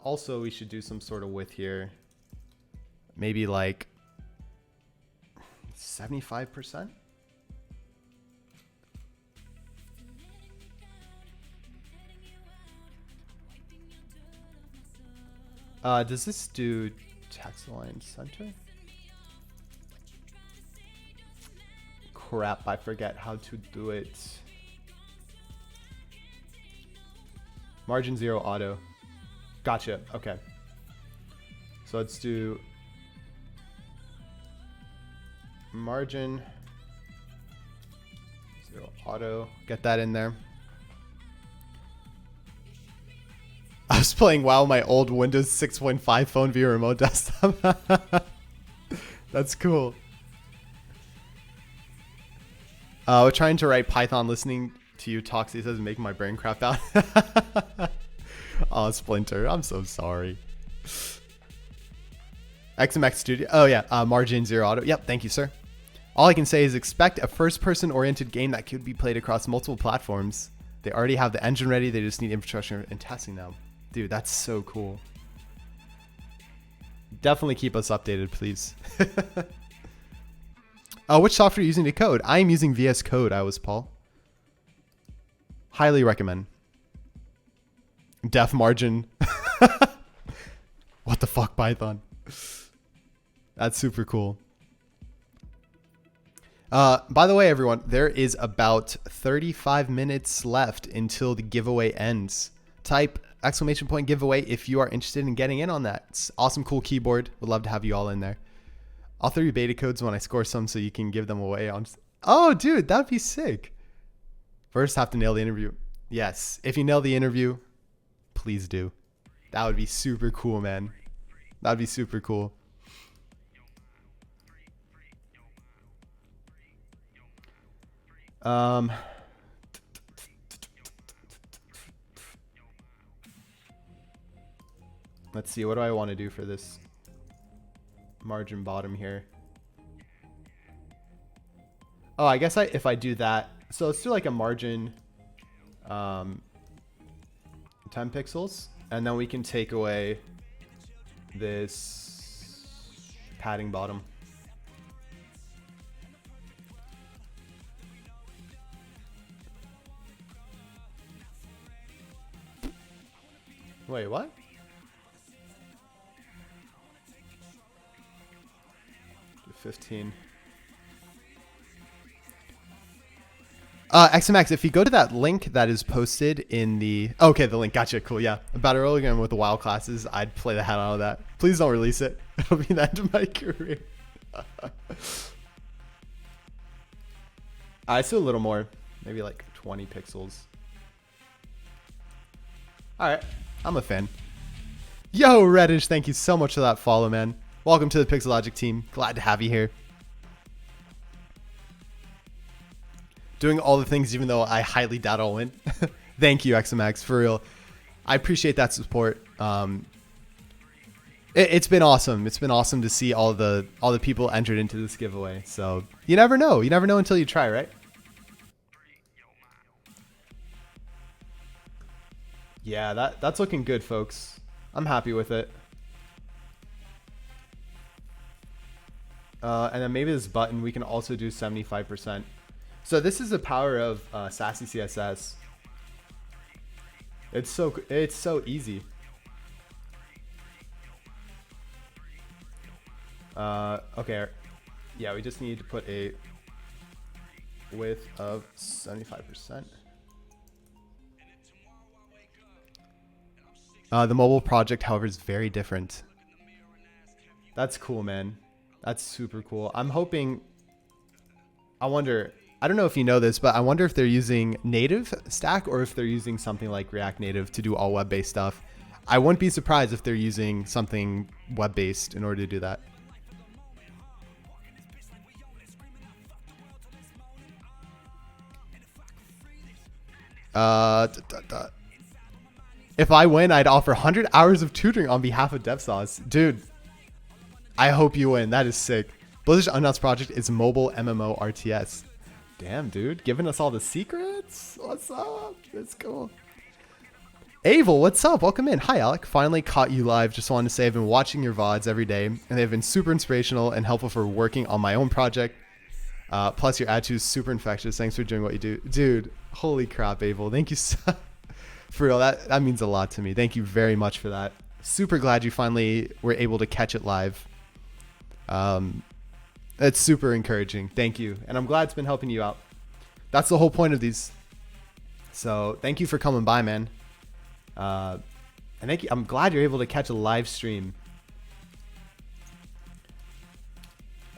also we should do some sort of width here. Maybe like 75%. Does this do text align center? Crap, I forget how to do it. Margin 0 auto. Gotcha. Okay. So let's do margin 0 auto. Get that in there. I was playing WoW on my old Windows 6.5 phone via remote desktop. That's cool. We're trying to write Python listening to you talk, he says, making my brain crap out. Oh, Splinter, I'm so sorry. XMX Studio. Oh, yeah. Margin 0 auto. Yep. Thank you, sir. All I can say is expect a first-person oriented game that could be played across multiple platforms. They already have the engine ready. They just need infrastructure and testing now. Dude, that's so cool. Definitely keep us updated, please. Which software are you using to code? I am using VS Code, Paul. Highly recommend. Def margin. What the fuck, Python? That's super cool. By the way, everyone, there is about 35 minutes left until the giveaway ends. Type ! giveaway if you are interested in getting in on that. It's awesome, cool keyboard. Would love to have you all in there. I'll throw you beta codes when I score some so you can give them away. Oh, dude, that'd be sick. First, have to nail the interview. Yes, if you nail the interview, please do. That would be super cool, man. That'd be super cool. Let's see, what do I want to do for this margin bottom here? Oh, I guess if I do that, so let's do like a margin 10 pixels, and then we can take away this padding bottom. Wait, what? Do 15. XMX, if you go to that link that is posted in the... Okay, the link. Gotcha. Cool. Yeah. About earlier with the WoW classes, I'd play the head out of that. Please don't release it. It'll be the end of my career. Let's do a little more. Maybe like 20 pixels. All right. I'm a fan. Yo, Reddish, thank you so much for that follow, man. Welcome to the Pixelogic team. Glad to have you here. Doing all the things even though I highly doubt I'll win. Thank you, XMX, for real. I appreciate that support. It's been awesome. It's been awesome to see all the people entered into this giveaway. So you never know. You never know until you try, right? Yeah, that's looking good, folks. I'm happy with it. And then maybe this button, we can also do 75%. So this is the power of Sassy CSS. It's so easy. Okay. Yeah, we just need to put a width of 75%. The mobile project, however, is very different. That's cool, man. That's super cool. I'm hoping... I wonder... I don't know if you know this, but I wonder if they're using native stack or if they're using something like React Native to do all web-based stuff. I wouldn't be surprised if they're using something web-based in order to do that. If I win, I'd offer 100 hours of tutoring on behalf of DevSauce. Dude, I hope you win. That is sick. Blizzard's unannounced project is mobile MMO RTS. Damn, dude. Giving us all the secrets? What's up? That's cool. Avel, what's up? Welcome in. Hi, Alec. Finally caught you live. Just wanted to say I've been watching your VODs every day, and they've been super inspirational and helpful for working on my own project. Plus, your attitude is super infectious. Thanks for doing what you do. Dude, holy crap, Avel. Thank you so for real. That means a lot to me. Thank you very much for that. Super glad you finally were able to catch it live. It's super encouraging. Thank you. And I'm glad it's been helping you out. That's the whole point of these. So thank you for coming by, man. And thank you. I'm glad you're able to catch a live stream.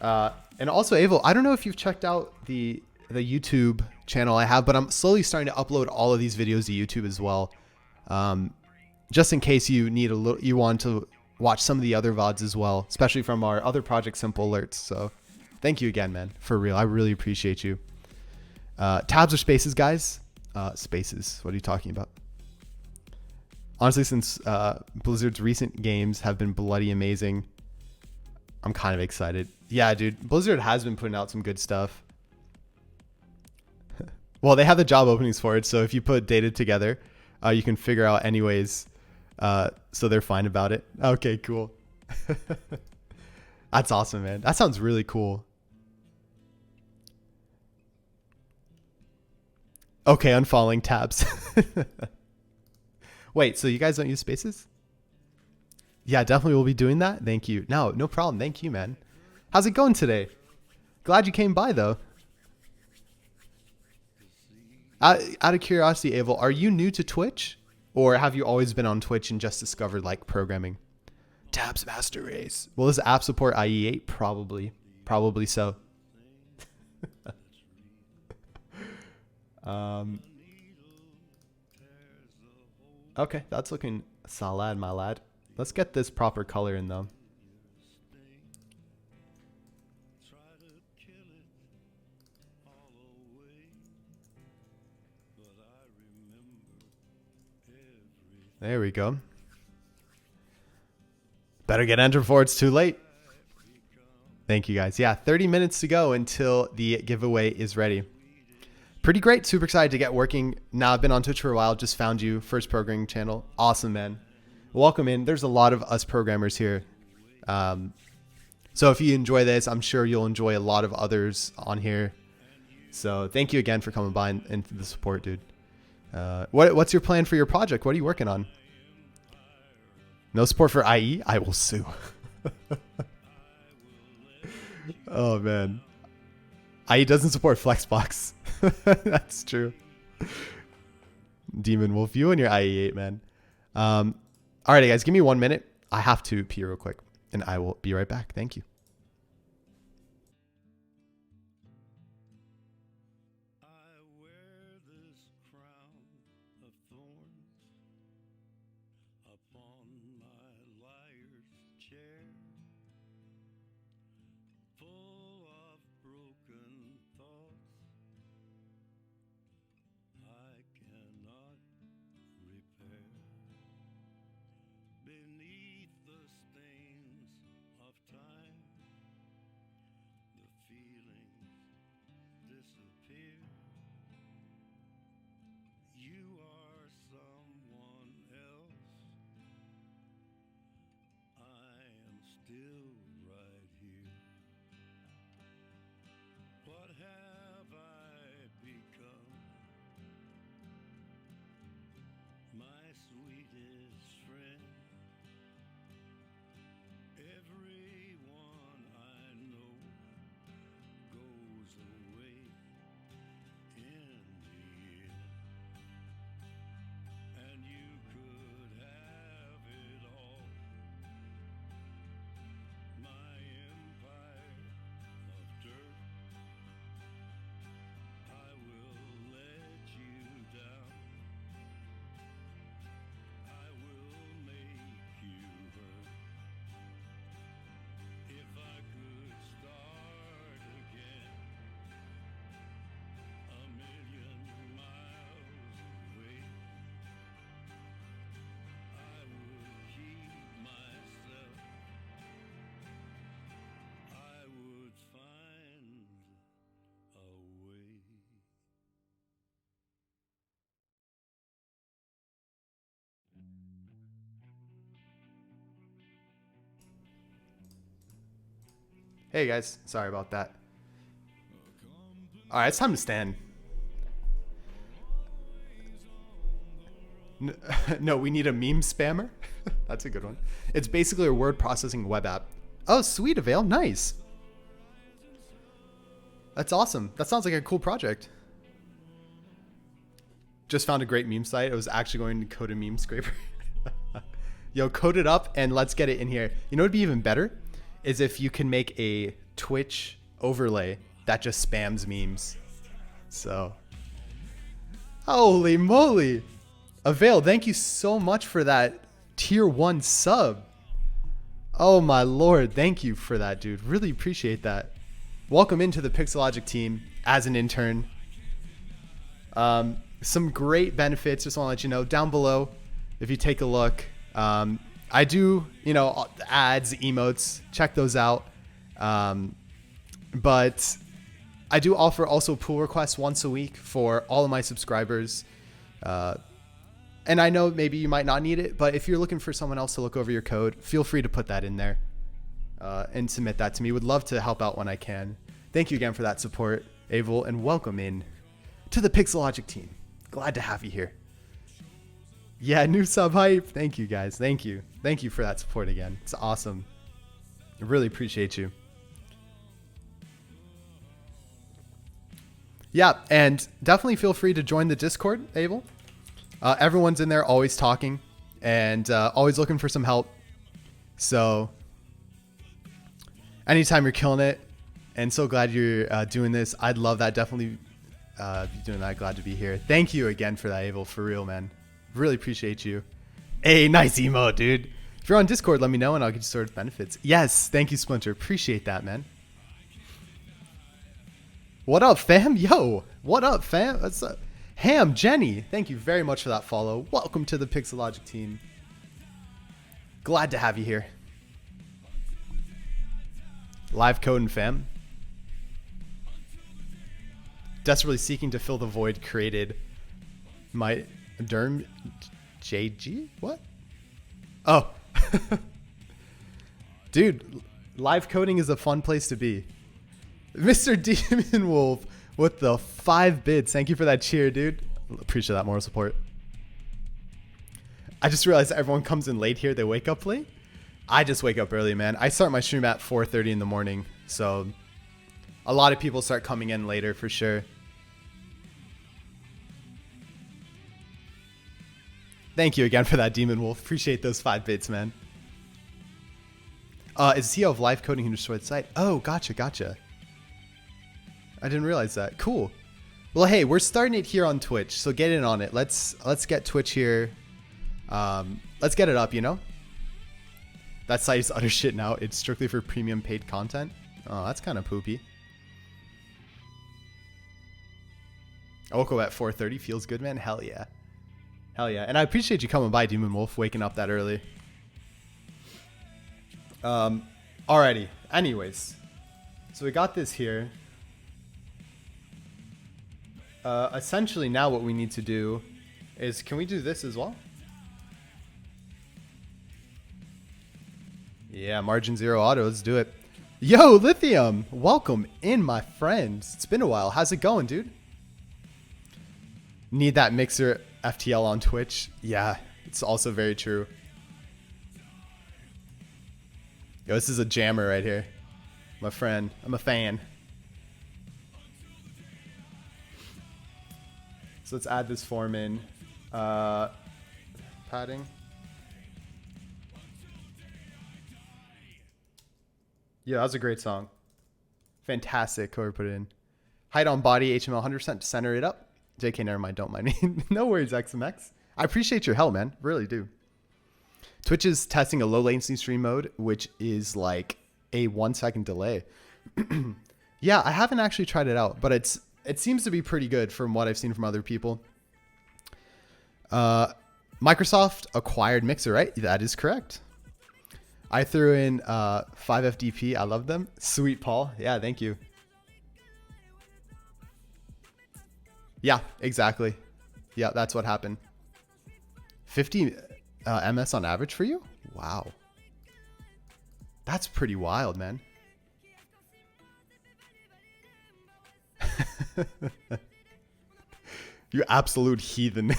And also, Avel, I don't know if you've checked out the YouTube channel I have, but I'm slowly starting to upload all of these videos to YouTube as well. Just in case you need you want to watch some of the other VODs as well, especially from our other project, Simple Alerts. So thank you again, man, for real. I really appreciate you. Tabs or spaces, guys? Spaces. What are you talking about? Honestly, since Blizzard's recent games have been bloody amazing, I'm kind of excited. Yeah, dude, Blizzard has been putting out some good stuff. Well, they have the job openings for it, so if you put data together, you can figure out anyways. So they're fine about it. Okay, cool. That's awesome, man. That sounds really cool. Okay, unfollowing tabs. Wait, so you guys don't use spaces? Yeah, definitely will be doing that. Thank you. No problem. Thank you, man. How's it going today? Glad you came by, though. Out of curiosity, Abel, are you new to Twitch? Or have you always been on Twitch and just discovered like programming? Tabs master race. Will this app support IE8? Probably. Probably so. Okay, that's looking solid, my lad. Let's get this proper color in though. There we go. Better get entered before it's too late. Thank you guys. Yeah, 30 minutes to go until the giveaway is ready. Pretty great. Super excited to get working. Now I've been on Twitch for a while. Just found you. First programming channel. Awesome, man. Welcome in. There's a lot of us programmers here. So if you enjoy this, I'm sure you'll enjoy a lot of others on here. So thank you again for coming by and the support, dude. What's your plan for your project? What are you working on? No support for IE? I will sue. Oh, man. IE doesn't support Flexbox. That's true. Demon Wolf, you and your IE8, man. All right, guys, give me 1 minute. I have to pee real quick, and I will be right back. Thank you. Hey guys, sorry about that. All right, it's time to stand. No, we need a meme spammer. That's a good one. It's basically a word processing web app. Oh, sweet, Avail. Nice. That's awesome. That sounds like a cool project. Just found a great meme site. I was actually going to code a meme scraper. Yo, code it up and let's get it in here. You know what'd be even better? Is if you can make a Twitch overlay that just spams memes. So, holy moly. Avail, thank you so much for that tier 1 sub. Oh my lord, thank you for that, dude. Really appreciate that. Welcome into the Pixelogic team as an intern. Some great benefits, just want to let you know, down below, if you take a look, I do, ads, emotes, check those out. But I do offer also pull requests once a week for all of my subscribers. And I know maybe you might not need it, but if you're looking for someone else to look over your code, feel free to put that in there and submit that to me. Would love to help out when I can. Thank you again for that support, Abel, and welcome in to the Pixelogic team. Glad to have you here. Yeah, new sub hype. Thank you guys. Thank you. Thank you for that support again. It's awesome. I really appreciate you. Yeah, and definitely feel free to join the Discord, Abel. Everyone's in there always talking and always looking for some help. So anytime you're killing it, and so glad you're doing this. I'd love that. Definitely be doing that. Glad to be here. Thank you again for that, Abel. For real, man. Really appreciate you. Hey, nice emote, dude. If you're on Discord, let me know and I'll get you sorted benefits. Yes, thank you, Splinter. Appreciate that, man. What up, fam? Yo, what up, fam? What's up? Ham, Jenny, thank you very much for that follow. Welcome to the Pixelogic team. Glad to have you here. Live coding, fam. Desperately seeking to fill the void created. My derm JG? What? Oh. Dude, live coding is a fun place to be. Mr. Demon Wolf with the 5 bits. Thank you for that cheer, dude. Appreciate that moral support. I just realized everyone comes in late here. They wake up late. I just wake up early, man. I start my stream at 4:30 in the morning. So a lot of people start coming in later for sure. Thank you again for that, Demon Wolf. Appreciate those 5 bits, man. Is CEO of live coding who destroyed the site? Oh, gotcha. I didn't realize that. Cool. Well, hey, we're starting it here on Twitch, so get in on it. Let's get Twitch here. Let's get it up, you know? That site is utter shit now. It's strictly for premium paid content. Oh, that's kind of poopy. I woke up at 4:30. Feels good, man. Hell yeah. Hell yeah. And I appreciate you coming by, Demon Wolf, waking up that early. Alrighty. Anyways. So we got this here. Essentially now what we need to do is, can we do this as well? Yeah, margin 0 auto. Let's do it. Yo, Lithium. Welcome in, my friends. It's been a while. How's it going, dude? Need that mixer FTL on Twitch. Yeah, it's also very true. Yo, this is a jammer right here. My friend. I'm a fan. So let's add this form in. Padding. Yeah, that was a great song. Fantastic. Whoever put it in. Height on body, HTML 100% to center it up. JK, never mind. Don't mind me. No worries, XMX. I appreciate your help, man. Really do. Twitch is testing a low latency stream mode, which is like a 1 second delay. Yeah, I haven't actually tried it out, but it seems to be pretty good from what I've seen from other people. Microsoft acquired Mixer, right? That is correct. I threw in 5FDP. I love them. Sweet, Paul. Yeah, thank you. Yeah, exactly. Yeah, that's what happened. 50 MS on average for you? Wow. That's pretty wild, man. You absolute heathen.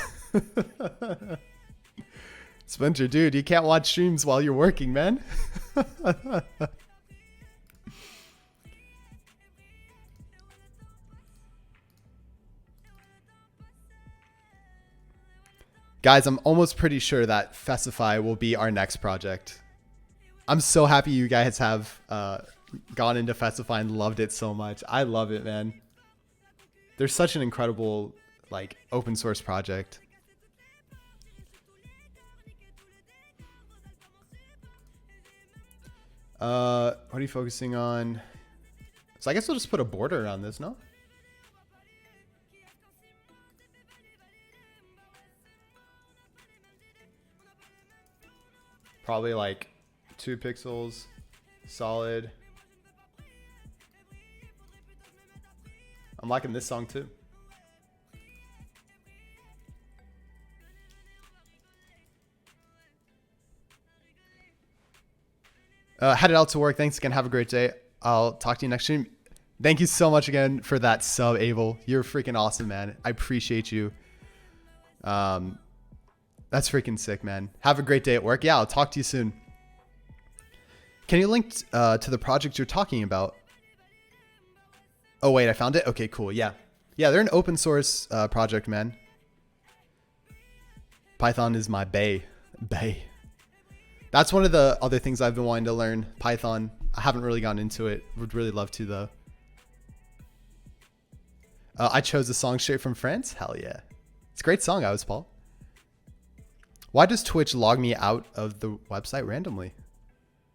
Splinter, dude, you can't watch streams while you're working, man. Guys, I'm almost pretty sure that Festify will be our next project. I'm so happy you guys have gone into Festify and loved it so much. I love it, man. There's such an incredible, like, open source project. What are you focusing on? So I guess we'll just put a border around this, no? Probably like 2 pixels, solid. I'm liking this song too. Headed out to work. Thanks again. Have a great day. I'll talk to you next stream. Thank you so much again for that sub, Abel. You're freaking awesome, man. I appreciate you. That's freaking sick, man. Have a great day at work. Yeah, I'll talk to you soon. Can you link to the project you're talking about? Oh, wait, I found it. Okay, cool. Yeah. Yeah, they're an open source project, man. Python is my bae. That's one of the other things I've been wanting to learn, Python. I haven't really gotten into it. Would really love to, though. I chose the song straight from France. Hell yeah. It's a great song, I was Paul. Why does Twitch log me out of the website randomly?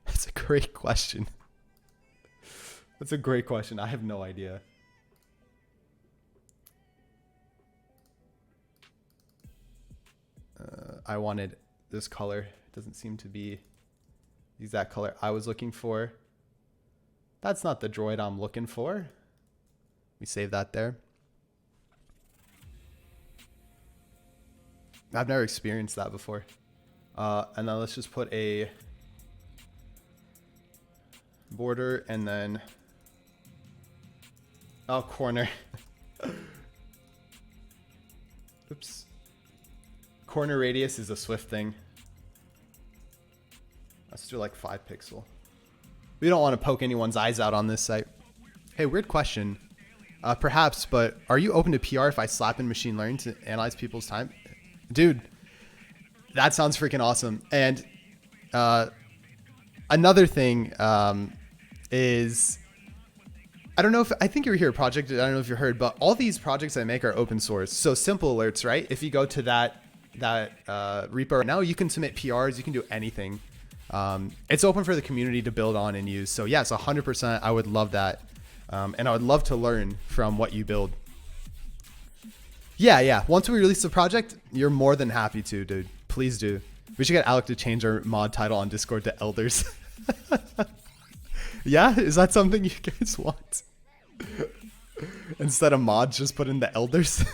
That's a great question. That's a great question. I have no idea. I wanted this color. It doesn't seem to be the exact color I was looking for. That's not the droid I'm looking for. We save that there. I've never experienced that before. And then let's just put a border and then, oh, corner. Oops. Corner radius is a Swift thing. Let's do like 5 pixel. We don't want to poke anyone's eyes out on this site. Hey, weird question. Perhaps, but are you open to PR if I slap in machine learning to analyze people's time? Dude, that sounds freaking awesome. And another thing is, I don't know if, I think you were here project, I don't know if you heard, but all these projects I make are open source. So simple alerts, right? If you go to that repo right now, you can submit PRs, you can do anything. It's open for the community to build on and use. So yes, 100%, I would love that. And I would love to learn from what you build. Yeah. Once we release the project, you're more than happy to, dude. Please do. We should get Alec to change our mod title on Discord to Elders. Yeah, is that something you guys want? Instead of mods, just put in the Elders.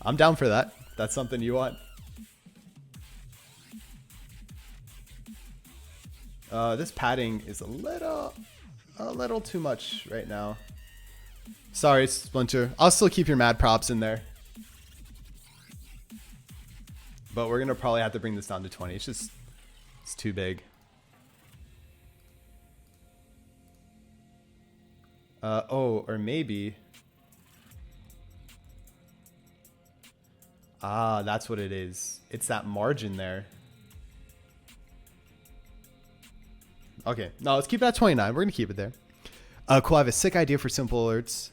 I'm down for that. That's something you want. This padding is a little too much right now. Sorry, Splinter. I'll still keep your mad props in there. But we're gonna probably have to bring this down to 20. It's too big. Or maybe. Ah, that's what it is. It's that margin there. Okay, no, let's keep it at 29. We're gonna keep it there. Cool, I have a sick idea for simple alerts.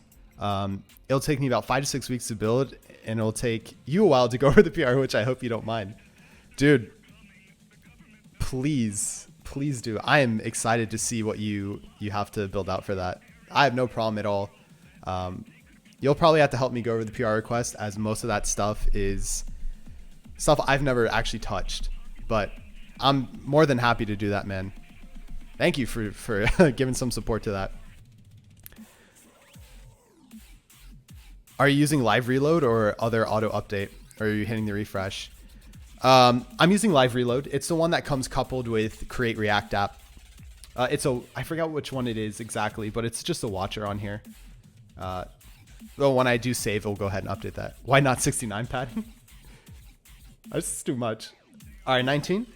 It'll take me about 5 to 6 weeks to build, and it'll take you a while to go over the PR, which I hope you don't mind. Dude, please do. I am excited to see what you have to build out for that. I have no problem at all. You'll probably have to help me go over the PR request, as most of that stuff is stuff I've never actually touched. But I'm more than happy to do that, man. Thank you for giving some support to that. Are you using live reload or other auto update? Or are you hitting the refresh? I'm using live reload. It's the one that comes coupled with create React app. I forgot which one it is exactly, but it's just a watcher on here. Though when I do save, it'll go ahead and update that. Why not 69 padding? That's too much. All right, 19.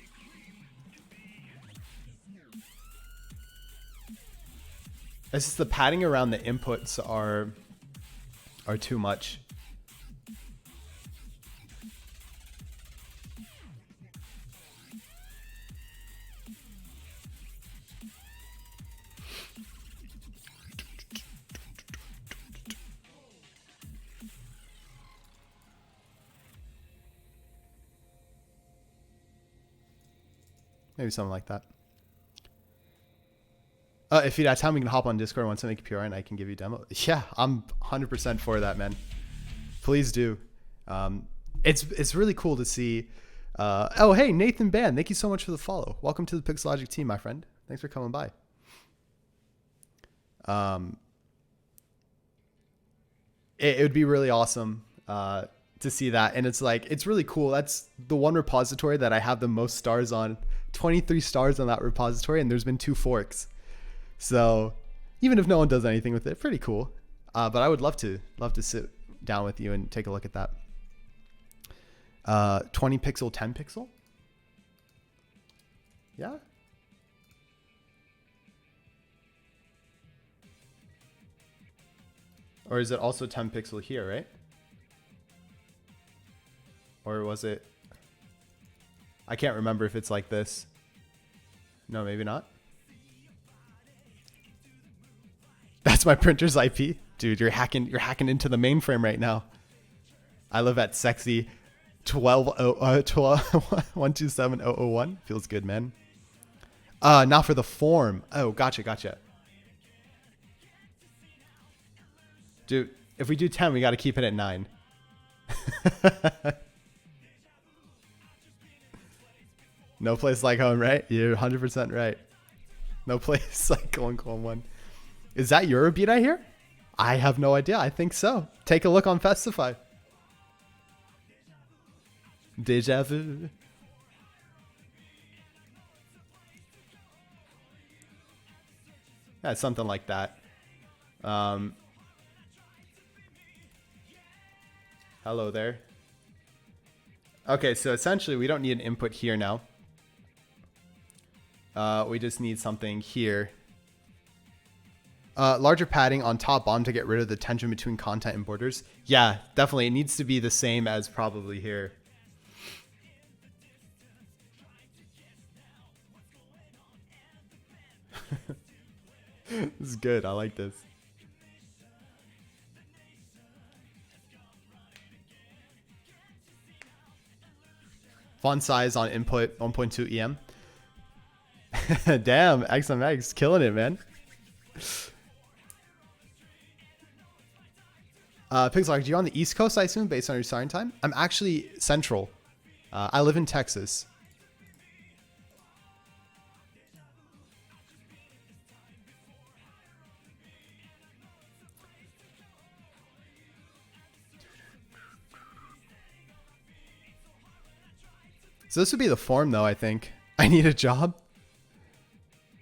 It's just the padding around the inputs are too much. Maybe something like that. If you have time, we can hop on Discord once I make a PR and I can give you a demo. Yeah, I'm 100% for that, man. Please do. It's really cool to see. Oh, hey, Nathan Ban, thank you so much for the follow. Welcome to the Pixelogic team, my friend. Thanks for coming by. It would be really awesome to see that. And it's like, it's really cool. That's the one repository that I have the most stars on. 23 stars on that repository, and there's been 2 forks. So even if no one does anything with it, pretty cool. But I would love to down with you and take a look at that. 20 pixel, 10 pixel. Yeah. Or is it also 10 pixel here, right? Or was it? I can't remember if it's like this. No, maybe not. That's my printer's IP. Dude, you're hacking into the mainframe right now. I live at sexy 127.001. Feels good, man. Not for the form. Oh, gotcha. Dude, if we do 10, we got to keep it at 9. No place like home, right? You're 100% right. No place like colon 1. Is that your beat I hear? I have no idea. I think so. Take a look on Festify. Deja vu. Yeah, something like that. Hello there. Okay, so essentially we don't need an input here now. We just need something here. Larger padding on top bottom to get rid of the tension between content and borders. Yeah, definitely. It needs to be the same as probably here. This is good. I like this. Font size on input 1.2 EM. Damn, XMX killing it, man. Pixelark, you're on the East Coast, I assume, based on your starting time? I'm actually Central. I live in Texas. So this would be the form, though, I think. I need a job.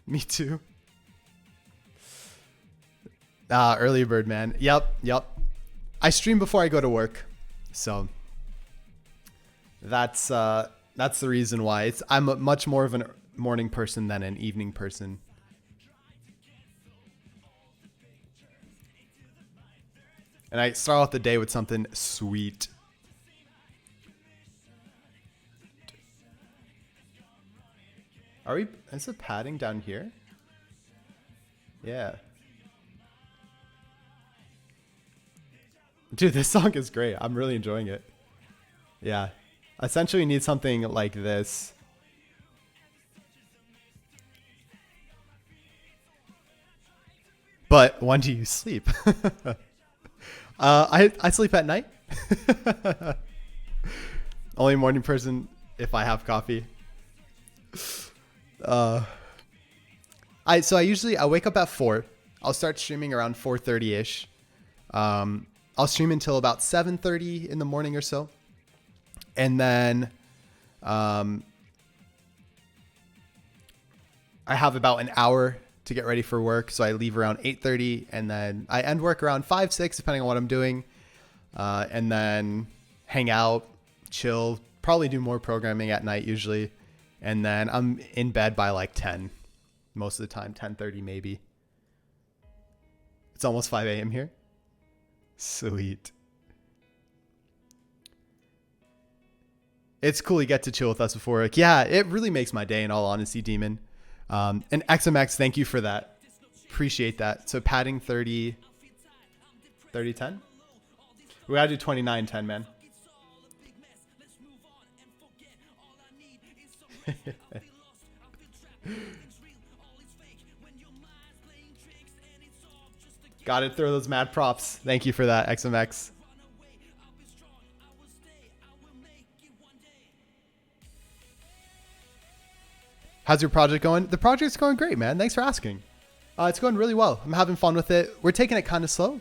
Me too. Early bird, man. Yep. I stream before I go to work, so that's the reason why. I'm much more of a morning person than an evening person. And I start off the day with something sweet. Is it padding down here? Yeah. Dude, this song is great. I'm really enjoying it. Yeah. Essentially, we need something like this. But when do you sleep? I sleep at night. Only morning person if I have coffee. I wake up at 4. I'll start streaming around 4:30ish. I'll stream until about 7:30 in the morning or so. And then I have about an hour to get ready for work. So I leave around 8:30 and then I end work around 5, 6, depending on what I'm doing. And then hang out, chill, probably do more programming at night usually. And then I'm in bed by like 10 most of the time, 10:30 maybe. It's almost 5 a.m. here. Sweet. It's cool you get to chill with us before work. Yeah, it really makes my day in all honesty, Demon. And XMX, thank you for that. Appreciate that. So padding 30, 10? We gotta do 29:10, man. Gotta throw those mad props. Thank you for that, XMX. How's your project going? The project's going great, man. Thanks for asking. It's going really well. I'm having fun with it. We're taking it kind of slow,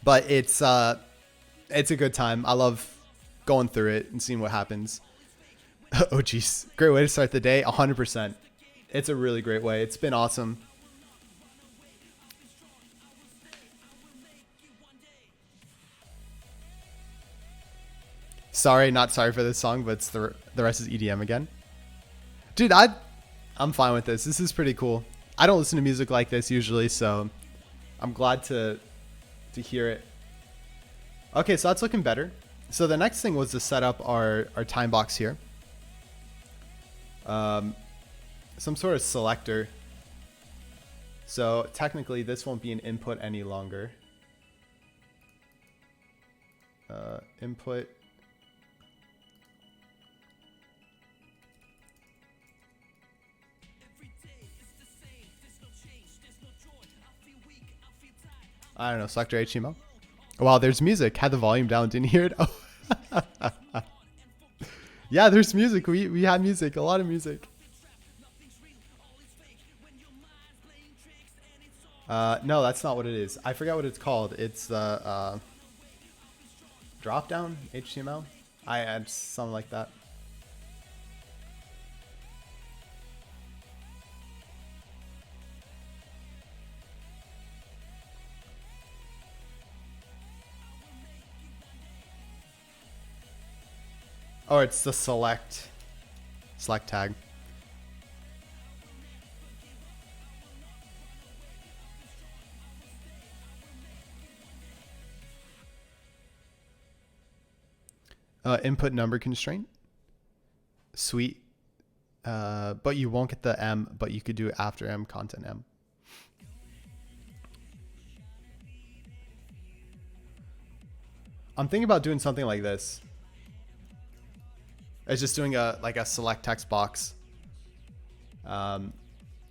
but it's a good time. I love going through it and seeing what happens. Oh, geez. Great way to start the day. 100%. It's a really great way. It's been awesome. sorry, not sorry for this song, but it's the rest is EDM again. Dude, I'm fine with this. This is pretty cool. I don't listen to music like this usually, so I'm glad to hear it. Okay, so that's looking better. So the next thing was to set up our time box here. Some sort of selector. So technically this won't be an input any longer. Input. I don't know, selector HTML. Wow, there's music. Had the volume down, didn't hear it. Oh. Yeah, there's music. We had music, a lot of music. No, that's not what it is. I forgot what it's called. It's the drop down HTML. I add something like that. Oh, it's the select tag. Input number constraint. Sweet. But you won't get the M, but you could do it after M, content M. I'm thinking about doing something like this. It's just doing a select text box, and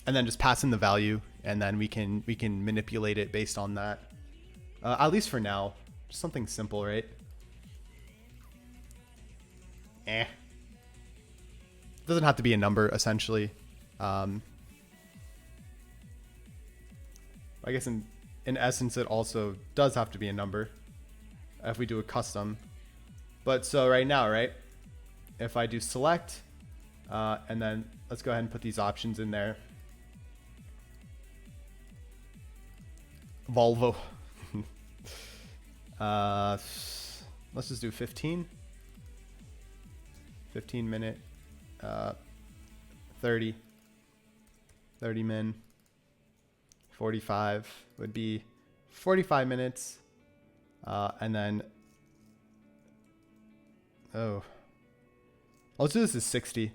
then just pass in the value, and then we can manipulate it based on that. At least for now, just something simple, right? Doesn't have to be a number, essentially. I guess in essence, it also does have to be a number if we do a custom. But so right now, right? If I do select, and then let's go ahead and put these options in there. Volvo. Let's just do 15. 15 minute, 30 min, 45 would be 45 minutes. And then, let's do this as 60,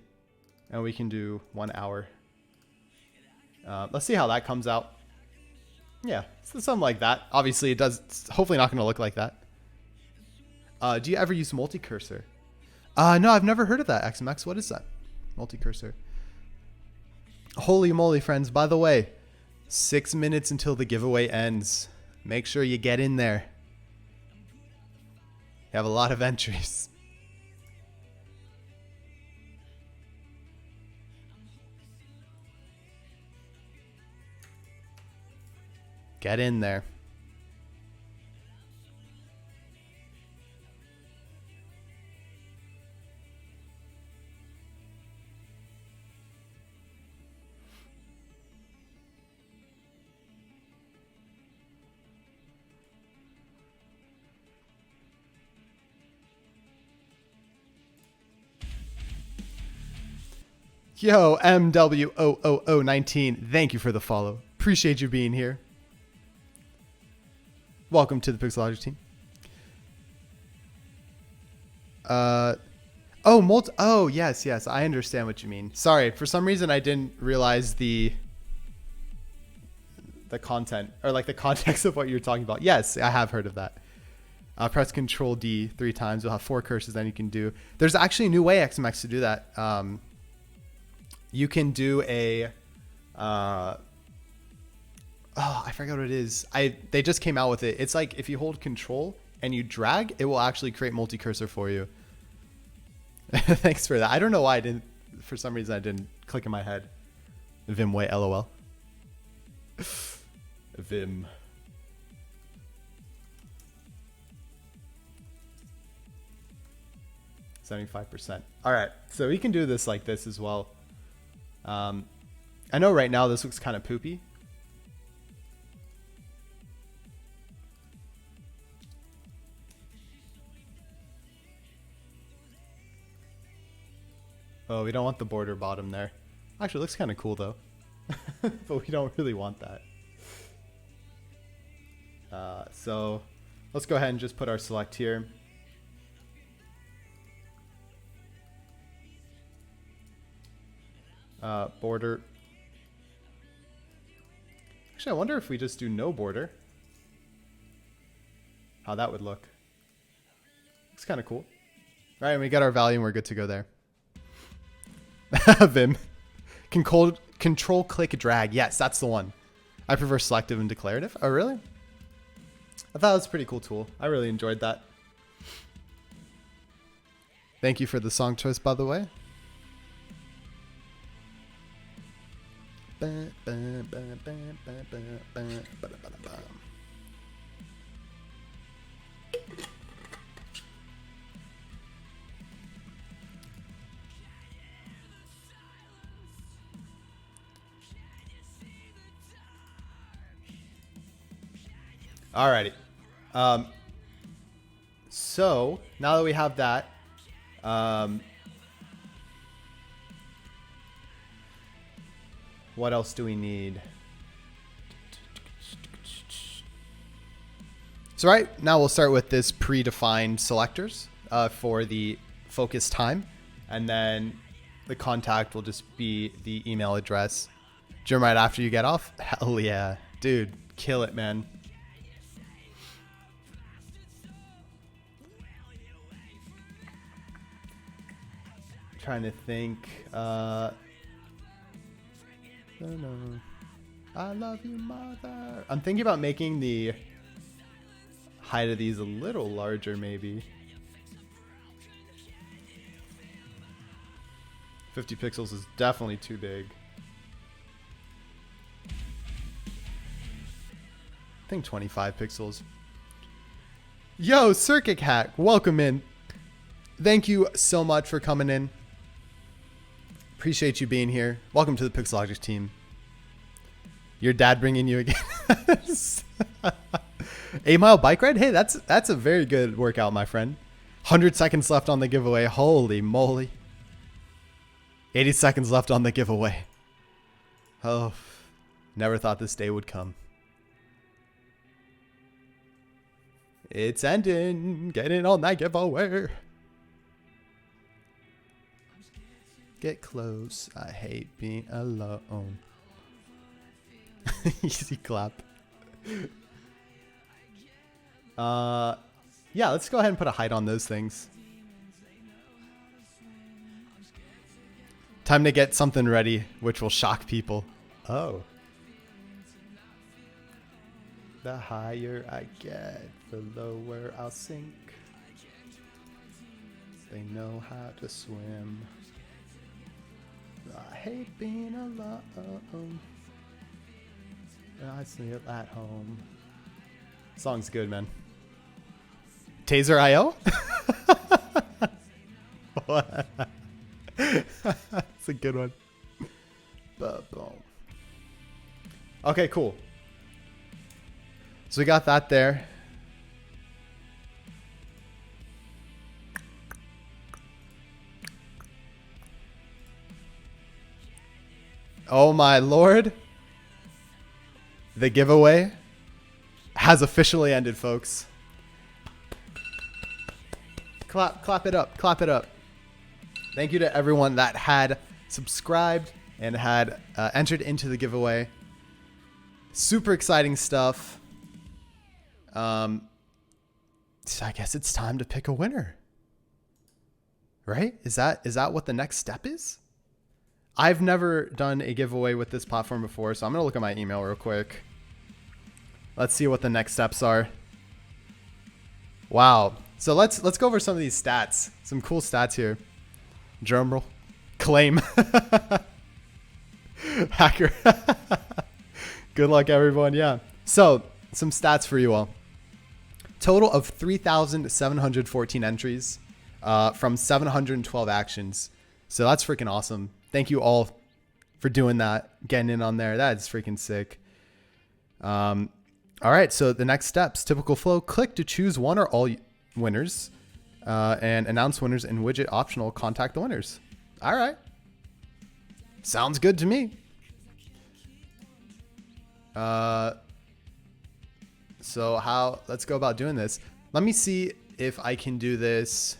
and we can do 1 hour. Let's see how that comes out. Yeah, so something like that. Obviously, it does. It's hopefully not going to look like that. Do you ever use multi-cursor? No, I've never heard of that, XMX. What is that? Multi-cursor. Holy moly, friends. By the way, 6 minutes until the giveaway ends. Make sure you get in there. You have a lot of entries. Get in there. Yo, MWOOO19, thank you for the follow. Appreciate you being here. Welcome to the Pixelogic team. Oh, yes, I understand what you mean. Sorry, for some reason I didn't realize the content, or like the context of what you're talking about. Yes, I have heard of that. Press Control D 3 times. You'll have 4 cursors. Then you can do. There's actually a new way, XMX, to do that. You can do a. I forgot what it is. They just came out with it. It's like if you hold Control and you drag, it will actually create multi-cursor for you. Thanks for that. I don't know why I didn't. For some reason, I didn't click in my head. Vimway, LOL. Vim. %. All right, so we can do this like this as well. I know right now this looks kind of poopy. Oh, we don't want the border bottom there. Actually, it looks kind of cool though. But we don't really want that. So let's go ahead and just put our select here. Border. Actually, I wonder if we just do no border, how that would look. It's kind of cool. All right, and we got our value and we're good to go there. Vim. Control click drag. Yes, that's the one. I prefer selective and declarative. Oh, really? I thought it was a pretty cool tool. I really enjoyed that. Thank you for the song choice, by the way. Alrighty. So now that we have that, what else do we need? So right now we'll start with this predefined selectors for the focus time, and then the contact will just be the email address. Jim, right after you get off? Hell yeah. Dude, kill it, man. Trying to think. No. I love you, mother. I'm thinking about making the height of these a little larger, maybe. 50 pixels is definitely too big. I think 25 pixels. Yo, Circuit Hack, welcome in. Thank you so much for coming in. Appreciate you being here. Welcome to the Pixologics team. Your dad bringing you again. 8-mile bike ride? Hey, that's a very good workout, my friend. 100 seconds left on the giveaway. Holy moly. 80 seconds left on the giveaway. Oh, never thought this day would come. It's ending. Get in on that giveaway. Get close. I hate being alone. Easy clap. Yeah, let's go ahead and put a height on those things. Time to get something ready, which will shock people. Oh. The higher I get, the lower I'll sink. They know how to swim. I hate being alone. I sleep at home. Song's good, man. Taser IO? What? That's a good one. Boom. Okay, cool. So we got that there. Oh my lord. The giveaway has officially ended, folks. Clap it up. Clap it up. Thank you to everyone that had subscribed and had entered into the giveaway. Super exciting stuff. So I guess it's time to pick a winner. Right? Is that what the next step is? I've never done a giveaway with this platform before, so I'm going to look at my email real quick. Let's see what the next steps are. Wow. So let's go over some of these stats. Some cool stats here. Drum roll. Claim. Hacker. Good luck, everyone. Yeah. So some stats for you all. Total of 3,714 entries from 712 actions. So that's freaking awesome. Thank you all for doing that, getting in on there. That's freaking sick. All right, so the next steps, typical flow, click to choose one or all winners and announce winners in widget optional, contact the winners. All right. Sounds good to me. So let's go about doing this. Let me see if I can do this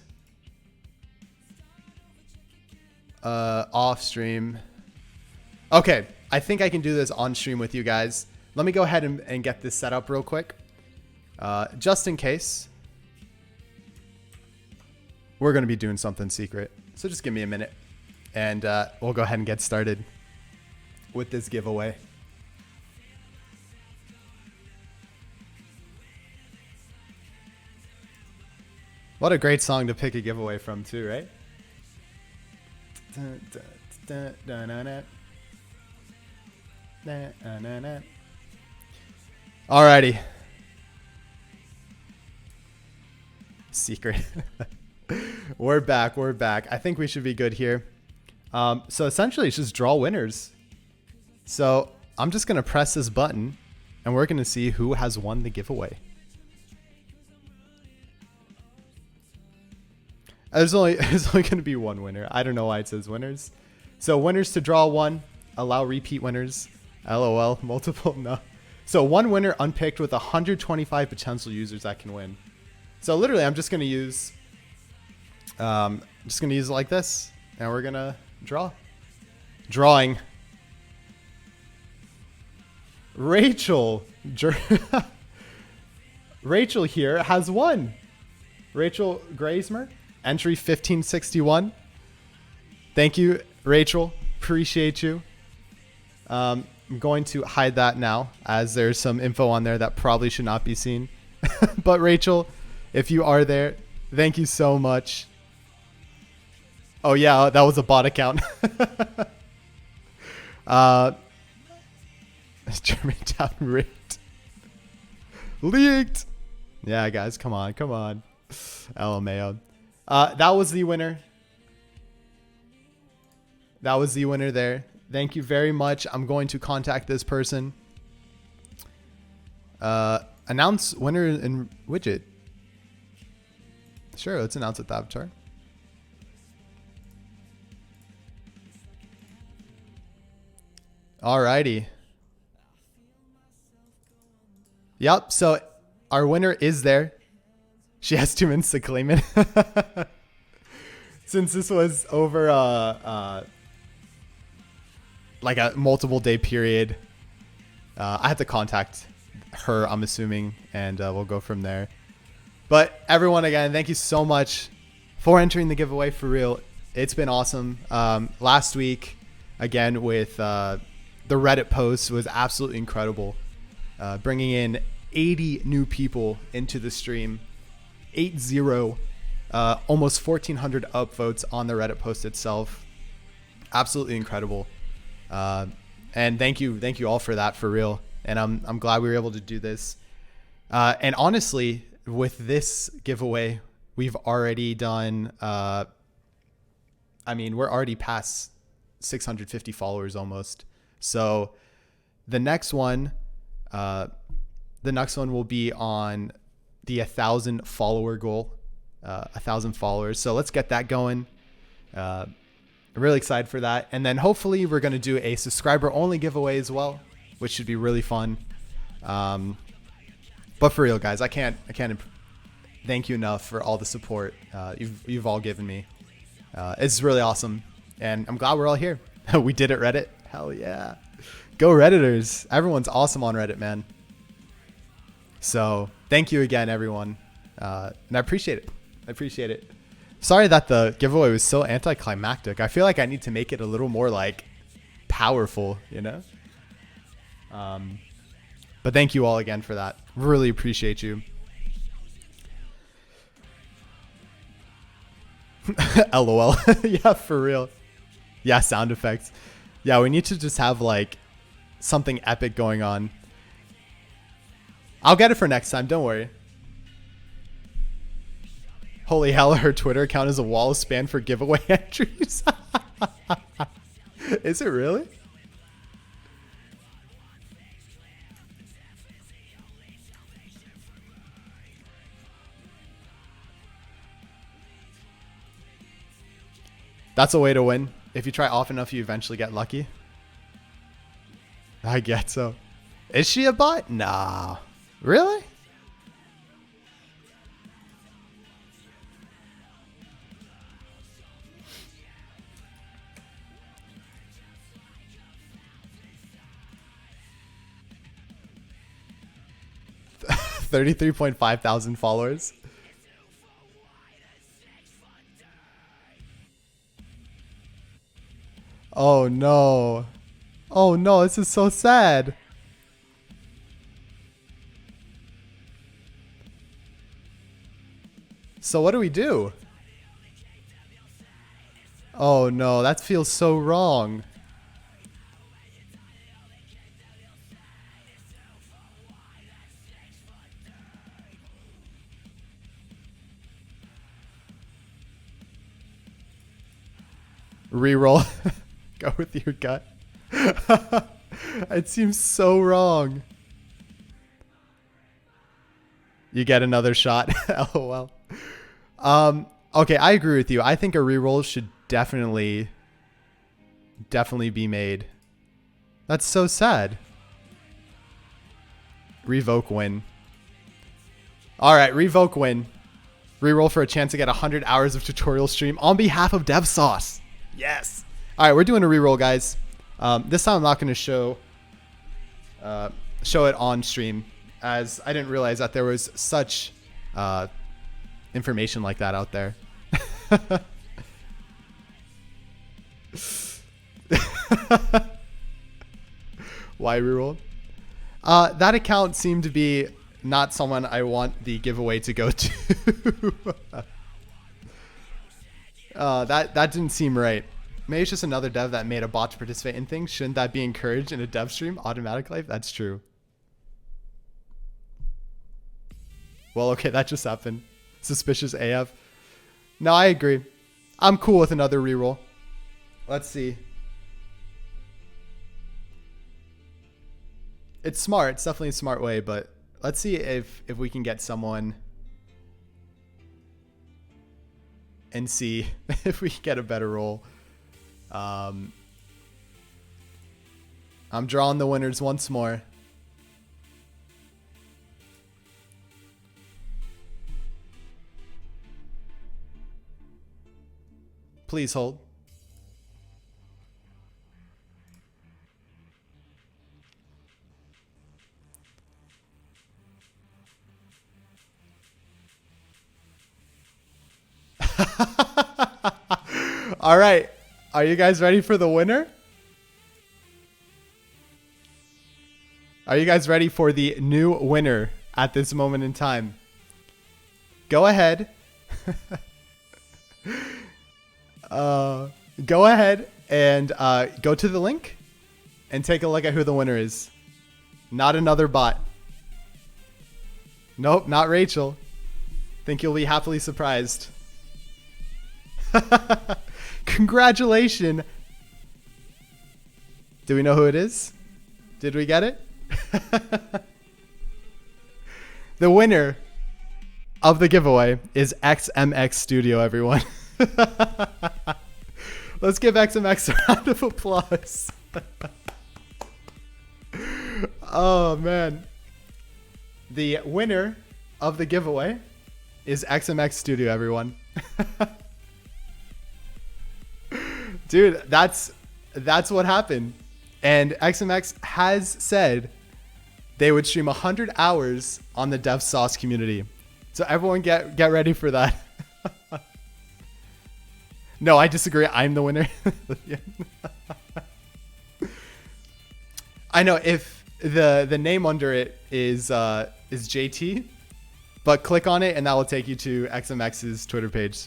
off stream. Okay, I think I can do this on stream with you guys. Let me go ahead and get this set up real quick. Just in case. We're going to be doing something secret. So just give me a minute. And we'll go ahead and get started with this giveaway. What a great song to pick a giveaway from too, right? Alrighty. Secret. We're back. I think we should be good here. So essentially it's just draw winners. So I'm just going to press this button and we're going to see who has won the giveaway. There's only going to be one winner. I don't know why it says winners. So winners to draw one, allow repeat winners. LOL, multiple, no. So one winner unpicked with 125 potential users that can win. So literally I'm just going to use it like this and we're going to draw. Drawing. Rachel here has won. Rachel Graysmer. Entry 1561. Thank you, Rachel. Appreciate you. I'm going to hide that now as there's some info on there that probably should not be seen. But Rachel, if you are there, thank you so much. Oh yeah, that was a bot account. Germantown rigged. Leaked. Yeah, guys, come on. LMAO. That was the winner. That was the winner there. Thank you very much. I'm going to contact this person. Announce winner in widget. Sure, let's announce it, the avatar. Alrighty. Yep, so our winner is there. She has 2 minutes to claim it. Since this was over like a multiple day period, I had to contact her, I'm assuming, and we'll go from there. But everyone, again, thank you so much for entering the giveaway, for real. It's been awesome. Last week, again, with the Reddit post was absolutely incredible. Bringing in 80 new people into the stream. 80, almost 1,400 upvotes on the Reddit post itself. Absolutely incredible. And thank you all for that, for real. And I'm glad we were able to do this. And honestly, with this giveaway, we've already done, we're already past 650 followers almost. So the next one will be on the 1,000 follower goal, 1,000 followers. So let's get that going. I'm really excited for that. And then hopefully we're going to do a subscriber only giveaway as well, which should be really fun. But for real, guys, I can't thank you enough for all the support you've all given me. It's really awesome. And I'm glad we're all here. We did it, Reddit. Hell yeah. Go Redditors. Everyone's awesome on Reddit, man. So thank you again, everyone. And I appreciate it. Sorry that the giveaway was so anticlimactic. I feel like I need to make it a little more like powerful, you know? But thank you all again for that. Really appreciate you. LOL. Yeah, for real. Yeah, sound effects. Yeah, we need to just have like something epic going on. I'll get it for next time. Don't worry. Holy hell, her Twitter account is a wall of spam for giveaway entries. Is it really? That's a way to win. If you try often enough, you eventually get lucky. I get so. Is she a bot? Nah. Really? $33.5 thousand followers. Oh no. Oh no, this is so sad. So what do we do? Oh no, that feels so wrong. Reroll. Go with your gut. It seems so wrong. You get another shot. LOL. Okay, I agree with you. I think a reroll should definitely be made. That's so sad. Revoke win. All right, revoke win. Reroll for a chance to get 100 hours of tutorial stream on behalf of DevSauce. Yes. All right, we're doing a reroll, guys. This time I'm not going to show it on stream, as I didn't realize that there was such information like that out there. Why reroll? That account seemed to be not someone I want the giveaway to go to. That didn't seem right. Maybe it's just another dev that made a bot to participate in things. Shouldn't that be encouraged in a dev stream automatically? That's true. Well, okay, that just happened. Suspicious AF. No, I agree. I'm cool with another reroll. Let's see. It's smart. It's definitely a smart way, but let's see if we can get someone and see if we can get a better roll. I'm drawing the winners once more. Please hold. All right. Are you guys ready for the winner? Are you guys ready for the new winner at this moment in time? Go ahead. Go ahead and go to the link and take a look at who the winner is. Not another bot. Nope, not Rachel. Think you'll be happily surprised. Congratulations. Do we know who it is? Did we get it? The winner of the giveaway is XMX Studio, everyone. Let's give XMX a round of applause. Oh, man. The winner of the giveaway is XMX Studio, everyone. Dude, that's what happened. And XMX has said they would stream 100 hours on the DevSauce community. So everyone get ready for that. No, I disagree. I'm the winner. I know if the name under it is JT, but click on it and that will take you to XMX's Twitter page.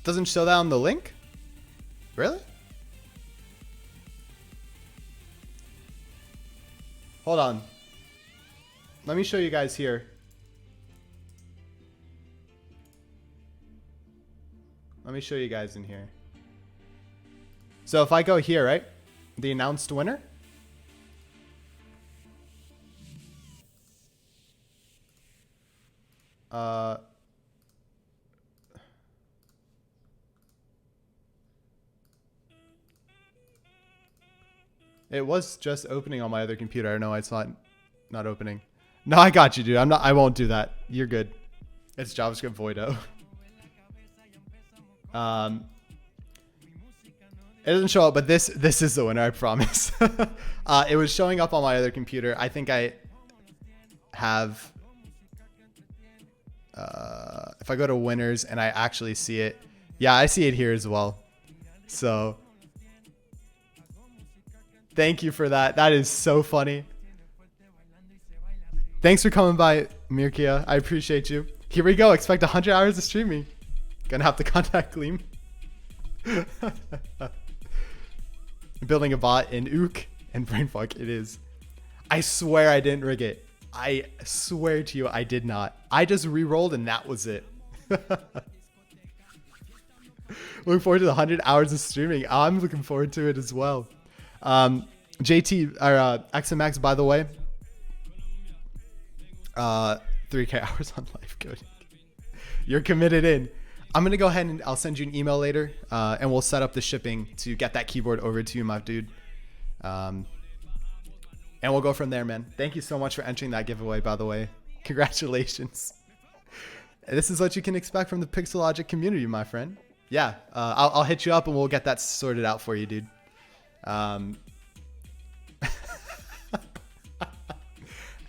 Doesn't show that on the link? Really? Hold on. Let me show you guys here. Let me show you guys in here. So if I go here, right? The announced winner. It was just opening on my other computer. I don't know why it's not opening. No, I got you, dude. I won't do that. You're good. It's JavaScript Voido. It doesn't show up, but this is the winner, I promise. It was showing up on my other computer. I think I have, if I go to winners and I actually see it. Yeah, I see it here as well. So thank you for that. That is so funny. Thanks for coming by, Mirkia. I appreciate you. Here we go. Expect 100 hours of streaming. Gonna have to contact Gleam. Building a bot in Ook and Brainfuck. It is. I swear I didn't rig it. I swear to you I did not. I just re-rolled and that was it. Looking forward to the 100 hours of streaming. I'm looking forward to it as well. JT or XMX, by the way. 3K hours on live coding. You're committed in. I'm going to go ahead and I'll send you an email later, and we'll set up the shipping to get that keyboard over to you, my dude. And we'll go from there, man. Thank you so much for entering that giveaway, by the way. Congratulations. This is what you can expect from the Pixelogic community, my friend. Yeah, I'll hit you up and we'll get that sorted out for you, dude.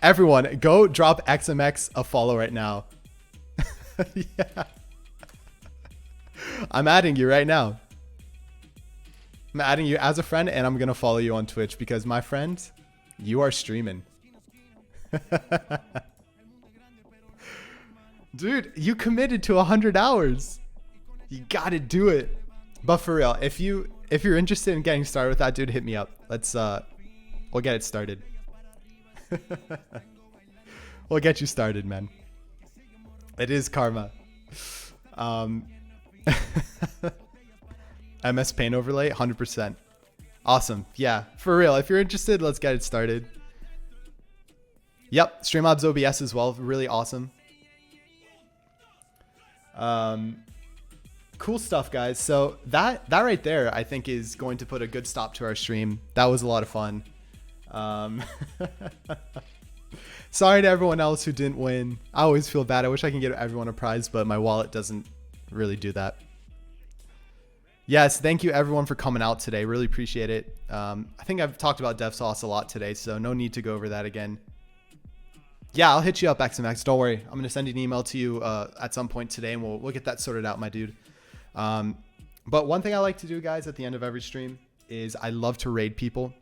Everyone, go drop XMX a follow right now. Yeah. I'm adding you right now. I'm adding you as a friend and I'm going to follow you on Twitch because, my friend, you are streaming. Dude, you committed to 100 hours. You got to do it. But for real, if you're interested in getting started with that, dude, hit me up. Let's we'll get it started. We'll get you started, man. It is karma. MS Paint overlay, 100%. Awesome. Yeah, for real. If you're interested, let's get it started. Yep, Streamlabs OBS as well. Really awesome. Cool stuff, guys. So that right there, I think, is going to put a good stop to our stream. That was a lot of fun. Sorry to everyone else who didn't win. I always feel bad. I wish I can give everyone a prize, but my wallet doesn't really do that. Yes, thank you everyone for coming out today. Really appreciate it. I think I've talked about DevSauce a lot today, so no need to go over that again. Yeah, I'll hit you up, XMX. Don't worry. I'm going to send an email to you at some point today, and we'll get that sorted out, my dude. But one thing I like to do, guys, at the end of every stream is I love to raid people.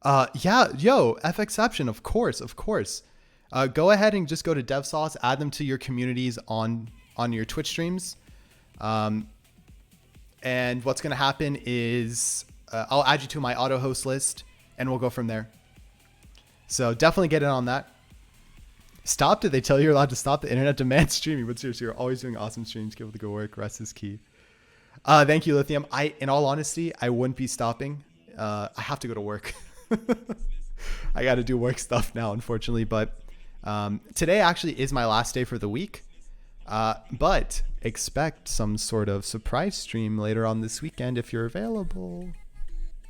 Yeah, yo, Fexception, of course. Go ahead and just go to DevSauce, add them to your communities on your Twitch streams. And what's going to happen is I'll add you to my auto host list and we'll go from there. So definitely get in on that. Stop. Did they tell you you're allowed to stop? The internet demands streaming, but seriously, you're always doing awesome streams. Give it the good work. Rest is key. Thank you, Lithium. In all honesty, I wouldn't be stopping. I have to go to work. I got to do work stuff now, unfortunately. But today actually is my last day for the week. But expect some sort of surprise stream later on this weekend if you're available.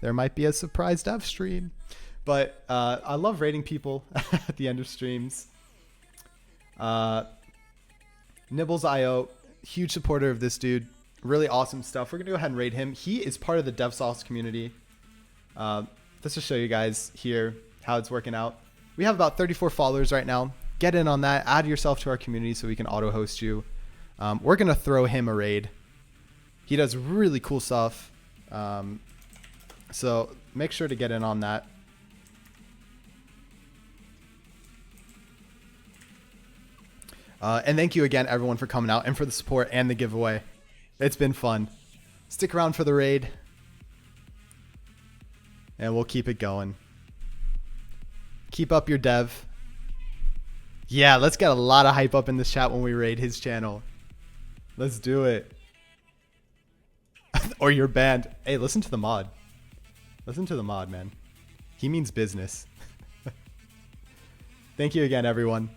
There might be a surprise dev stream. But I love rating people at the end of streams. Nibbles.io, huge supporter of this dude. Really awesome stuff. We're going to go ahead and rate him. He is part of the DevSauce community. Let's just show you guys here how it's working out. We have about 34 followers right now. Get in on that. Add yourself to our community so we can auto host you. We're going to throw him a raid. He does really cool stuff. So make sure to get in on that. And thank you again, everyone, for coming out and for the support and the giveaway. It's been fun. Stick around for the raid. And we'll keep it going. Keep up your dev. Yeah, let's get a lot of hype up in this chat when we raid his channel. Let's do it. Or you're banned. Hey, listen to the mod. Listen to the mod, man. He means business. Thank you again, everyone.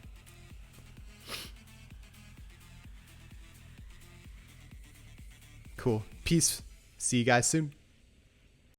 Cool. Peace. See you guys soon.